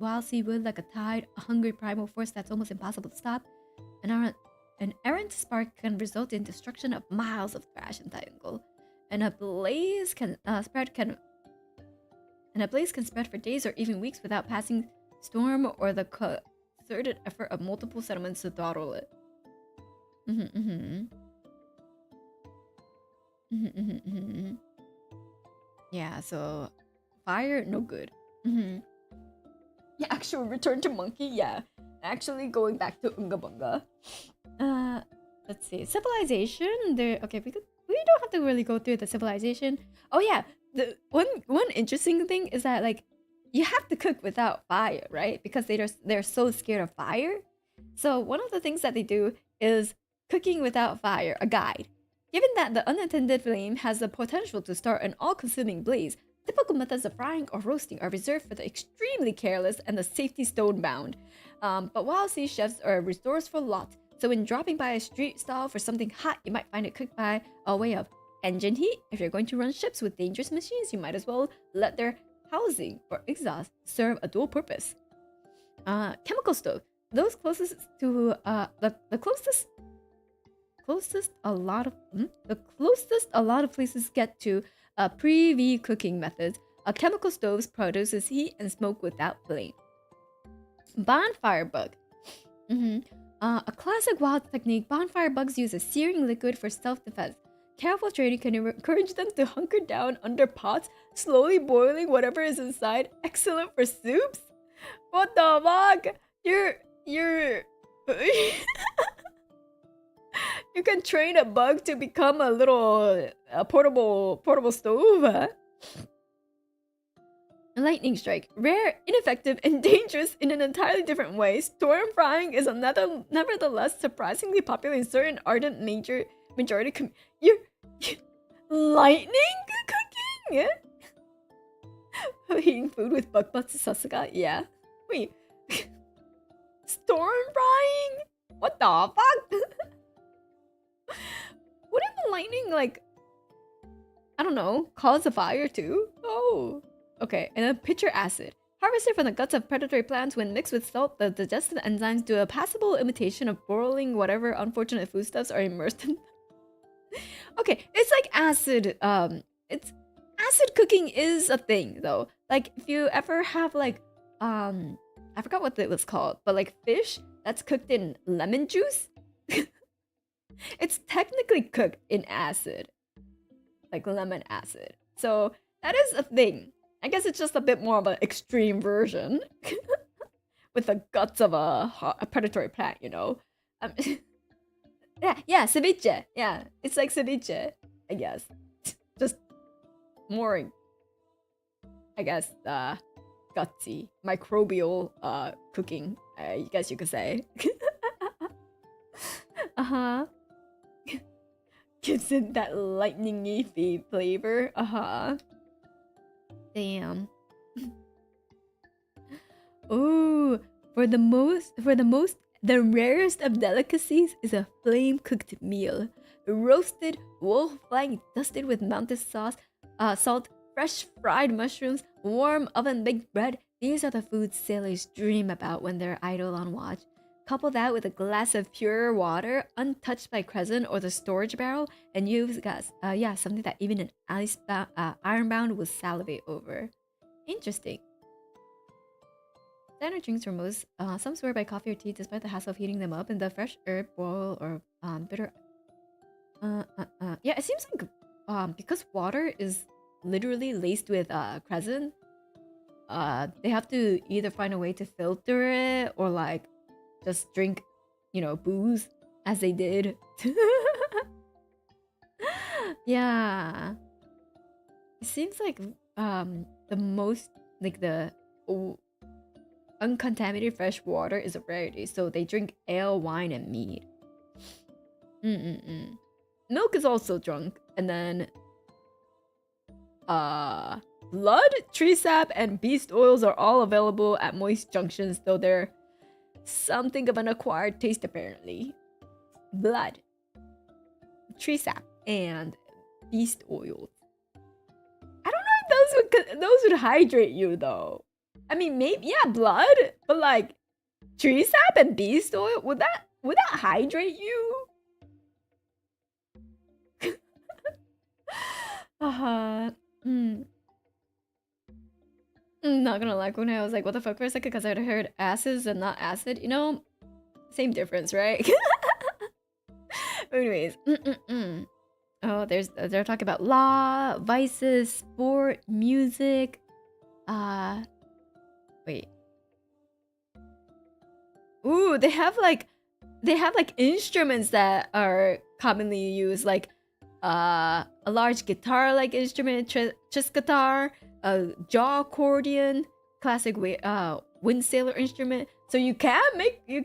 Wildsea wood like a tide, a hungry primal force that's almost impossible to stop. An errant spark can result in destruction of miles of thrash and triangle, and a blaze can spread for days or even weeks without passing storm or the concerted effort of multiple settlements to throttle it. Yeah, so fire, no good. Yeah, actual return to monkey, yeah. Actually going back to Unga Bunga. Let's see. Civilization, there. Okay, we don't have to really go through the civilization. Oh yeah, the one interesting thing is that like you have to cook without fire, right? Because they're so scared of fire. So one of the things that they do is cooking without fire, a guide. Given that the unattended flame has the potential to start an all-consuming blaze, typical methods of frying or roasting are reserved for the extremely careless and the safety stone-bound. But Wildsea chefs are resourceful lot, so when dropping by a street stall for something hot, you might find it cooked by a way of engine heat. If you're going to run ships with dangerous machines, you might as well let their housing or exhaust serve a dual purpose. Chemical stove. Those closest to the closest a lot of places get to pre-V cooking methods. Chemical stoves produces heat and smoke without flame. Bonfire bug. A classic wild technique, bonfire bugs use a searing liquid for self-defense. Careful training can encourage them to hunker down under pots, slowly boiling whatever is inside. Excellent for soups? What the fuck? You're... You can train a bug to become a little portable stove, huh? Lightning strike. Rare, ineffective, and dangerous in an entirely different way. Storm frying is nevertheless surprisingly popular in certain ardent majority You're lightning cooking? Heating food with bug butts, Sasuga? Yeah. Wait. Storm frying? What the fuck? Wouldn't lightning, like, I don't know, cause a fire too? Oh. Okay, and then pitcher acid. Harvested from the guts of predatory plants, when mixed with salt, the digestive enzymes do a passable imitation of boiling whatever unfortunate foodstuffs are immersed in. Okay, it's like acid. It's acid cooking is a thing though. Like if you ever have like I forgot what it was called, but like fish that's cooked in lemon juice. It's technically cooked in acid, like lemon acid. So that is a thing. I guess it's just a bit more of an extreme version with the guts of a predatory plant, you know. Yeah, ceviche. Yeah, it's like ceviche, I guess. Just more, I guess, gutsy, microbial cooking, I guess you could say. Uh-huh. Gives it that lightningy flavor. Uh-huh. Damn. Oh, the rarest of delicacies is a flame-cooked meal. Roasted wolf flank dusted with mountain sauce, salt, fresh fried mushrooms, warm oven-baked bread. These are the foods sailors dream about when they're idle on watch. Couple that with a glass of pure water, untouched by crescent or the storage barrel, and you've got, something that even an ironbound will salivate over. Interesting. Standard drinks for most, some swear by coffee or tea despite the hassle of heating them up, and the fresh herb, boil, or bitter. Yeah, it seems like, because water is literally laced with crescent, they have to either find a way to filter it or like just drink, you know, booze as they did. Yeah. It seems like the most, like the uncontaminated fresh water is a rarity, so they drink ale, wine, and mead. Milk is also drunk, and then blood, tree sap, and beast oils are all available at moist junctions, though they're something of an acquired taste apparently. Blood, tree sap, and beast oils. I don't know if those would hydrate you though. I mean, maybe, yeah, blood, but like tree sap and beast oil, would that hydrate you? Not gonna lie, when I was like, what the fuck for a second, because I'd heard acids and not acid, you know? Same difference, right? Anyways. Oh, they're talking about law, vices, sport, music. Wait. Ooh, they have like instruments that are commonly used, like a large guitar-like instrument, chess guitar, a jaw accordion, classic wind sailor instrument. So you can make your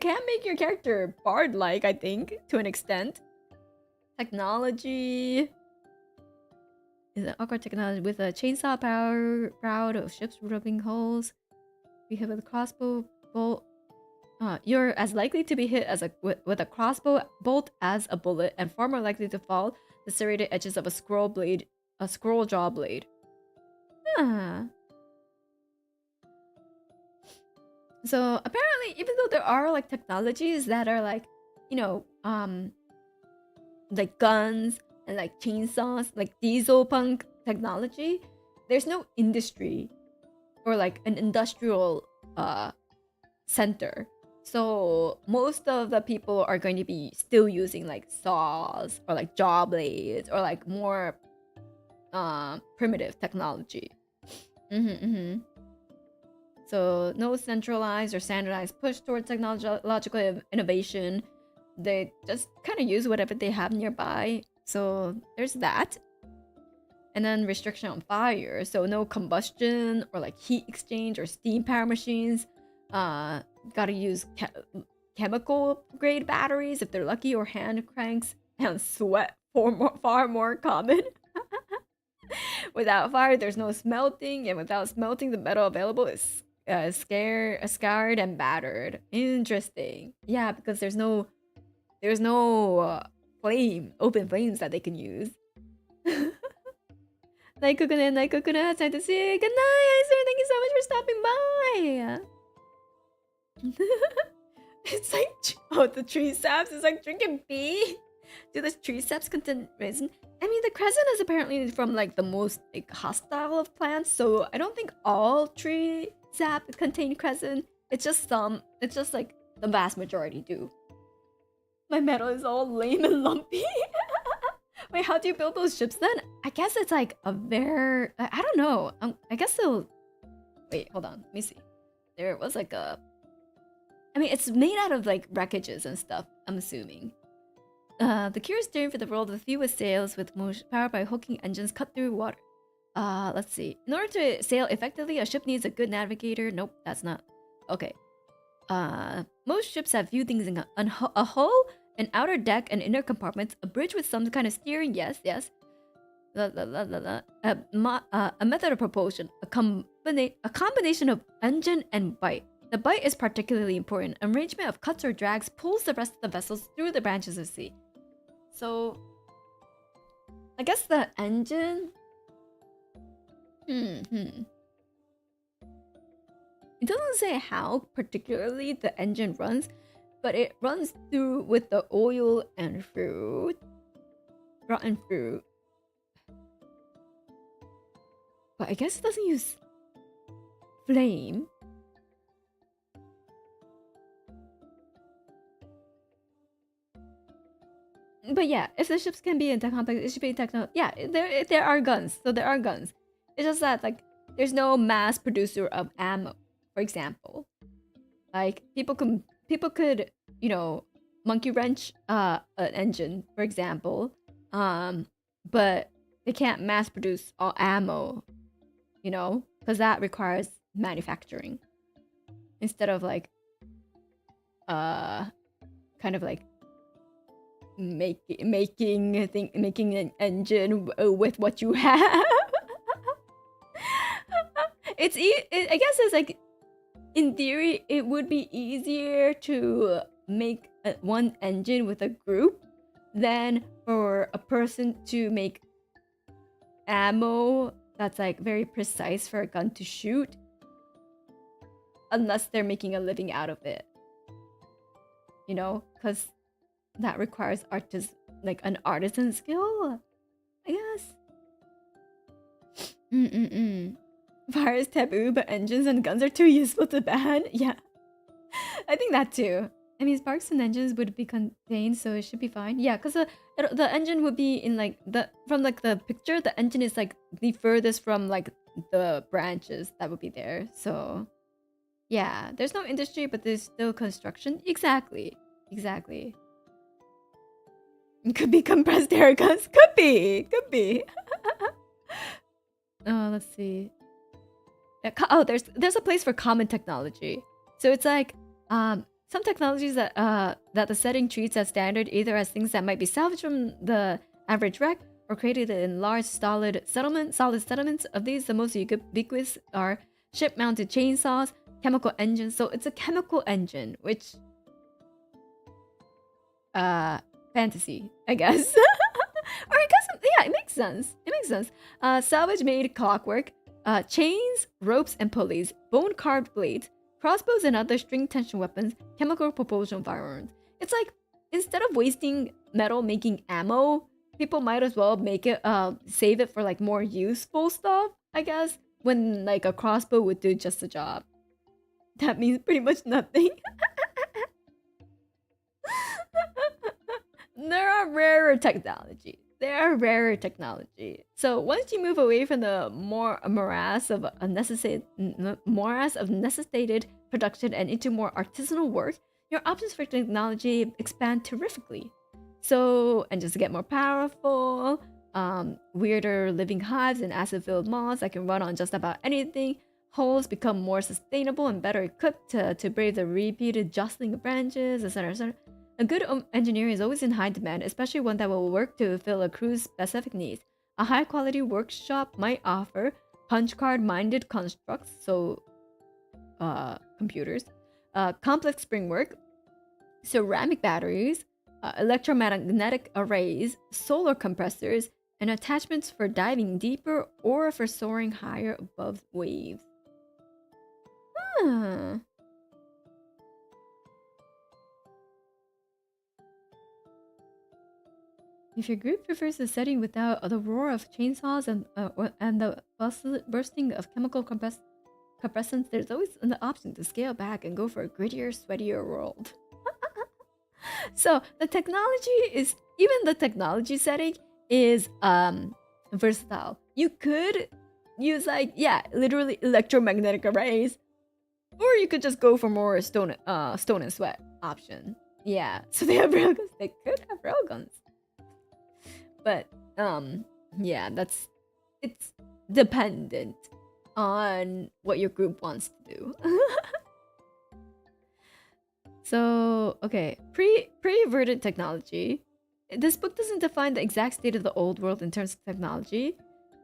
character bard-like, I think, to an extent. Technology is an awkward technology with a chainsaw power, proud of ships rubbing holes. We hit with a crossbow bolt. You're as likely to be hit as with a crossbow bolt as a bullet, and far more likely to fall the serrated edges of a scroll jaw blade. So apparently, even though there are like technologies that are like, you know, like guns and like chainsaws, like diesel punk technology, there's no industry or like an industrial center. So most of the people are going to be still using like saws or like jaw blades or like more primitive technology. So no centralized or standardized push towards technological innovation. They just kind of use whatever they have nearby. So there's that. And then restriction on fire. So no combustion or like heat exchange or steam power machines. Gotta use chemical grade batteries if they're lucky, or hand cranks, and sweat far more common. Without fire, there's no smelting, and without smelting, the metal available is scarred and battered. Interesting. Yeah, because there's no open flames that they can use. Night Kokone, it's time to see. Good night, sir. Thank you so much for stopping by. It's like, the tree saps is like drinking pee. Do the tree saps contain resin? I mean, the crescent is apparently from like the most like hostile of plants, so I don't think all tree sap contain crescent. It's just some. It's just like the vast majority do. My metal is all lame and lumpy. Wait, how do you build those ships then? I guess it's like a very... I don't know. I guess they'll... Wait, hold on. Let me see. There was like a... I mean, it's made out of like wreckages and stuff, I'm assuming. The cure steering for the world of the fewest sails with motion powered by hooking engines cut through water. Let's see. In order to sail effectively, a ship needs a good navigator. Nope, that's not... Okay. Most ships have few things in a hull, an outer deck, and inner compartments, a bridge with some kind of steering, yes. A method of propulsion, a combination of engine and bite. The bite is particularly important. Arrangement of cuts or drags pulls the rest of the vessels through the branches of the sea. So, I guess the engine... It doesn't say how particularly the engine runs, but it runs through with the oil and fruit. Rotten fruit. But I guess it doesn't use flame. But yeah, if the ships can be in tech complex, it should be techno. Yeah, there are guns. So there are guns. It's just that like there's no mass producer of ammo, for example. Like people could, you know, monkey wrench an engine, for example. But they can't mass produce all ammo, you know, because that requires manufacturing. Instead of like kind of like making an engine with what you have. I guess it's like, in theory, it would be easier to make one engine with a group than for a person to make ammo that's like very precise for a gun to shoot, unless they're making a living out of it, you know, because that requires an artisan skill, I guess. Fire is taboo, but engines and guns are too useful to ban. Yeah, I think that too. I mean, sparks and engines would be contained, so it should be fine. Yeah, because the engine would be in like from like the picture, the engine is like the furthest from like the branches that would be there. So yeah, there's no industry, but there's still construction. Exactly. It could be compressed air guns. Could be. Oh, let's see. Oh, there's a place for common technology. So it's like some technologies that that the setting treats as standard, either as things that might be salvaged from the average wreck or created in large solid settlements. Of these, the most ubiquitous are ship-mounted chainsaws, chemical engines. So it's a chemical engine, which fantasy, I guess. Or I guess, yeah, it makes sense. It makes sense. Salvage-made clockwork, chains, ropes, and pulleys, bone-carved blades, crossbows and other string tension weapons, chemical propulsion firearms. It's like, instead of wasting metal making ammo, people might as well make it, save it for like more useful stuff, I guess, when like a crossbow would do just the job. That means pretty much nothing. There are rarer technology. So once you move away from the morass of necessitated production and into more artisanal work, your options for technology expand terrifically. So, and just to get more powerful, weirder living hives and acid-filled moths that can run on just about anything. Hulls become more sustainable and better equipped to brave the repeated jostling of branches, etc., etc. A good engineer is always in high demand, especially one that will work to fill a crew's specific needs. A high-quality workshop might offer punch card-minded constructs, so computers, complex springwork, ceramic batteries, electromagnetic arrays, solar compressors, and attachments for diving deeper or for soaring higher above waves. Huh. If your group prefers a setting without the roar of chainsaws and the bursting of chemical compressants, there's always an option to scale back and go for a grittier, sweatier world. So the technology setting is versatile. You could use like, yeah, literally electromagnetic arrays, or you could just go for more stone and sweat option. Yeah, so they have railguns. They could have railguns. But yeah, it's dependent on what your group wants to do. So, okay, pre-verdant technology. This book doesn't define the exact state of the old world in terms of technology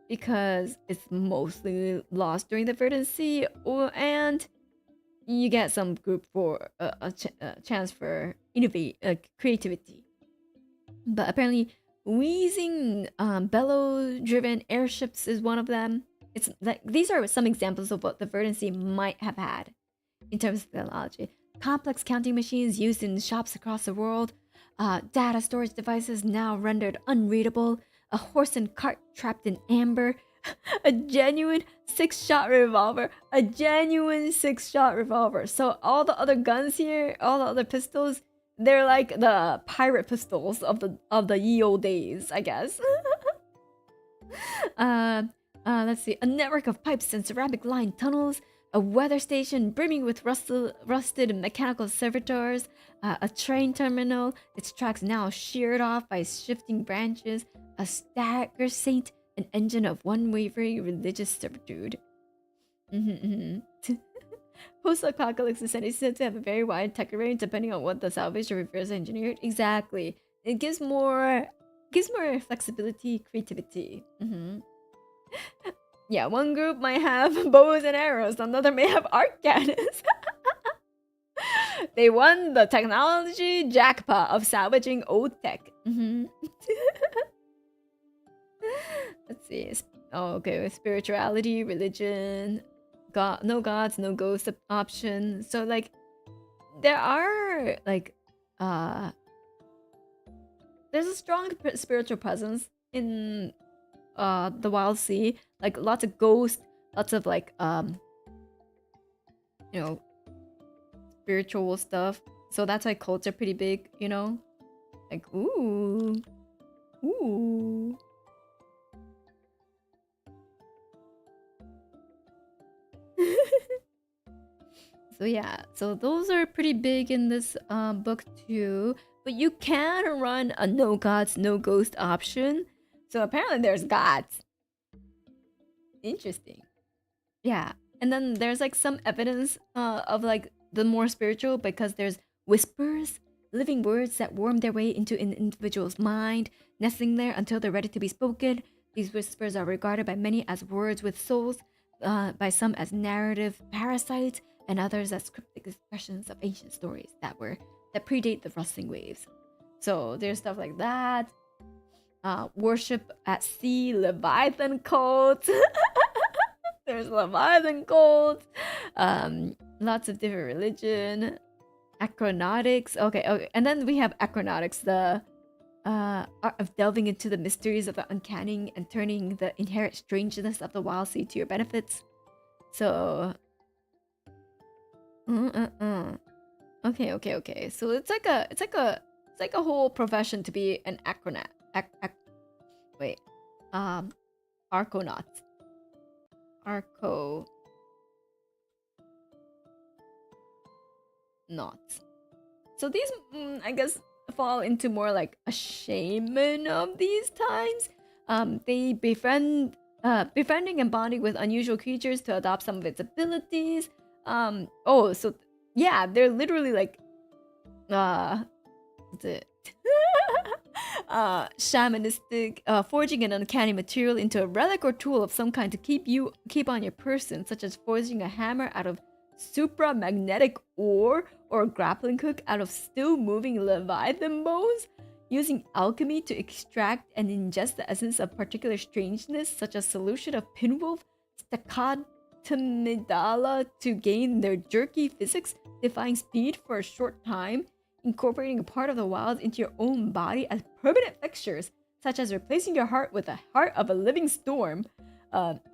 because it's mostly lost during the verdancy, and you get some group for a chance for creativity. But apparently, wheezing bellow-driven airships is one of them. It's like these are some examples of what the verdancy might have had in terms of technology. Complex counting machines used in shops across the world, data storage devices now rendered unreadable, a horse and cart trapped in amber, a genuine six-shot revolver. So all the other guns here, all the other pistols, they're like the pirate pistols of the ye old days, I guess. Let's see. A network of pipes and ceramic-lined tunnels, a weather station brimming with rusted mechanical servitors, a train terminal, its tracks now sheared off by shifting branches, a stagger saint, an engine of unwavering religious servitude. Post-apocalypse society is said to have a very wide tech range depending on what the salvaged or reverse engineered. Exactly. It gives more flexibility, creativity. Yeah, one group might have bows and arrows, another may have arc cannons. They won the technology jackpot of salvaging old tech. Let's see. Oh, okay, with spirituality, religion, no gods, no ghosts option. So like, there are like, there's a strong spiritual presence in the Wildsea, like lots of ghosts, lots of like you know, spiritual stuff. So that's why cults are pretty big, you know, like ooh. So yeah, so those are pretty big in this book too. But you can run a no gods, no ghost option. So apparently there's gods. Interesting. Yeah. And then there's like some evidence of like the more spiritual, because there's whispers, living words that worm their way into an individual's mind, nestling there until they're ready to be spoken. These whispers are regarded by many as words with souls, by some as narrative parasites, and others as cryptic expressions of ancient stories that predate the rustling waves. So there's stuff like that. Worship at sea, Leviathan cults. There's Leviathan cults. Lots of different religion. Acronautics. Okay. And then we have acronautics, the art of delving into the mysteries of the uncanny and turning the inherent strangeness of the wild sea to your benefits. So okay. So it's like a whole profession to be an acronaut. Arconaut. So these, I guess, fall into more like a shaman of these times. They befriending and bonding with unusual creatures to adopt some of its abilities. So yeah, they're literally like, what's it? Shamanistic, forging an uncanny material into a relic or tool of some kind to keep on your person, such as forging a hammer out of supramagnetic ore or a grappling hook out of still moving leviathan bones, using alchemy to extract and ingest the essence of particular strangeness, such as solution of pinwolf staccatomidala to gain their jerky physics, defying speed for a short time, incorporating a part of the wild into your own body as permanent fixtures, such as replacing your heart with the heart of a living storm,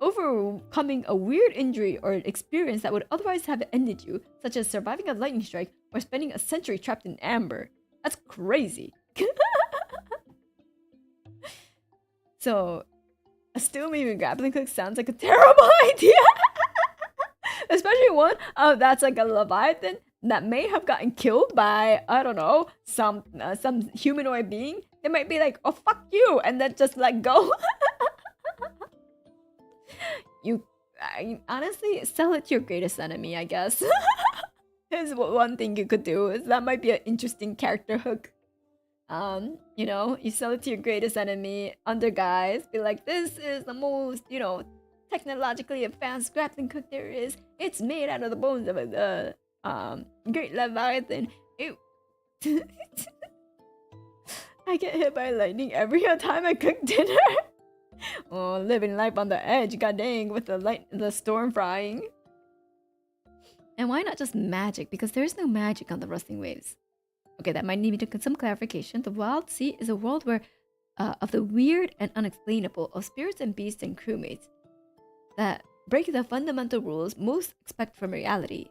overcoming a weird injury or experience that would otherwise have ended you, such as surviving a lightning strike or spending a century trapped in amber. That's crazy. So, a still moving grappling hook sounds like a terrible idea. Especially one that's like a leviathan that may have gotten killed by, I don't know, some humanoid being. They might be like, oh, fuck you, and then just let go. Honestly, sell it to your greatest enemy, I guess. Is one thing you could do. That might be an interesting character hook. You sell it to your greatest enemy under guise. Be like, this is the most, technologically advanced grappling hook there is. It's made out of the bones of a great leviathan. I get hit by lightning every time I cook dinner. Oh, living life on the edge, god dang, with the storm frying. And why not just magic? Because there's no magic on the rustling waves. Okay, that might need some clarification. The wild sea is a world where of the weird and unexplainable, of spirits and beasts and crewmates that break the fundamental rules most expect from reality.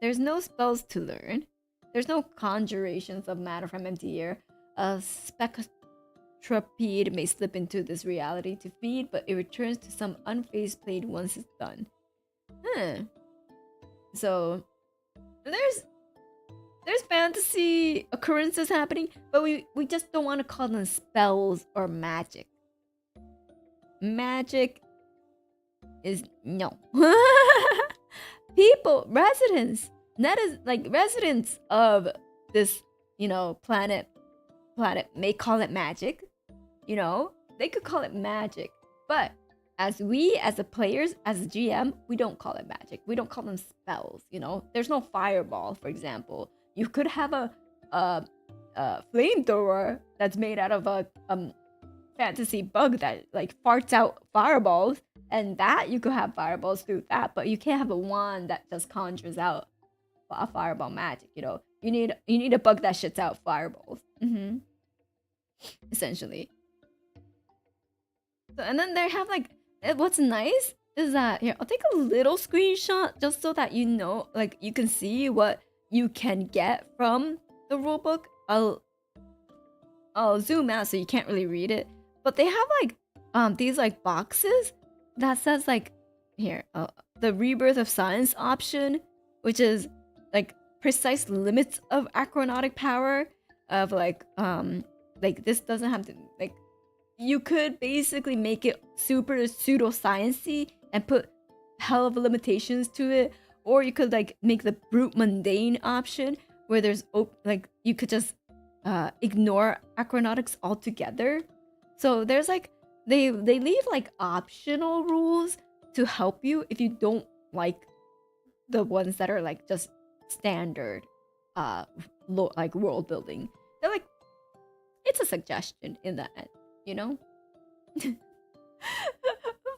There's no spells to learn. There's no conjurations of matter from empty air. A spectropede may slip into this reality to feed, but it returns to some unfazed plane once it's done. So there's fantasy occurrences happening, but we just don't want to call them spells or magic. Magic is no. Residents of this, planet may call it magic. They could call it magic, but as the players, as a GM, we don't call it magic. We don't call them spells. There's no fireball, for example. You could have a flamethrower that's made out of a fantasy bug that like farts out fireballs, and that you could have fireballs through that, but you can't have a wand that just conjures out a fireball magic. You need a bug that shits out fireballs. Essentially. So, and then they have like, what's nice is that here, I'll take a little screenshot just so that you can see what you can get from the rulebook. I'll zoom out so you can't really read it, but they have like these like boxes that says like here the rebirth of science option, which is like precise limits of acronautic power of like this doesn't have to like, you could basically make it super pseudoscience-y and put hell of limitations to it, or you could like make the brute mundane option where there's like you could just ignore acronautics altogether. So there's like they leave like optional rules to help you if you don't like the ones that are like just standard like world building. They're like, it's a suggestion in the end, you know.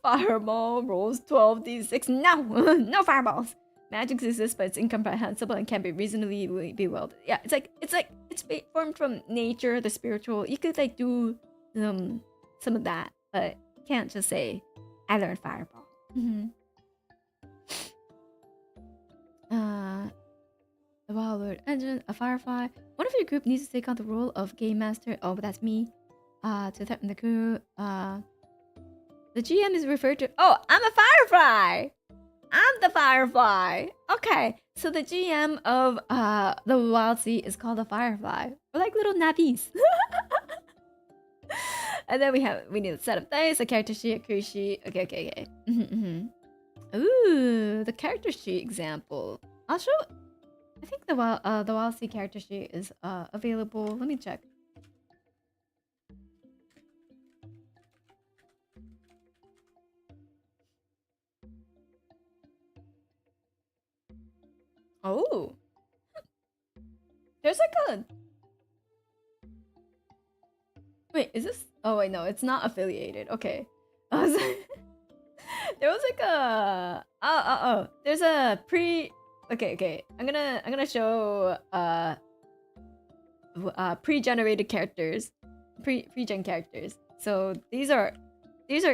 Fireball rolls 12d6. No, no fireballs. Magic exists, but it's incomprehensible and can't be reasonably bewildered. Yeah, it's formed from nature, the spiritual. You could like do some of that, but you can't just say, I learned fireball. The Wild Lord Engine, a Firefly. One of your group needs to take on the role of Game Master. Oh, but that's me. To threaten the crew. The GM is referred to. Oh, I'm a Firefly! I'm the Firefly! Okay, so the GM of the Wildsea is called a Firefly. We're like little nappies. And then we need a set of dice, a character sheet, a crew sheet. Okay. Ooh, the character sheet example. I'll show. I think the Wildsea character sheet is available. Let me check. Oh, there's like a. Wait, is this? Oh wait, no, it's not affiliated. Okay. I was there was like a there's a pre. Okay. I'm gonna show pre-generated characters, pre-gen characters. So these are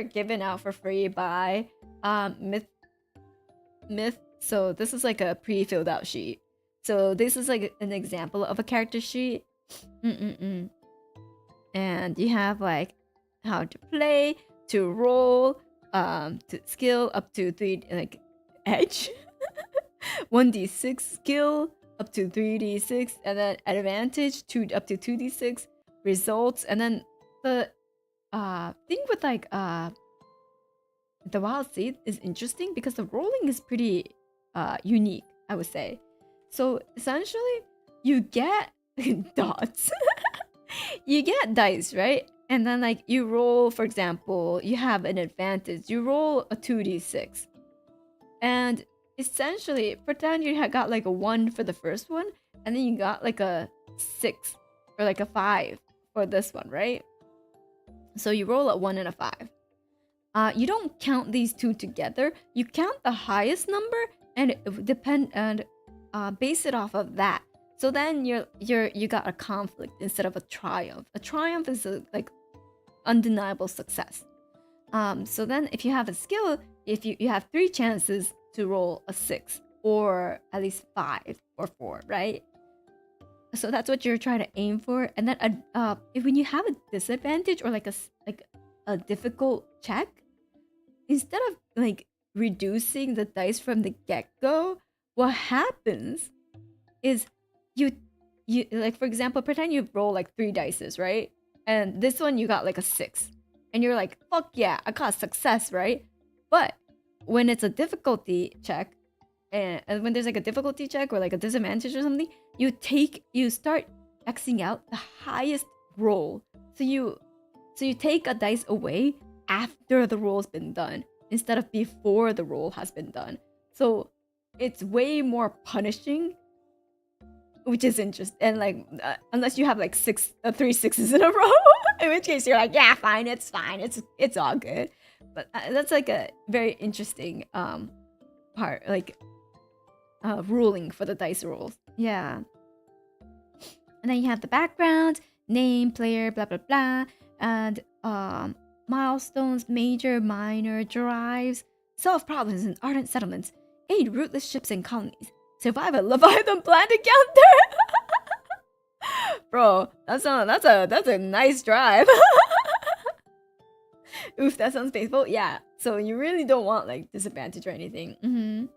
given out for free by Myth. So this is like a pre-filled out sheet. So this is like an example of a character sheet. And you have like how to play, to roll, to skill up to 3 like edge. 1d6 skill up to 3d6, and then advantage up to 2d6 results. And then the thing with like the Wildsea is interesting because the rolling is pretty unique, I would say. So essentially you get dots. You get dice, right? And then like you roll, for example, you have an advantage, you roll a 2d6, and essentially pretend you got like a 1 for the first one, and then you got like a 6 or like a 5 for this one, right? So you roll a 1 and a 5. You don't count these two together, you count the highest number and base it off of that. So then you got a conflict instead of a triumph. A triumph is a like undeniable success. So then if you have a skill, if you have 3 chances to roll a 6 or at least 5 or 4, right? So that's what you're trying to aim for. And then when you have a disadvantage or like a difficult check, instead of like reducing the dice from the get-go, what happens is you like, for example, pretend you roll like 3 dices, right? And this one you got like a 6, and you're like, fuck yeah, I got a success, right? But when it's a difficulty check, and when there's like a difficulty check or like a disadvantage or something, you start Xing out the highest roll. So you take a dice away after the roll's been done instead of before the roll has been done. So it's way more punishing, which is interesting. And like unless you have like 3 6s in a row, in which case you're like, yeah, fine, it's all good. But that's like a very interesting part, like ruling for the dice rolls. Yeah. And then you have the background, name, player, blah blah blah, and milestones, major, minor, drives, solve problems in ardent settlements, aid rootless ships and colonies, survive a Leviathan plant encounter. Bro, that's a nice drive. Oof, that sounds painful. Yeah, so you really don't want like disadvantage or anything.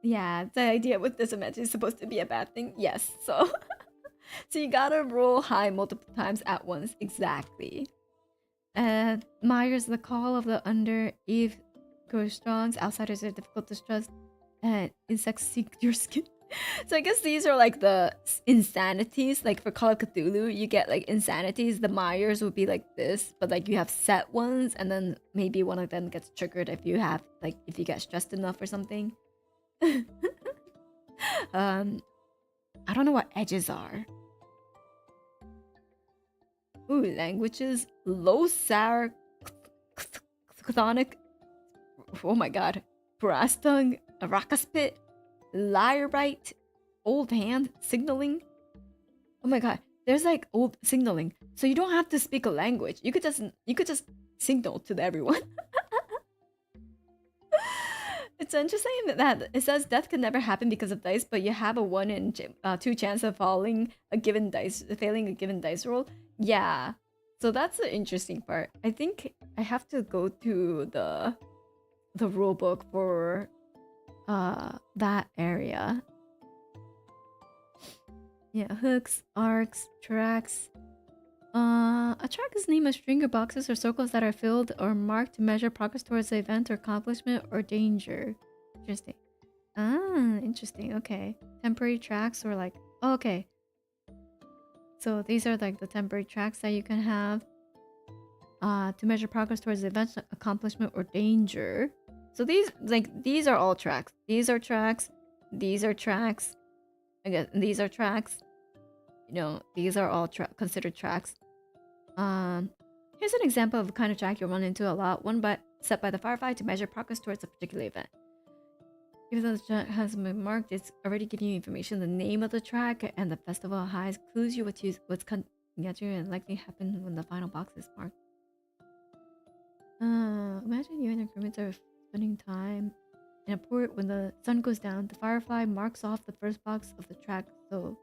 Yeah, the idea with disadvantage is supposed to be a bad thing. Yes, so so you gotta roll high multiple times at once. Exactly. Myers, the call of the under eve grow strong, outsiders are difficult to trust, and insects seek your skin. So I guess these are like the insanities. Like for Call of Cthulhu, you get like insanities. The Myers would be like this, but like you have set ones, and then maybe one of them gets triggered if you have like if you get stressed enough or something. I don't know what edges are. Ooh, languages. Low sour chthonic. Oh my god. Brass tongue, aracaspit, lyreite, old hand, signaling. Oh my god. There's like old signaling. So you don't have to speak a language. You could just signal to everyone. It's interesting that it says death can never happen because of dice, but you have a 1 in 2 chance of failing a given dice roll. Yeah, so that's the interesting part. I think I have to go to the rule book for that area. Yeah, hooks, arcs, tracks. A track is named a string of boxes or circles that are filled or marked to measure progress towards the event or accomplishment or danger. Interesting. Ah, interesting. Okay. Temporary tracks or like... Oh, okay. So these are like the temporary tracks that you can have to measure progress towards the event, accomplishment, or danger. So these are all tracks. These are tracks. These are tracks. Again, these are tracks. You know, these are all considered tracks. Here's an example of a kind of track you'll run into a lot. One set by the Firefly to measure progress towards a particular event. Even though the track has been marked, it's already giving you information, the name of the track and the festival highs, clues you what's coming at you and likely happen when the final box is marked. Imagine you and your crewmates are spending time in a port when the sun goes down. The Firefly marks off the first box of the track, so...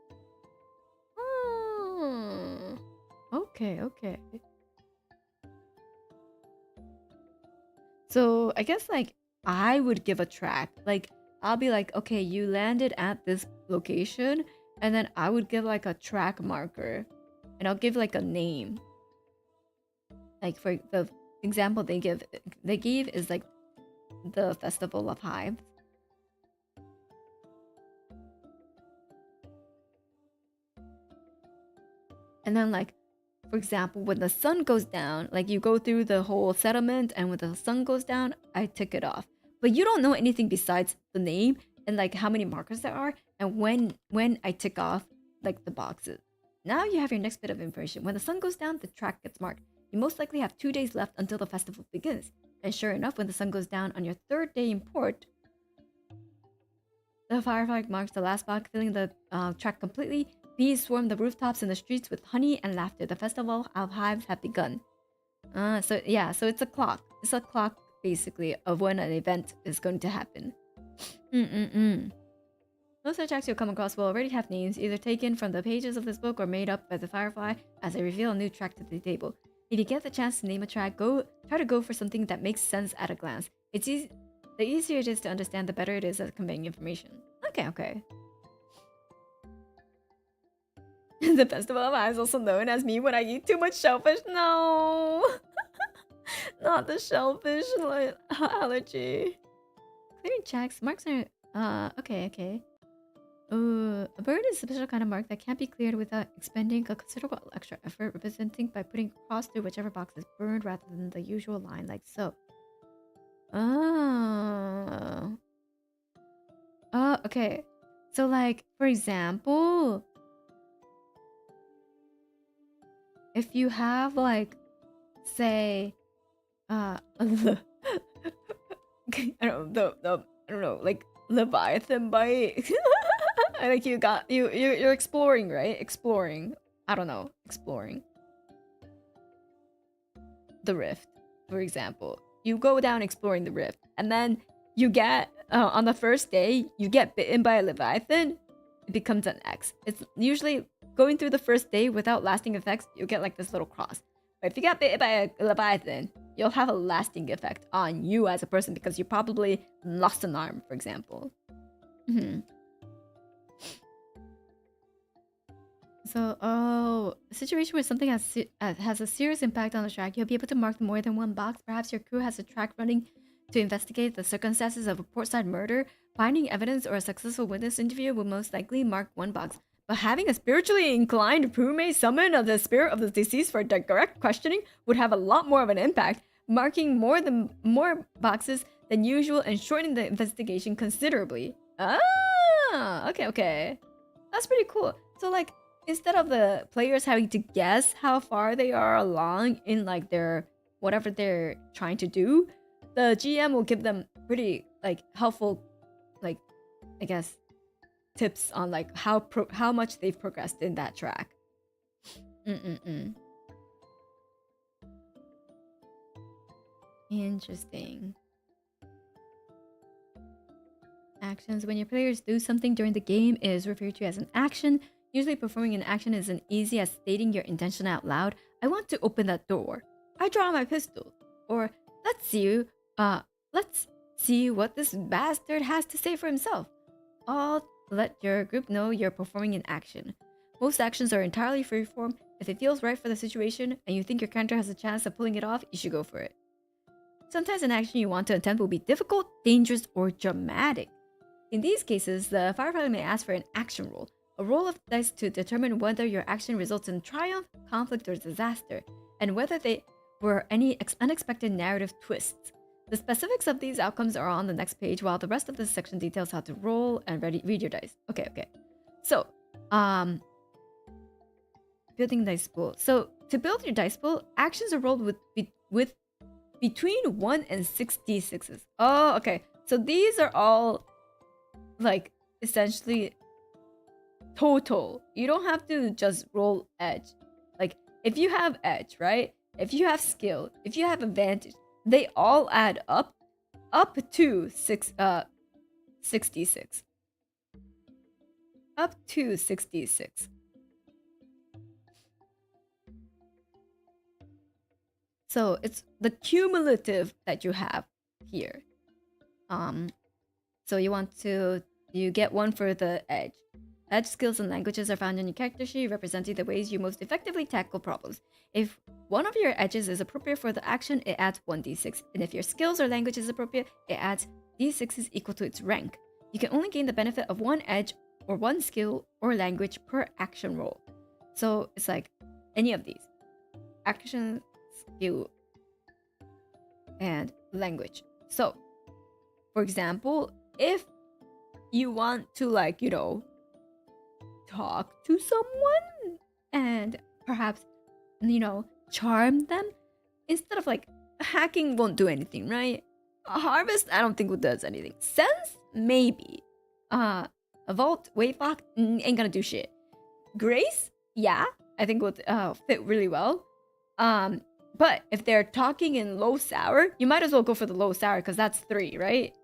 Okay. So I guess like I would give a track. Like I'll be like, okay, you landed at this location, and then I would give like a track marker, and I'll give like a name. Like for the example they gave is like the Festival of Hives. And then like, for example, when the sun goes down, like you go through the whole settlement, and when the sun goes down, I tick it off. But you don't know anything besides the name and like how many markers there are and when I tick off like the boxes. Now you have your next bit of information. When the sun goes down, the track gets marked. You most likely have 2 days left until the festival begins. And sure enough, when the sun goes down on your 3rd day in port, the Firefly marks the last box, filling the track completely. Bees swarm the rooftops and the streets with honey and laughter. The festival of hives have begun. So it's a clock. It's a clock, basically, of when an event is going to happen. Most of the tracks you'll come across will already have names, either taken from the pages of this book or made up by the Firefly as they reveal a new track to the table. If you get the chance to name a track, try to go for something that makes sense at a glance. It's easy. The easier it is to understand, the better it is at conveying information. Okay. The Festival of Hives, also known as me when I eat too much shellfish. No! Not the shellfish allergy. Clearing checks. Marks are... okay. A bird is a special kind of mark that can't be cleared without expending a considerable extra effort, representing by putting a cross through whichever box is burned rather than the usual line, like so. Okay. So, like, for example... If you have like, say, I don't know, like Leviathan bite. Like you're exploring, right? Exploring. I don't know, exploring the rift, for example. You go down exploring the rift, and then you get on the first day you get bitten by a Leviathan. It becomes an X. It's usually going through the first day without lasting effects, you'll get like this little cross. But if you get bitten by a Leviathan, you'll have a lasting effect on you as a person because you probably lost an arm, for example. So, a situation where something has a serious impact on the track, you'll be able to mark more than one box. Perhaps your crew has a track running to investigate the circumstances of a portside murder, finding evidence or a successful witness interview will most likely mark 1 box. But having a spiritually inclined crewmate summon of the spirit of the deceased for direct questioning would have a lot more of an impact, marking more boxes than usual and shortening the investigation considerably. Ah, okay. That's pretty cool. So like, instead of the players having to guess how far they are along in like their whatever they're trying to do, the GM will give them pretty like helpful, like I guess, tips on like how much they've progressed in that track. Interesting. Actions. When your players do something during the game is referred to as an action. Usually performing an action is as easy as stating your intention out loud. I want to open that door. I draw my pistol. Or let's see what this bastard has to say for himself. All let your group know you're performing an action. Most actions are entirely freeform. If it feels right for the situation and you think your character has a chance of pulling it off, you should go for it. Sometimes an action you want to attempt will be difficult, dangerous, or dramatic. In these cases, the firefighter may ask for an action roll, a roll of dice to determine whether your action results in triumph, conflict, or disaster, and whether there were any unexpected narrative twists. The specifics of these outcomes are on the next page, while the rest of this section details how to roll and read your dice. Okay. So, building dice pool. So, to build your dice pool, actions are rolled with between 1 and 6 d6s. Oh, okay. So these are all like essentially total. You don't have to just roll edge. Like if you have edge, right? If you have skill, if you have advantage, they all add up to 66. Up to 66. So it's the cumulative that you have here. So you get 1 for the edge. Edge skills and languages are found in your character sheet, representing the ways you most effectively tackle problems. If one of your edges is appropriate for the action, it adds 1d6. And if your skills or language is appropriate, it adds d6s equal to its rank. You can only gain the benefit of 1 edge or 1 skill or language per action roll. So it's like any of these. Action, skill, and language. So, for example, if you want to like, talk to someone and perhaps, charm them, instead of like hacking won't do anything, right? Harvest, I don't think it does anything. Sense, maybe. Vault, Waylock, ain't gonna do shit. Grace, yeah, I think would fit really well. But if they're talking in low sour, you might as well go for the low sour because that's 3, right?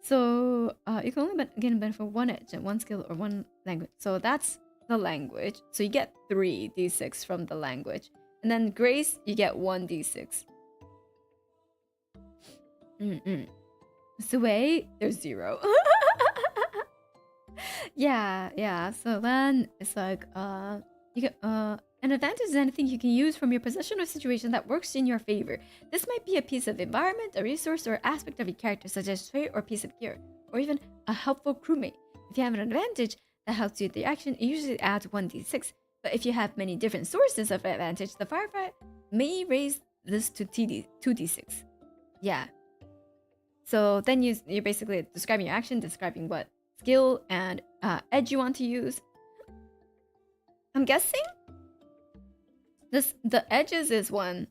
So you can only gain a benefit for 1 edge and 1 skill or 1 language. So that's the language. So you get 3 d6 from the language. And then grace, you get 1 d6. Sway, there's 0. Yeah. So then it's like you get an advantage is anything you can use from your possession or situation that works in your favor. This might be a piece of environment, a resource, or aspect of your character, such as trait or piece of gear, or even a helpful crewmate. If you have an advantage that helps you with the action, it usually adds 1d6. But if you have many different sources of advantage, the firefighter may raise this to 2d6. Yeah. So then you're basically describing your action, describing what skill and edge you want to use. I'm guessing the edges is one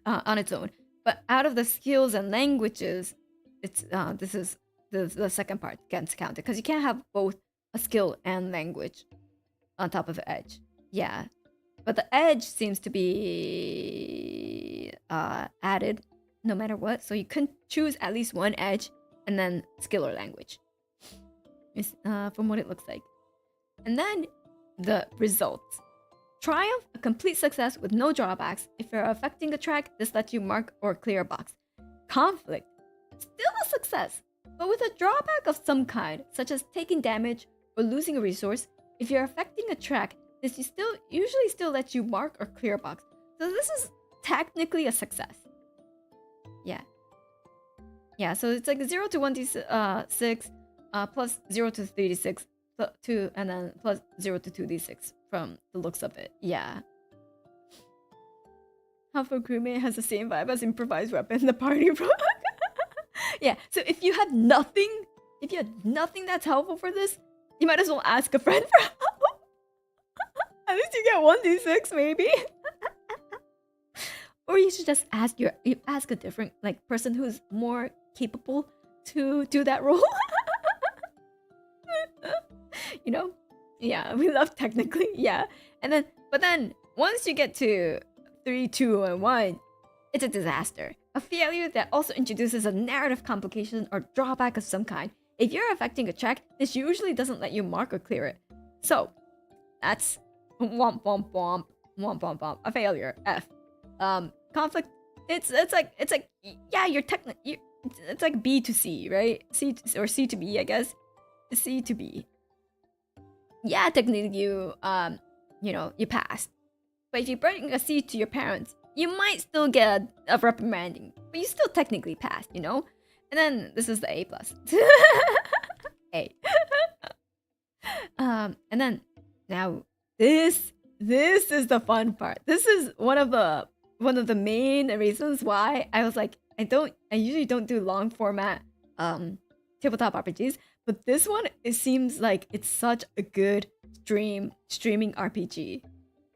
on its own, but out of the skills and languages, it's this is the second part gets counted because you can't have both a skill and language on top of the edge. Yeah, but the edge seems to be added no matter what, so you can choose at least 1 edge and then skill or language. From what it looks like, and then the results. Triumph, a complete success with no drawbacks. If you're affecting a track, this lets you mark or clear a box. Conflict, still a success, but with a drawback of some kind, such as taking damage or losing a resource. If you're affecting a track, this usually still lets you mark or clear a box. So this is technically a success. Yeah. Yeah, so it's like 0 to 1d6 plus 0 to 3d6 2 and then plus 0 to 2d6 from the looks of it. Yeah. Half-Orc crewmate has the same vibe as improvised weapon in the party room. Yeah, so if you had nothing that's helpful for this, you might as well ask a friend for help. At least you get 1d6 maybe. Or you should just ask a different like person who's more capable to do that role. You know? Yeah, we love technically, yeah. But then once you get to 3, 2, and 1, it's a disaster. A failure that also introduces a narrative complication or drawback of some kind. If you're affecting a check, this usually doesn't let you mark or clear it. So that's womp womp womp womp womp womp. A failure. F. Conflict. It's like yeah, it's like B to C, right? Or C to B, I guess. C to B. Yeah, technically you you passed. But if you bring a C to your parents, you might still get a reprimanding, but you still technically passed, you know? And then this is the A plus. A. And then now this is the fun part. This is one of the main reasons why I was like, I usually don't do long format tabletop RPGs, but this one, it seems like it's such a good streaming RPG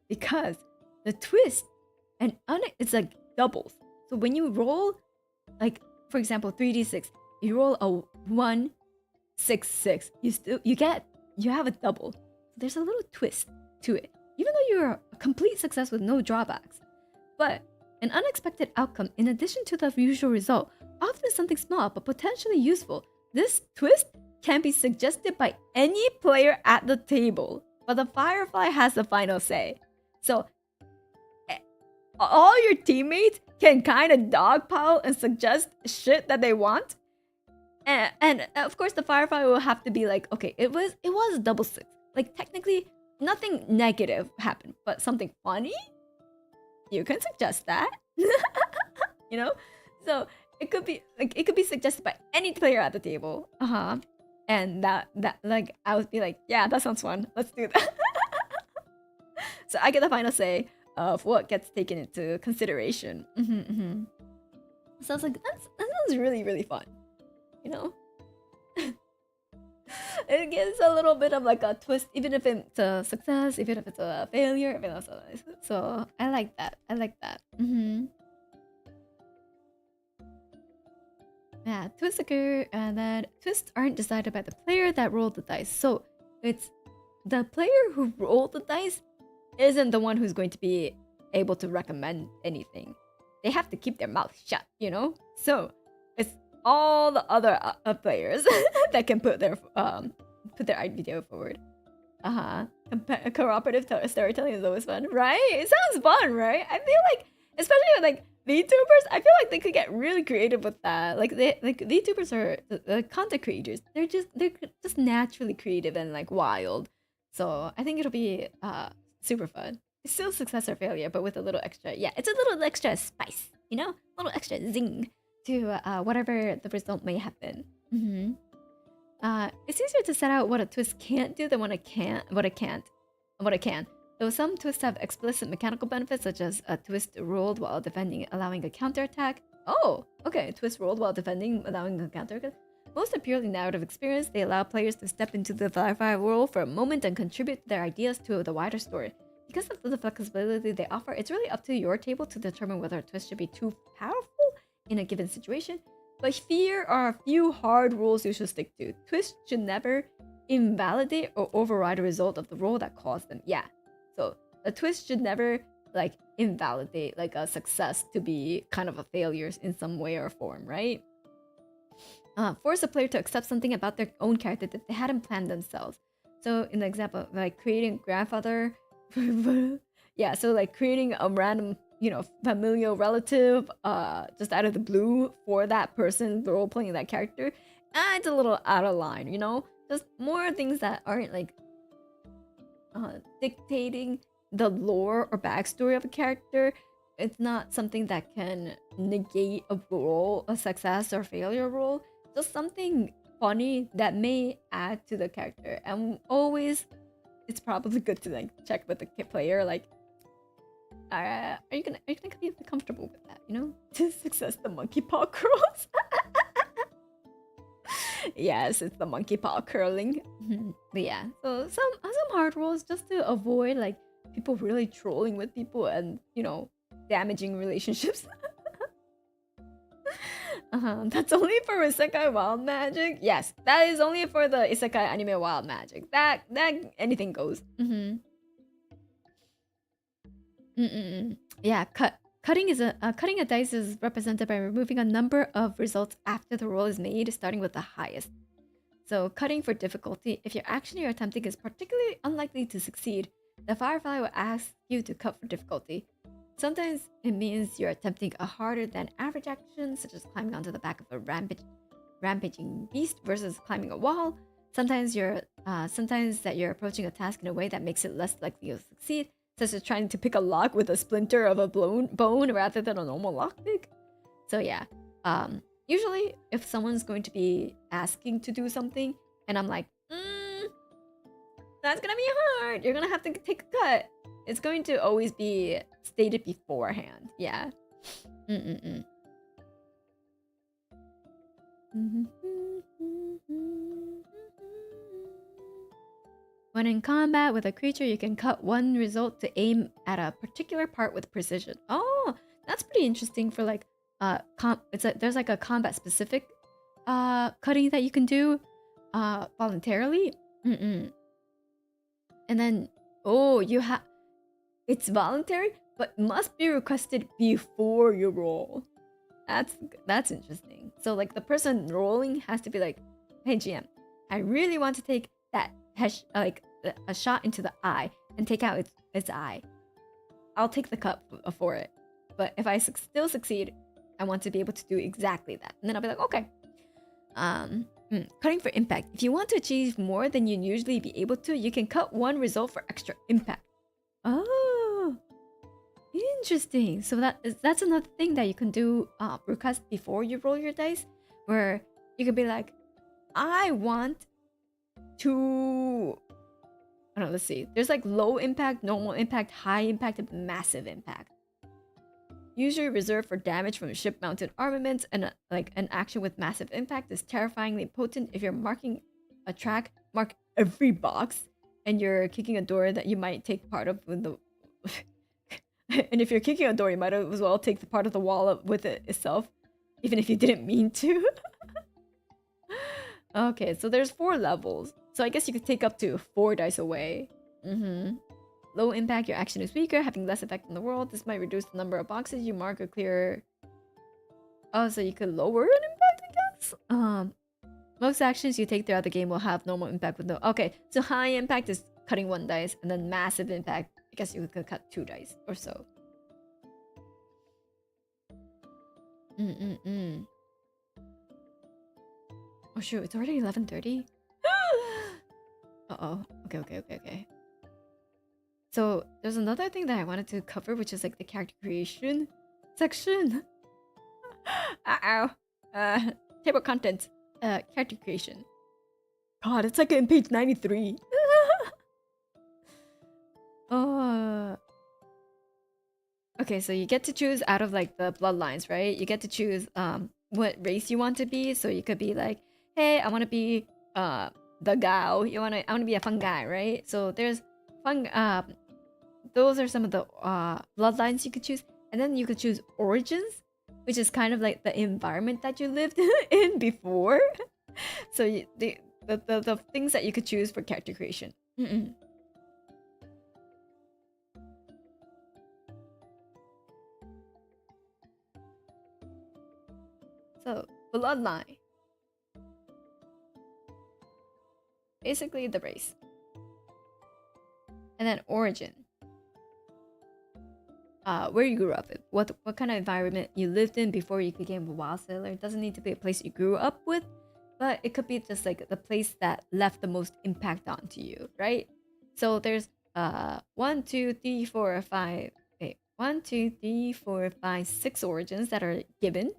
because the twist and it's like doubles. So when you roll, like for example 3d6, you roll a 1, 6, 6, you have a double. There's a little twist to it, even though you're a complete success with no drawbacks. But an unexpected outcome, in addition to the usual result, often something small but potentially useful. This twist can be suggested by any player at the table, but the Firefly has the final say. So all your teammates can kind of dogpile and suggest shit that they want. And of course the Firefly will have to be like, okay, it was a double 6. Like technically nothing negative happened, but something funny? You can suggest that. You know? So it could be suggested by any player at the table. And that like I would be like, yeah, that sounds fun. Let's do that. So I get the final say of what gets taken into consideration. So I was like, that sounds really, really fun. You know? It gives a little bit of like a twist, even if it's a success, even if it's a failure. So I like that. Yeah, twists occur, and then twists aren't decided by the player that rolled the dice. So it's the player who rolled the dice isn't the one who's going to be able to recommend anything. They have to keep their mouth shut, you know? So it's all the other players that can put their idea forward. Cooperative storytelling is always fun, right? It sounds fun, right? I feel like, especially with like VTubers, I feel like they could get really creative with that. Like VTubers are content creators. They're just naturally creative and like wild. So I think it'll be super fun. It's still success or failure, but with a little extra. Yeah, it's a little extra spice, you know, a little extra zing to whatever the result may have been. It's easier to set out what a twist can't do than what it can. Though some twists have explicit mechanical benefits, such as a twist rolled while defending, allowing a counterattack. Oh, okay, twist rolled while defending, allowing a counterattack. Most are purely narrative experience. They allow players to step into the Firefly world for a moment and contribute their ideas to the wider story. Because of the flexibility they offer, it's really up to your table to determine whether a twist should be too powerful in a given situation. But here are a few hard rules you should stick to. Twists should never invalidate or override the result of the roll that caused them. Yeah. So a twist should never like invalidate like a success to be kind of a failure in some way or form, right? Force a player to accept something about their own character that they hadn't planned themselves. So in the example, like creating grandfather, yeah, so like creating a random, you know, familial relative just out of the blue for that person role playing that character, it's a little out of line, you know? Just more things that aren't like dictating the lore or backstory of a character it's not something that can negate a role, a success or failure role. Just something funny that may add to the character. And always, it's probably good to like check with the player, like, are you gonna be comfortable with that? You know, to success the monkey paw curls. Yes, it's the monkey paw curling. But yeah, so some hard roles just to avoid like people really trolling with people and, you know, damaging relationships. That's only for Isekai Wild Magic. Yes, that is only for the Isekai anime Wild Magic. That anything goes. Yeah, cutting a dice is represented by removing a number of results after the roll is made, starting with the highest. So cutting for difficulty. If your action you're attempting is particularly unlikely to succeed, the Firefly will ask you to cut for difficulty. Sometimes it means you're attempting a harder than average action, such as climbing onto the back of a rampaging beast versus climbing a wall. Sometimes that you're approaching a task in a way that makes it less likely to succeed, such as trying to pick a lock with a splinter of a bone rather than a normal lockpick. So yeah, usually if someone's going to be asking to do something and I'm like, that's gonna be hard, you're gonna have to take a cut, it's going to always be stated beforehand. Yeah. When in combat with a creature, you can cut one result to aim at a particular part with precision. Oh, that's pretty interesting for like there's like a combat specific cutting that you can do voluntarily. And then it's voluntary but must be requested before you roll. That's interesting. So like the person rolling has to be like, hey GM, I really want to take that like a shot into the eye and take out its eye. I'll take the cut for it. But if I still succeed, I want to be able to do exactly that. And then I'll be like, okay. Cutting for impact. If you want to achieve more than you'd usually be able to, you can cut one result for extra impact. Oh, interesting. So that's another thing that you can do request before you roll your dice, where you could be like, I want to, I don't know, let's see. There's like low impact, normal impact, high impact, and massive impact. Usually reserved for damage from ship-mounted armaments, and like an action with massive impact is terrifyingly potent. If you're marking a track, mark every box, and you're kicking a door that you might take part of with the. And if you're kicking a door, you might as well take the part of the wall with it itself, even if you didn't mean to. Okay, so there's 4 levels. So I guess you could take up to 4 dice away. Low impact, your action is weaker, having less effect on the world. This might reduce the number of boxes you mark or clear. Oh, so you could lower an impact, I guess? Most actions you take throughout the game will have normal impact with no... Okay, so high impact is cutting 1 dice, and then massive impact, I guess you could cut 2 dice or so. Oh shoot, it's already 11:30? Uh-oh. Okay. So there's another thing that I wanted to cover, which is like the character creation section. Table contents. Character creation. God, it's like in page 93. Okay, so you get to choose out of like the bloodlines, right? You get to choose what race you want to be. So you could be like, hey, I want to be the Gao. I want to be a fungi, right? So there's those are some of the bloodlines you could choose, and then you could choose origins, which is kind of like the environment that you lived in before. So the things that you could choose for character creation. So bloodline, basically the race, and then origin, where you grew up in, what kind of environment you lived in before you became a wild sailor. It doesn't need to be a place you grew up with, but it could be just like the place that left the most impact onto you, right? So there's 1, 2, 3, 4, 5. Wait, 1, 2, 3, 4, 5, 6 origins that are given.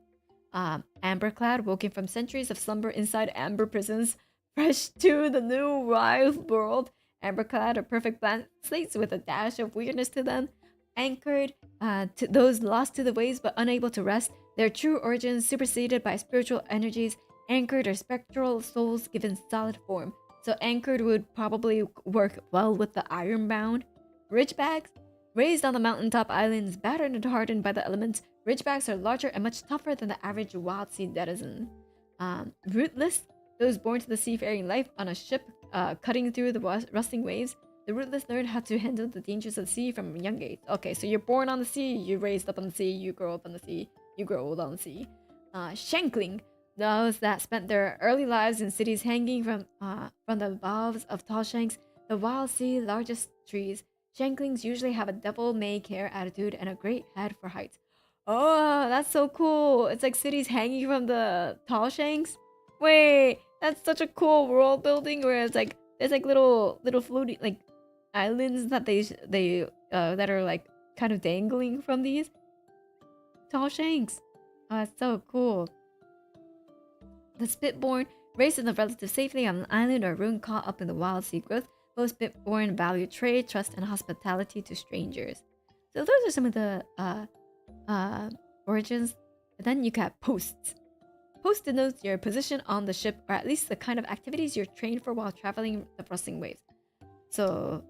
Amberclad, woken from centuries of slumber inside amber prisons, fresh to the new wild world. Amberclad are perfect blank slates with a dash of weirdness to them. Anchored to those lost to the waves but unable to rest. Their true origins superseded by spiritual energies. Anchored are spectral souls given solid form. So anchored would probably work well with the ironbound. Ridgebacks, raised on the mountaintop islands, battered and hardened by the elements. Ridgebacks are larger and much tougher than the average Wildsea denizen. Rootless, those born to the seafaring life on a ship cutting through the rusting waves. The rootless learn how to handle the dangers of the sea from a young age. Okay, so you're born on the sea, you're raised up on the sea, you grow up on the sea, you grow old on the sea. Shankling, those that spent their early lives in cities hanging from the boughs of tall shanks, the Wildsea largest trees. Shanklings usually have a devil-may-care attitude and a great head for height. Oh, that's so cool. It's like cities hanging from the tall shanks. Wait, that's such a cool world building where it's like there's like little floating like islands that they that are like kind of dangling from these tall shanks. Oh, that's so cool. The Spitborn, raised in the relative safety on an island or ruin caught up in the wild sea growth. Most Spitborn value trade, trust, and hospitality to strangers. So those are some of the origins. And then you got posts. Post denotes your position on the ship, or at least the kind of activities you're trained for while traveling the rusting waves. So,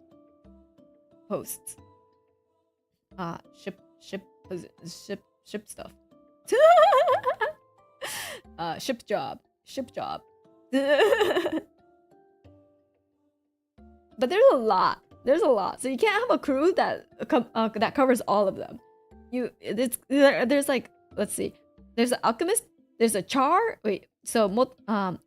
posts. Ship stuff. Ship job. But there's a lot. So you can't have a crew that covers all of them. There's like, let's see. There's an alchemist. There's a char.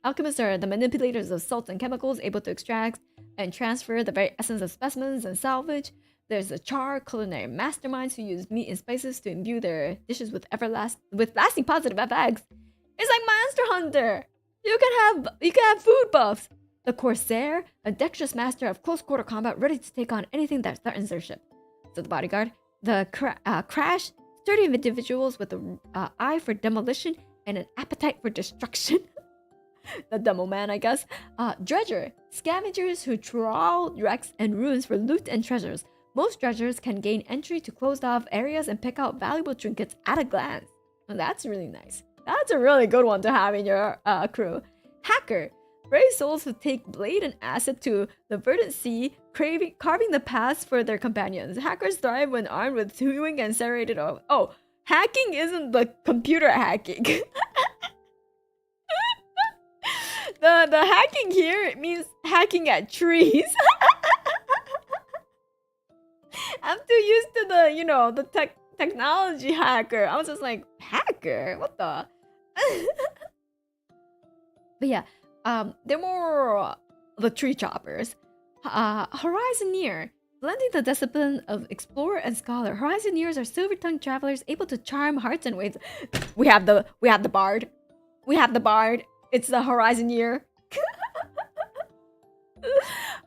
Alchemists are the manipulators of salts and chemicals, able to extract and transfer the very essence of specimens and salvage. There's a char, culinary masterminds who use meat and spices to imbue their dishes with lasting positive effects. It's like Monster Hunter. You can have food buffs. The corsair, a dexterous master of close quarter combat, ready to take on anything that threatens their ship. So the bodyguard, the crash, sturdy individuals with an eye for demolition and an appetite for destruction. The demo man, I guess. Dredger, scavengers who trawl wrecks and ruins for loot and treasures. Most dredgers can gain entry to closed off areas and pick out valuable trinkets at a glance. Well, that's really nice. That's a really good one to have in your crew. Hacker, brave souls who take blade and acid to the verdant sea, carving the paths for their companions. Hackers thrive when armed with hewing and serrated oak. Oh, hacking isn't the computer hacking. The hacking here means hacking at trees. I'm too used to the technology hacker. I was just like, hacker? What the? But yeah, they're more the tree choppers. Horizonier, blending the discipline of explorer and scholar. Horizoniers are silver-tongued travelers able to charm hearts and waves. We have the bard. It's the Horizonier.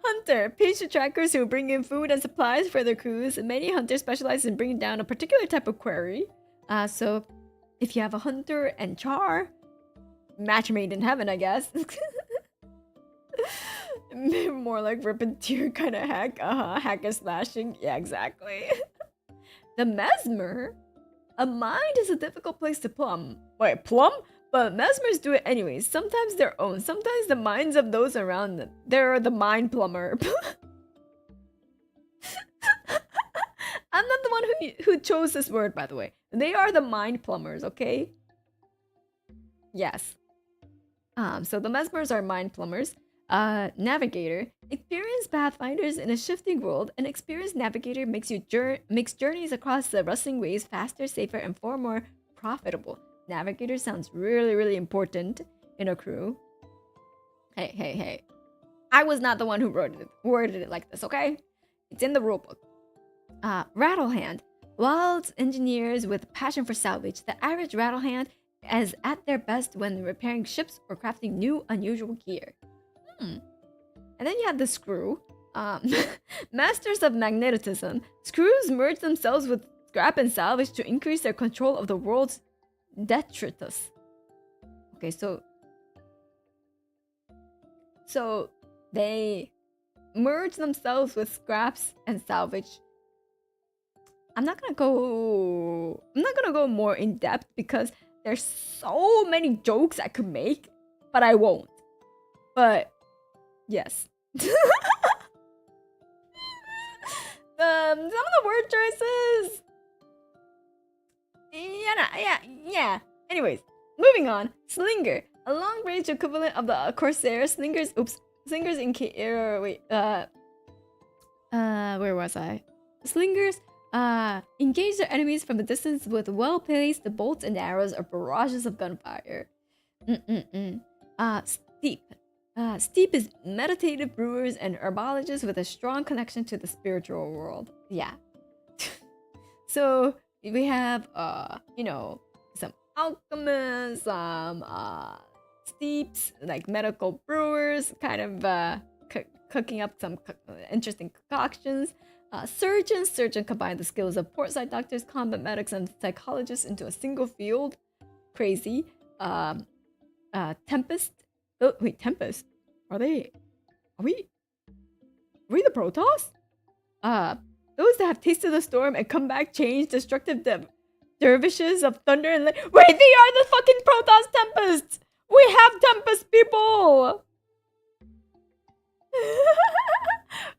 Hunter, patient trackers who bring in food and supplies for their crews. Many hunters specialize in bringing down a particular type of quarry. So if you have a hunter and char, match made in heaven, I guess. More like Rippenteer kind of hack. Hack and slashing. Yeah, exactly. The mesmer. A mind is a difficult place to plumb. Wait, plumb? But mesmers do it anyways. Sometimes their own. Sometimes the minds of those around them. They're the mind plumber. I'm not the one who chose this word, by the way. They are the mind plumbers, okay? Yes. So the mesmers are mind plumbers. Navigator. Experienced pathfinders in a shifting world. An experienced navigator makes journeys across the rustling waves faster, safer, and far more profitable. Navigator sounds really, really important in a crew. Hey. I was not the one who worded it like this, okay? It's in the rulebook. Rattlehand. Wild engineers with passion for salvage. The average rattlehand is at their best when repairing ships or crafting new, unusual gear. And then you have the screw. Masters of magnetism. Screws merge themselves with scrap and salvage to increase their control of the world's detritus. Okay, so they merge themselves with scraps and salvage. I'm not gonna go more in depth because there's so many jokes I could make, but I won't. But yes. Some of the word choices. Yeah. Anyways, moving on. Slinger, a long-range equivalent of the Corsair. Slingers in where was I? Slingers engage their enemies from a distance with well-placed bolts and arrows or barrages of gunfire. Steep is meditative brewers and herbologists with a strong connection to the spiritual world. Yeah. So we have some alchemists, some steeps, like medical brewers, kind of cooking up some interesting concoctions. Surgeons combine the skills of portside doctors, combat medics, and psychologists into a single field. Crazy. Tempest. Oh wait, Tempest. Are we the Protoss? Those that have tasted the storm and come back changed, destructive dervishes of thunder and wait, they are the fucking Protoss Tempests! We have Tempest people!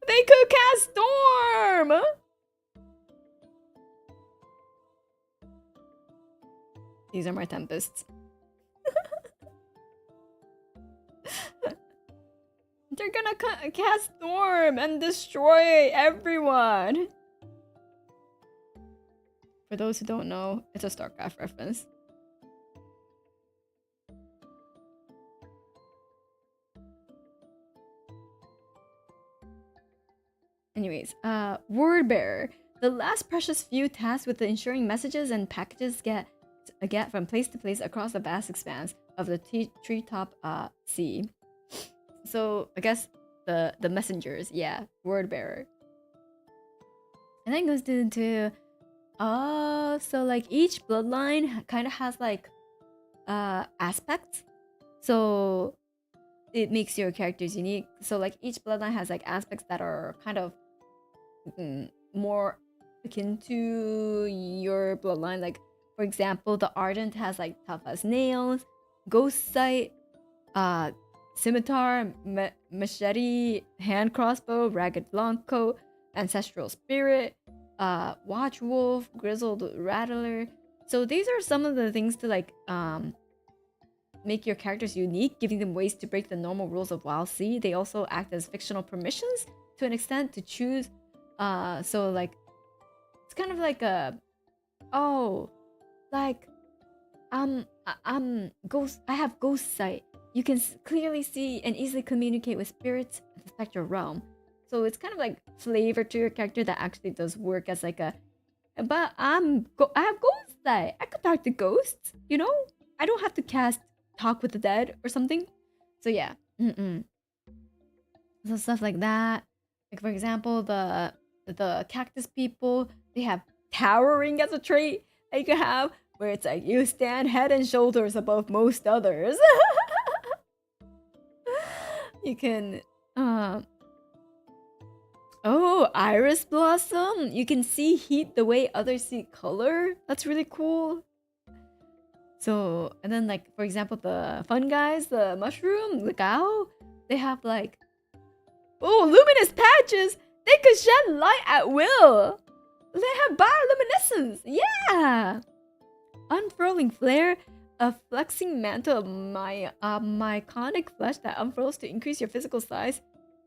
They could cast Storm! These are my Tempests. They're gonna cast Storm and destroy everyone! For those who don't know, it's a StarCraft reference. Anyways, word bearer. The last precious few tasked with ensuring messages and packages get from place to place across the vast expanse of the treetop sea. So I guess the messengers, yeah, word bearer. And then goes into so like each bloodline kind of has like aspects. So it makes your characters unique. So like each bloodline has like aspects that are kind of more akin to your bloodline. Like for example, the Ardent has like tough as nails, ghost sight, scimitar, machete, hand crossbow, ragged blanco, ancestral spirit, watch wolf, grizzled rattler. So these are some of the things to like make your characters unique, giving them ways to break the normal rules of Wildsea. They also act as fictional permissions to an extent to choose. So like it's kind of like a ghost. I have ghost sight. You can clearly see and easily communicate with spirits of the spectral realm. So it's kind of like flavor to your character that actually does work as like a. But I have ghost sight. I could talk to ghosts. You know, I don't have to cast talk with the dead or something. So yeah. So stuff like that. Like for example, the cactus people, they have towering as a trait that you can have, where it's like you stand head and shoulders above most others. You can iris blossom. You can see heat the way others see color. That's really cool. So, and then like for example, the fun guys, the mushroom, the cow, they have like luminous patches. They could shed light at will. They have bioluminescence. Yeah. Unfurling flare, a flexing mantle of myconic flesh that unfurls to increase your physical size.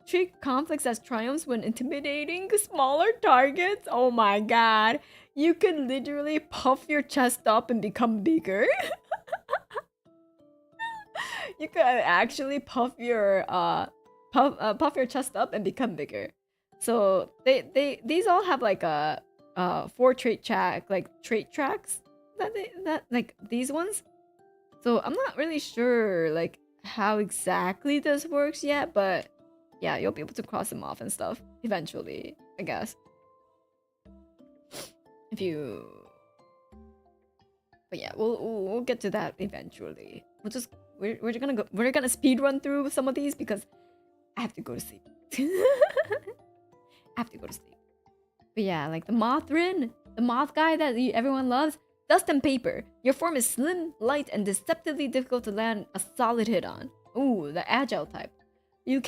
Treat conflicts as triumphs when intimidating smaller targets. Oh my god. You could literally puff your chest up and become bigger. You could actually puff your chest up and become bigger. So these all have like a 4 trait tracks that like these ones. So I'm not really sure like how exactly this works yet, but yeah, you'll be able to cross them off and stuff eventually, I guess. If you, but yeah, we'll get to that eventually. We're gonna speed run through some of these because I have to go to sleep. I have to go to sleep. But yeah, like the Mothrin, the moth guy that everyone loves. Dust and paper. Your form is slim, light, and deceptively difficult to land a solid hit on. Ooh, the agile type. You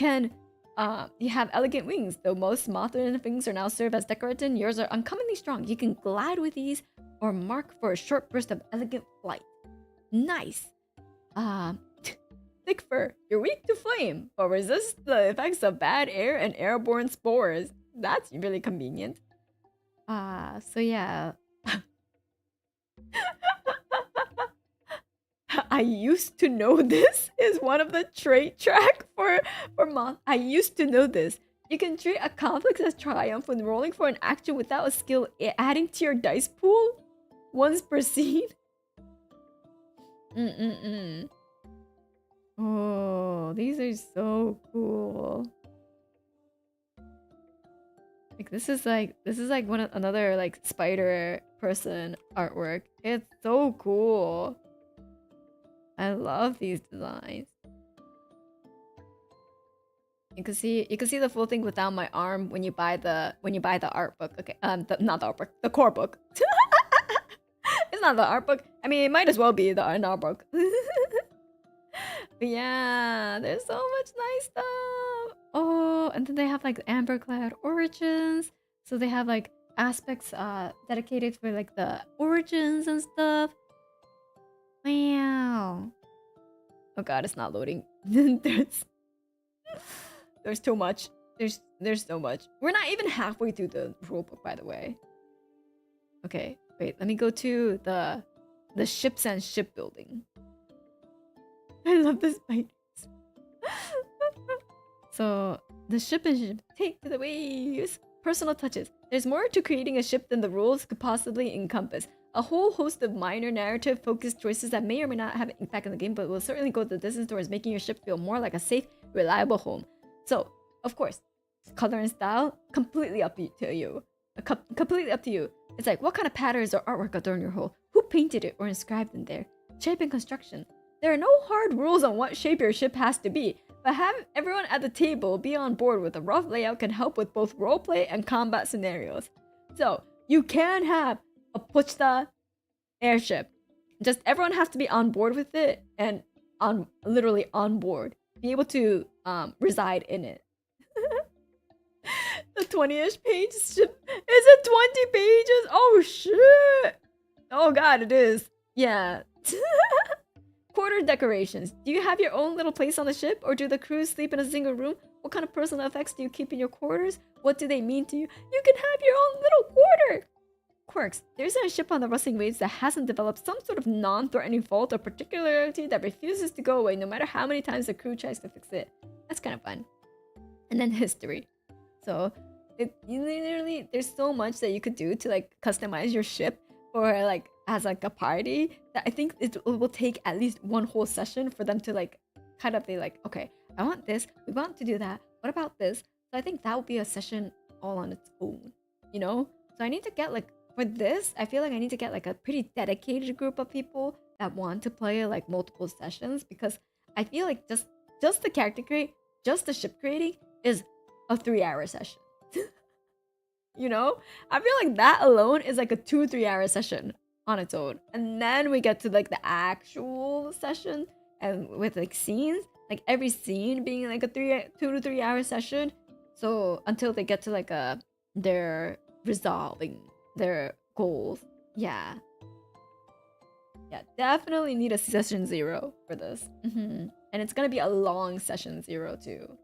have elegant wings. Though most Mothrin wings are now served as decorative, yours are uncommonly strong. You can glide with ease or mark for a short burst of elegant flight. Nice. Thick fur. You're weak to flame, but resist the effects of bad air and airborne spores. That's really convenient. So yeah. I used to know this is one of the trait track for moth. I used to know this. You can treat a conflict as triumph when rolling for an action without a skill adding to your dice pool once per scene. Oh, these are so cool. Like this is like another like spider person artwork. It's so cool. I love these designs. You can see the full thing without my arm when you buy the art book. Okay, not the art book, the core book. It's not the art book. I mean, it might as well be the art book. But yeah, there's so much nice stuff. Oh, and then they have like Amberclad origins. So they have like aspects dedicated for like the origins and stuff. Wow. Oh god, it's not loading. There's too much. There's so much. We're not even halfway through the rulebook, by the way. Okay, wait, let me go to the ships and shipbuilding. I love this bite. So the ship and ship take to the waves. Personal touches. There's more to creating a ship than the rules could possibly encompass. A whole host of minor narrative-focused choices that may or may not have an impact on the game, but will certainly go the distance towards making your ship feel more like a safe, reliable home. So, of course, color and style, completely up to you. Completely up to you. It's like, what kind of patterns or artwork adorn your hull? Who painted it or inscribed in there? Shape and construction. There are no hard rules on what shape your ship has to be, but having everyone at the table be on board with a rough layout can help with both roleplay and combat scenarios. So, you can have a Pochta airship. Just everyone has to be on board with it and literally on board. Be able to reside in it. The 20-ish page ship. Is it 20 pages? Oh shit! Oh god, it is. Yeah. Quarter decorations. Do you have your own little place on the ship, or do the crew sleep in a single room? What kind of personal effects do you keep in your quarters? What do they mean to you? You can have your own little quarter! Quirks. There isn't a ship on the rustling waves that hasn't developed some sort of non-threatening fault or particularity that refuses to go away no matter how many times the crew tries to fix it. That's kind of fun. And then history. So, literally, there's so much that you could do to like customize your ship or like as like a party that I think it will take at least one whole session for them to like kind of be like, okay, I want this, we want to do that, what about this? So I think that would be a session all on its own, you know? So I need to get like, for this, I feel like I need to get like a pretty dedicated group of people that want to play like multiple sessions, because I feel like just the character create, just the ship creating is a 3-hour session. You know? I feel like that alone is like a 2-3 hour session on its own. And then we get to like the actual session and with like scenes, like every scene being like a 2 to 3 hour session. So until they get to like they're resolving their goals. Yeah. Yeah, definitely need a session 0 for this. And it's gonna be a long session 0 too.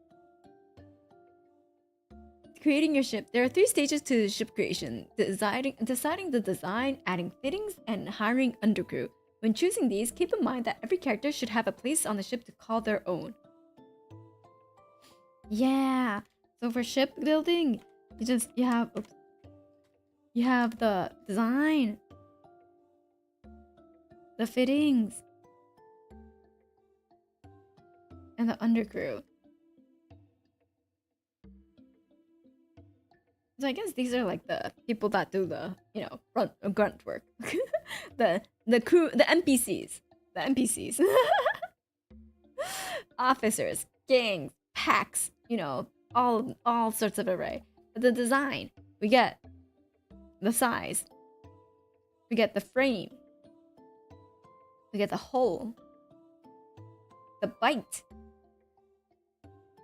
Creating your ship. There are 3 stages to ship creation: deciding the design, adding fittings, and hiring undercrew. When choosing these, keep in mind that every character should have a place on the ship to call their own. Yeah. So for ship building, you have the design, the fittings, and the undercrew. So I guess these are like the people that do the, you know, grunt work. the crew, the NPCs. The NPCs. Officers, gangs, packs, you know, all sorts of array. But the design, we get the size. We get the frame. We get the hole. The bite,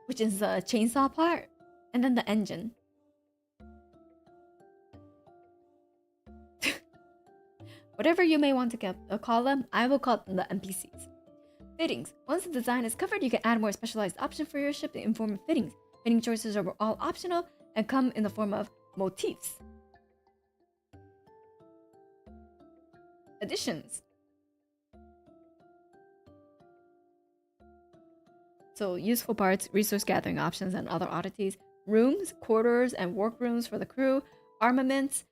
which is the chainsaw part, and then the engine. Whatever you may want to call them, I will call them the NPCs. Fittings. Once the design is covered, you can add more specialized options for your ship in form of fittings. Fitting choices are all optional and come in the form of motifs. Additions. So useful parts, resource gathering options, and other oddities. Rooms, quarters, and workrooms for the crew. Armaments,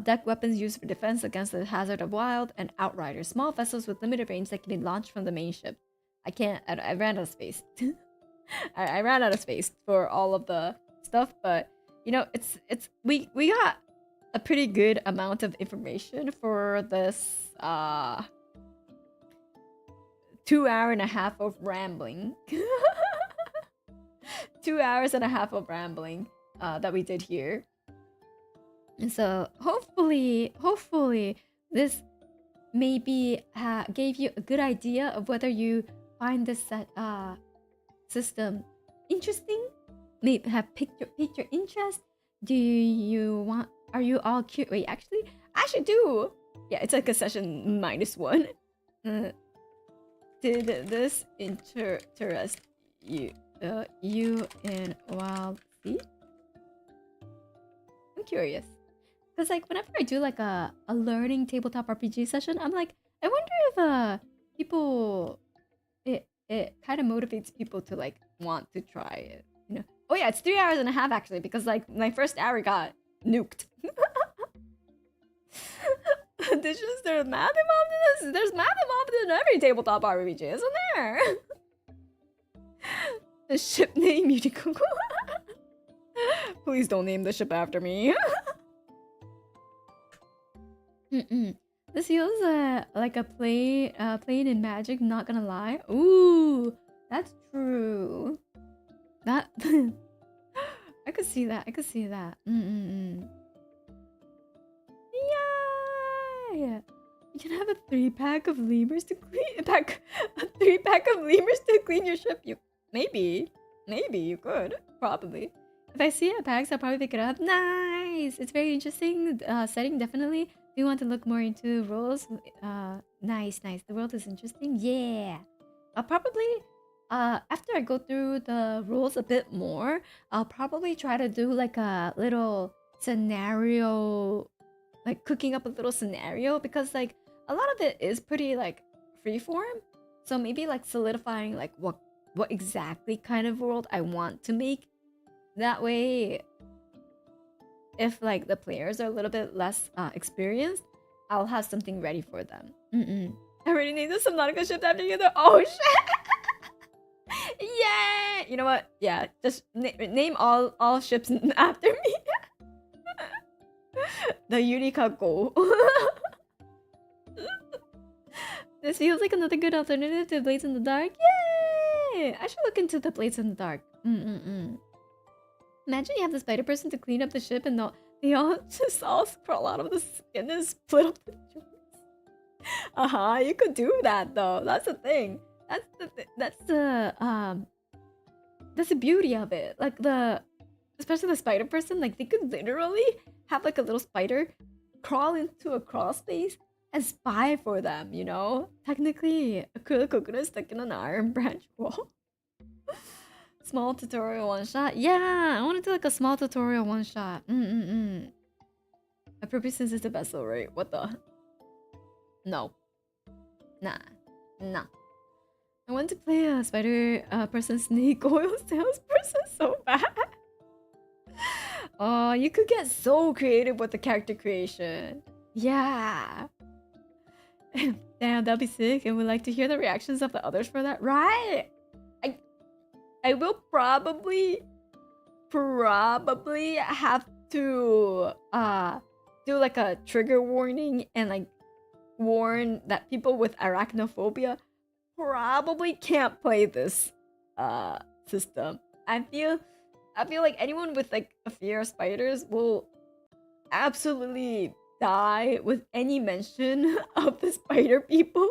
deck weapons used for defense against the hazard of wild, and outriders, small vessels with limited range that can be launched from the main ship. I ran out of space. I ran out of space for all of the stuff, but you know, we got a pretty good amount of information for this 2.5 hours of rambling. 2.5 hours of rambling that we did here. And so hopefully this maybe gave you a good idea of whether you find this system interesting, maybe have piqued your interest. Are you all curious? Wait, actually I should do. Yeah, it's like a session -1. Did this interest you in Wildsea? I'm curious. Because like whenever I do like a learning tabletop RPG session, I'm like, I wonder if people it kind of motivates people to like want to try it, you know. Oh yeah, it's 3.5 hours actually, because like my first hour got nuked. Additions, there's math involved in this? There's math involved in every tabletop RPG, isn't there? The ship name Yurikago. Please don't name the ship after me. This feels like a playing in Magic, not gonna lie. Ooh, that's true. That I could see that. Yeah. You can have a 3-pack of lemurs to clean a 3-pack of lemurs to clean your ship. Maybe you could, probably. If I see it at PAX, I'll probably pick it up. Nice! It's very interesting setting, definitely. Do you want to look more into roles? Nice. The world is interesting. Yeah. I'll probably, after I go through the rules a bit more, I'll probably try to do like a little scenario, like cooking up a little scenario, because like a lot of it is pretty like freeform. So maybe like solidifying like what exactly kind of world I want to make. That way, if like the players are a little bit less experienced, I'll have something ready for them. I already named the Subnautica ship after you though. Oh shit! Yeah! You know what? Yeah, just name all ships after me. The Yurikago. This feels like another good alternative to Blades in the Dark. Yay! I should look into the Blades in the Dark. Imagine you have the spider person to clean up the ship and they all just all crawl out of the skin and split up the joints. You could do that though. That's the thing. That's the beauty of it. Like especially the spider person, like they could literally have like a little spider crawl into a crawl space and spy for them, you know? Technically, a Kokone is stuck in an iron branch wall. Small tutorial one shot. Yeah, I want to do like a small tutorial one shot. A purpose is the vessel, right? What the? No. Nah. I want to play a spider person snake oil salesperson so bad. Oh, you could get so creative with the character creation. Yeah. Damn, that'd be sick. And would like to hear the reactions of the others for that. Right. I will probably have to do like a trigger warning and like warn that people with arachnophobia probably can't play this system. I feel like anyone with like a fear of spiders will absolutely die with any mention of the spider people.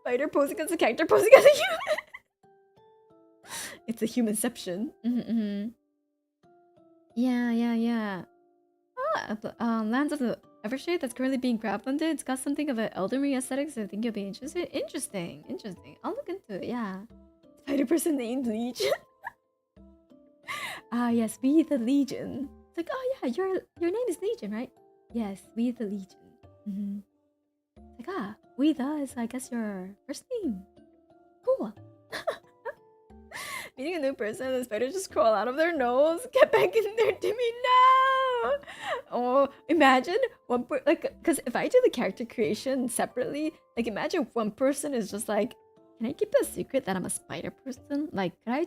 Spider posing as a character posing as a human. It's a humanception. Yeah. Lands of the Evershade that's currently being crowdfunded. It's got something of an Elden Ring aesthetic, so I think you'll be interested. Interesting. I'll look into it, yeah. Spider person named Legion. Yes, we the Legion. It's like, oh yeah, your name is Legion, right? Yes, we the Legion. It's like, we the is I guess your first name. Cool. Meeting a new person, the spiders just crawl out of their nose. Get back in there, Timmy, no! Oh, imagine because if I do the character creation separately, like imagine one person is just like, can I keep the secret that I'm a spider person? Like, can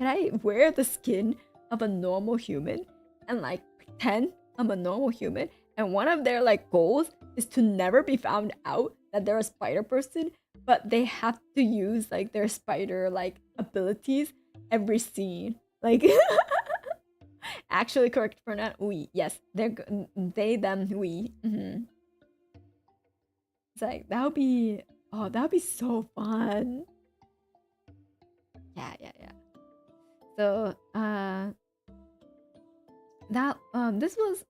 I wear the skin of a normal human and like pretend I'm a normal human? And one of their like goals is to never be found out that they're a spider person, but they have to use like their spider like abilities every scene. Like actually correct pronoun we. Yes, they them we. It's like that would be so fun. Yeah. So this was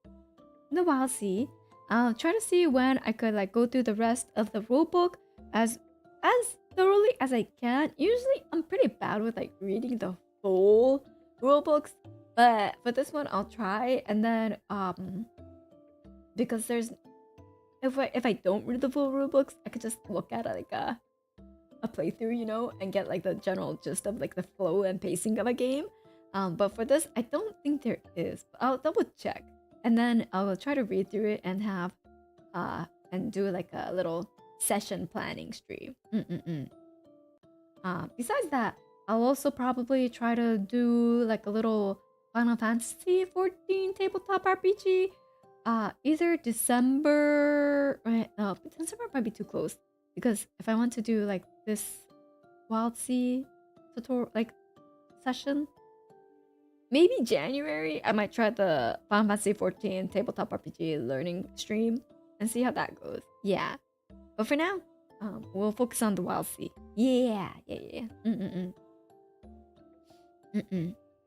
the Wildsea. I'll try to see when I could like go through the rest of the rulebook as thoroughly as I can. Usually I'm pretty bad with like reading the full rulebooks, but for this one I'll try. And then because there's if I don't read the full rulebooks, I could just look at like a playthrough, you know, and get like the general gist of like the flow and pacing of a game. But for this I don't think there is, but I'll double check. And then I'll try to read through it and have and do like a little session planning stream. Besides that, I'll also probably try to do like a little Final Fantasy 14 tabletop RPG. Either December. No, December might be too close because if I want to do like this Wildsea tutorial like session, maybe January, I might try the Final Fantasy 14 tabletop RPG learning stream and see how that goes. Yeah. But for now, we'll focus on the Wildsea. Yeah.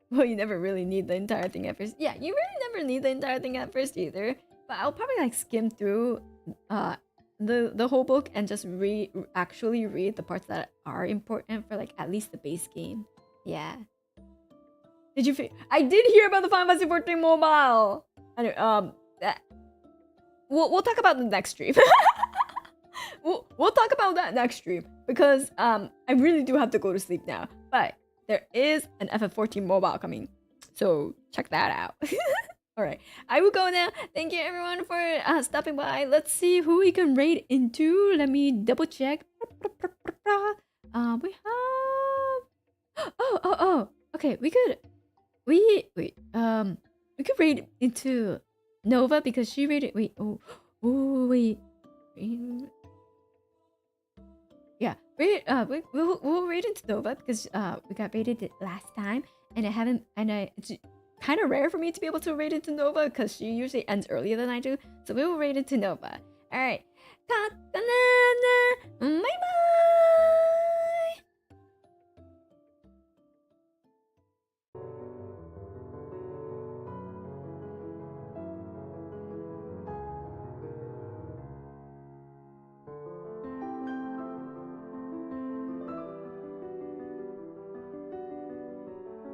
Well, you never really need the entire thing at first. Yeah, you really never need the entire thing at first either. But I'll probably like skim through the whole book and just actually read the parts that are important for like at least the base game. Yeah. Did you? I did hear about the Final Fantasy 14 mobile. We'll talk about the next stream. we'll talk about that next stream because I really do have to go to sleep now. But there is an FF14 mobile coming, so check that out. All right, I will go now. Thank you everyone for stopping by. Let's see who we can raid into. Let me double check. We have. Oh. Okay, we could raid into Nova because she raided. Wait. Yeah, we'll raid into Nova because we got raided last time, and it's kind of rare for me to be able to raid into Nova because she usually ends earlier than I do. So we will raid into Nova. All right, bye bye.